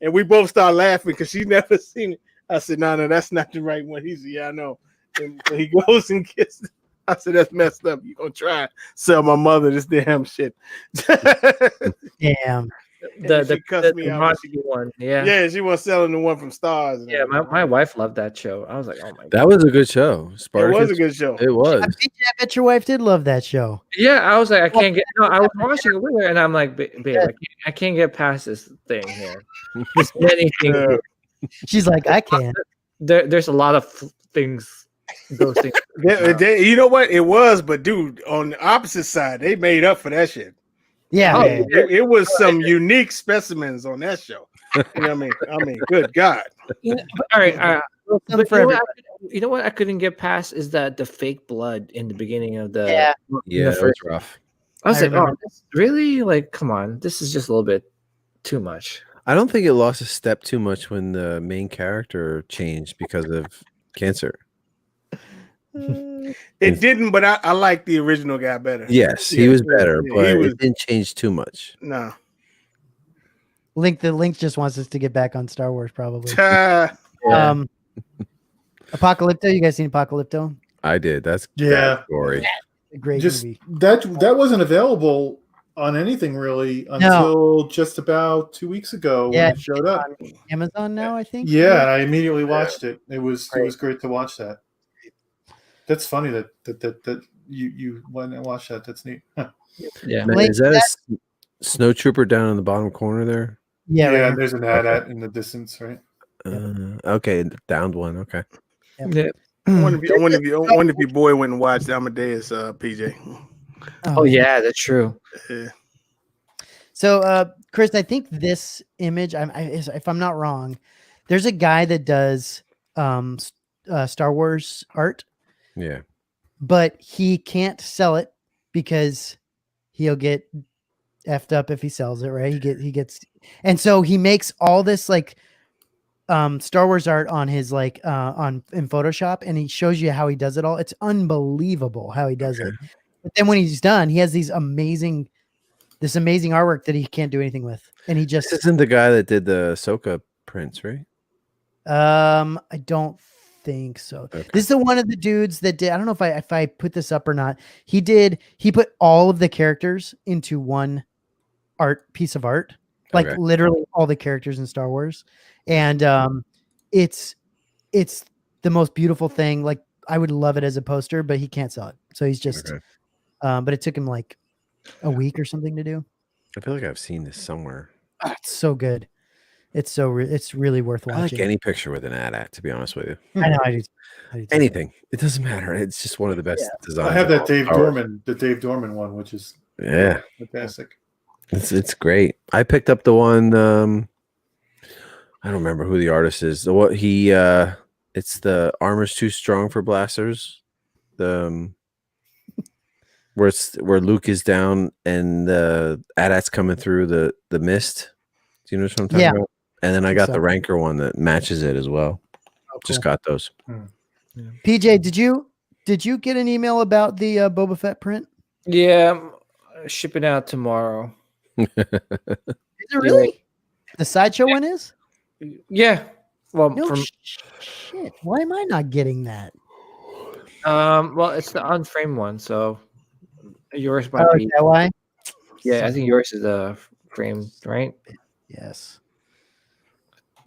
And we both start laughing because she's never seen it. I said, "No, that's not the right one." He said, "Yeah, I know." And so he goes and gets it. I said, "That's messed up. You gonna try and sell my mother this damn shit?" Damn. She cussed me out. One. Yeah. Yeah, she was selling the one from Stars. Yeah, my wife loved that show. I was like, oh my god. That was a good show. Spartacus. It was a good show. It was. I bet your wife did love that show. Yeah, I was like, I can't get. No, I was watching it with her, and I'm like, babe, I can't get past this thing here. There's many things. She's like, I can. There's a lot of things. Those things. You know what it was, but dude, on the opposite side, they made up for that shit. Yeah, it was some unique specimens on that show. You know what I mean, good God. All right. But you know what I couldn't get past is that the fake blood in the beginning of the that was rough. I was like, oh, really? Like, come on, this is just a little bit too much. I don't think it lost a step too much when the main character changed because of cancer. It didn't, but I like the original guy better. Yes, he was better, but it didn't change too much. No. The Link just wants us to get back on Star Wars, probably. Apocalypto, you guys seen Apocalypto? I did. That's story. A great movie. That wasn't available on anything really until just about 2 weeks ago when it showed up. On Amazon now, I think. Yeah, and I immediately watched it. It was great to watch that. That's funny that you went and watched that. That's neat. Yeah. Man, is that a Snowtrooper down in the bottom corner there? Yeah, right. There's an ad in the distance, right? Okay, downed one. Okay. Yeah. I wonder if your boy went and watched Amadeus, PJ. Oh yeah, that's true. Yeah. So, Chris, I think this image, if I'm not wrong, there's a guy that does Star Wars art. Yeah. But he can't sell it because he'll get effed up if he sells it, right? He gets, and so he makes all this like Star Wars art on his in Photoshop, and he shows you how he does it all. It's unbelievable how he does it. But then when he's done, he has this amazing artwork that he can't do anything with, and he just this isn't the guy that did the Ahsoka prints, right? I don't think so. Okay. This is one of the dudes that did. I don't know if I put this up or not. He put all of the characters into one piece of art, like literally all the characters in Star Wars, and it's the most beautiful thing. Like I would love it as a poster, but he can't sell it, so he's just. But it took him like a week or something to do. I feel like I've seen this somewhere. Oh, it's so good. It's really worth watching. I like any picture with an ad at, to be honest with you. I know. I do anything. It doesn't matter. It's just one of the best designs. I have that Dave Dorman one, which is fantastic. It's great. I picked up the one. I don't remember who the artist is. It's the Armor's Too Strong for Blasters. Where Luke is down and the AT-AT's coming through the mist. Do you know what I'm talking about? And then I got the Ranker one that matches it as well. Oh, cool. Just got those. PJ, did you get an email about the Boba Fett print? Yeah, I'm shipping out tomorrow. Is it really? The Sideshow one is? Yeah. Well, No shit. Why am I not getting that? well, it's the unframed one, so yours might be. Is that why? Yeah, I think yours is framed, right? Yes.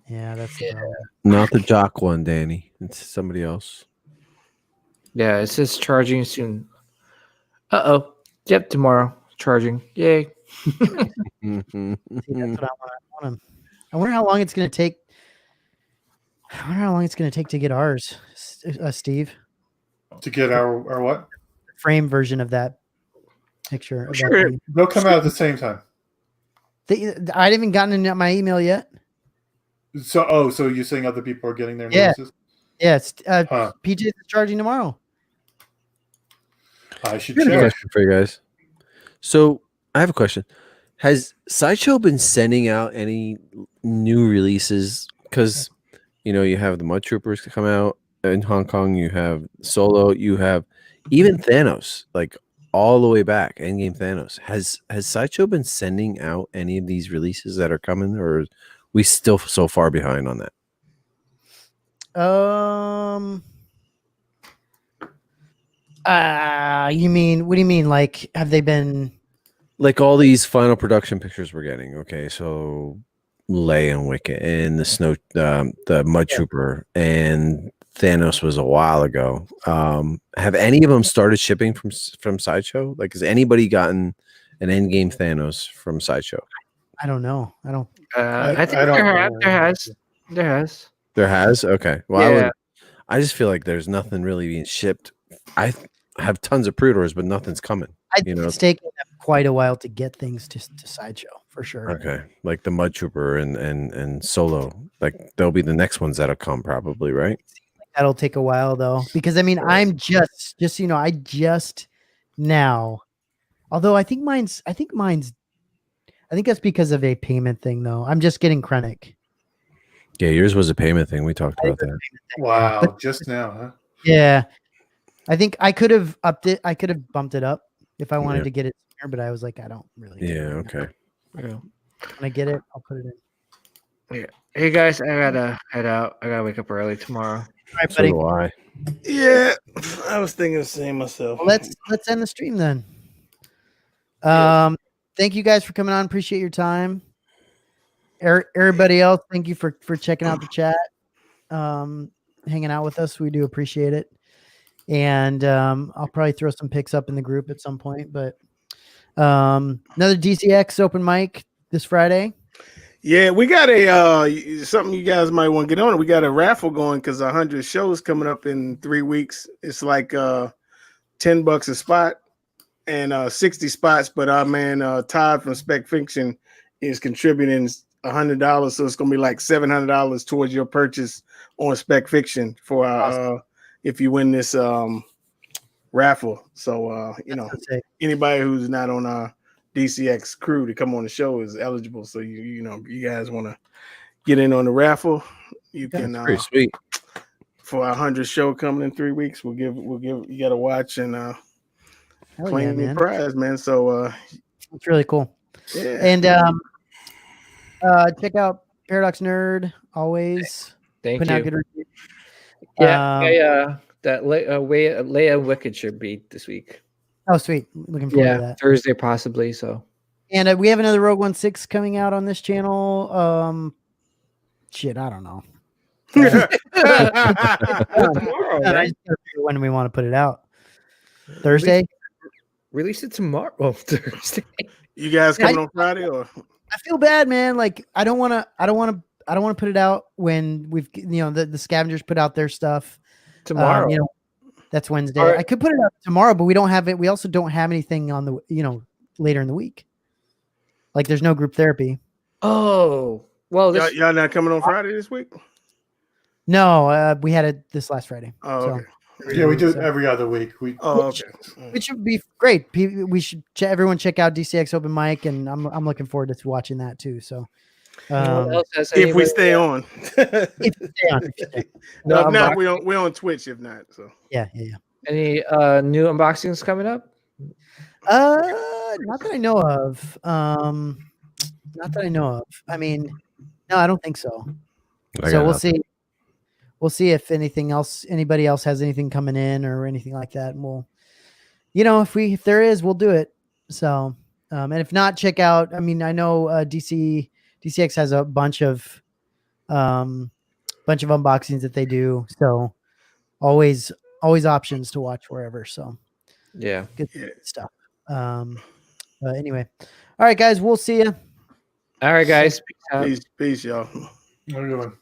Yeah, that's the problem. Not the Jock one, Danny. It's somebody else. Yeah, it says charging soon. Uh-oh. Yep, tomorrow. Charging. Yay. See, that's what I want. I wonder how long it's going to take. I wonder how long it's going to take to get ours, Steve. To get our what? Frame version of that picture. Of Sure. that They'll come out at the same time. I haven't even gotten in my email yet. So you're saying other people are getting their Yeah. notices? Yeah, it's PJ is charging tomorrow. I should I have a check. question for you guys. So I have a question. Has Sideshow been sending out any new releases? Because you have the Mud Troopers to come out in Hong Kong. You have Solo. You have even Thanos, like all the way back. Endgame Thanos. Has Sideshow been sending out any of these releases that are coming, or are we still so far behind on that? You mean, what do you mean? Like, have they been Like all these final production pictures we're getting? Okay, so Leia and Wicket and the Mud Trooper and Thanos was a while ago. Have any of them started shipping from Sideshow? Like, has anybody gotten an Endgame Thanos from Sideshow? I don't know. I don't. I think I don't there know. has. There has? Okay. Well, Yeah. I just feel like there's nothing really being shipped. I have tons of pre-orders, but nothing's coming. I think it's taken them quite a while to get things to Sideshow for sure. Okay. Like the Mud Trooper and Solo. Like they'll be the next ones that'll come probably, right? That'll take a while though, because I mean, I'm just I just now, although I think that's because of a payment thing though. I'm just getting Krennic. Yeah, yours was a payment thing. We talked about that. Wow, just now, huh? Yeah, I think I could have upped it. I could have bumped it up if I wanted to get it sooner, but I was like, I don't really. Yeah. Okay. Yeah. When I get it, I'll put it in. Yeah. Hey guys, I gotta head out. I gotta wake up early tomorrow. All right, So buddy. do I. Yeah, I was thinking the same myself. Well, let's end the stream then. Thank you guys for coming on. Appreciate your time. Everybody else, thank you for checking out the chat, hanging out with us. We do appreciate it. And I'll probably throw some pics up in the group at some point. But another DCX open mic this Friday. Yeah, we got something you guys might want to get on. We got a raffle going because 100 shows coming up in 3 weeks. It's like $10 a spot and 60 spots. But our man Todd from Spec Fiction is contributing $100, so it's gonna be like $700 towards your purchase on Spec Fiction for Awesome. If you win this raffle. So anybody who's not on our DCX crew to come on the show is eligible. So you guys want to get in on the raffle, you can. Pretty sweet. For our 100 show coming in 3 weeks, we'll give you got to watch and claim your prize, man. So it's really cool. Yeah. And check out Paradox Nerd always. Thank putting you. out good reviews. Yeah, that Leia Wicked should be this week. Oh, sweet. Looking forward to that. Thursday possibly. So, and we have another Rogue 16 coming out on this channel. I don't know. tomorrow, I just gotta figure when we want to put it out. Thursday. Release it tomorrow. Oh, Thursday. You guys coming on Friday or? I feel bad, man. Like I don't want to put it out when we've the scavengers put out their stuff Tomorrow. That's Wednesday. Right. I could put it out tomorrow, but we don't have it. We also don't have anything on the later in the week. Like there's no group therapy. Oh well, y'all not coming on Friday this week? No, we had it this last Friday. Oh, okay. Yeah, we do it every other week. Okay. Which would be great. We should everyone check out DCX Open Mic, and I'm looking forward to watching that too. So, Anyone else has If we anybody- stay on. If you stay on, if you stay. No, if not, unboxing? we're on Twitch. If not, so Yeah. Any new unboxings coming up? Not that I know of. Not that I know of. I mean, no, I don't think so. So we'll see. We'll see if anybody else has anything coming in or anything like that. And we'll, if there is, we'll do it. So, and if not, check out. I mean, I know DCX has a bunch of unboxings that they do. So always options to watch wherever. So Yeah. good stuff. But anyway, all right, guys, we'll see you. All right, guys. peace, y'all. Have a good one.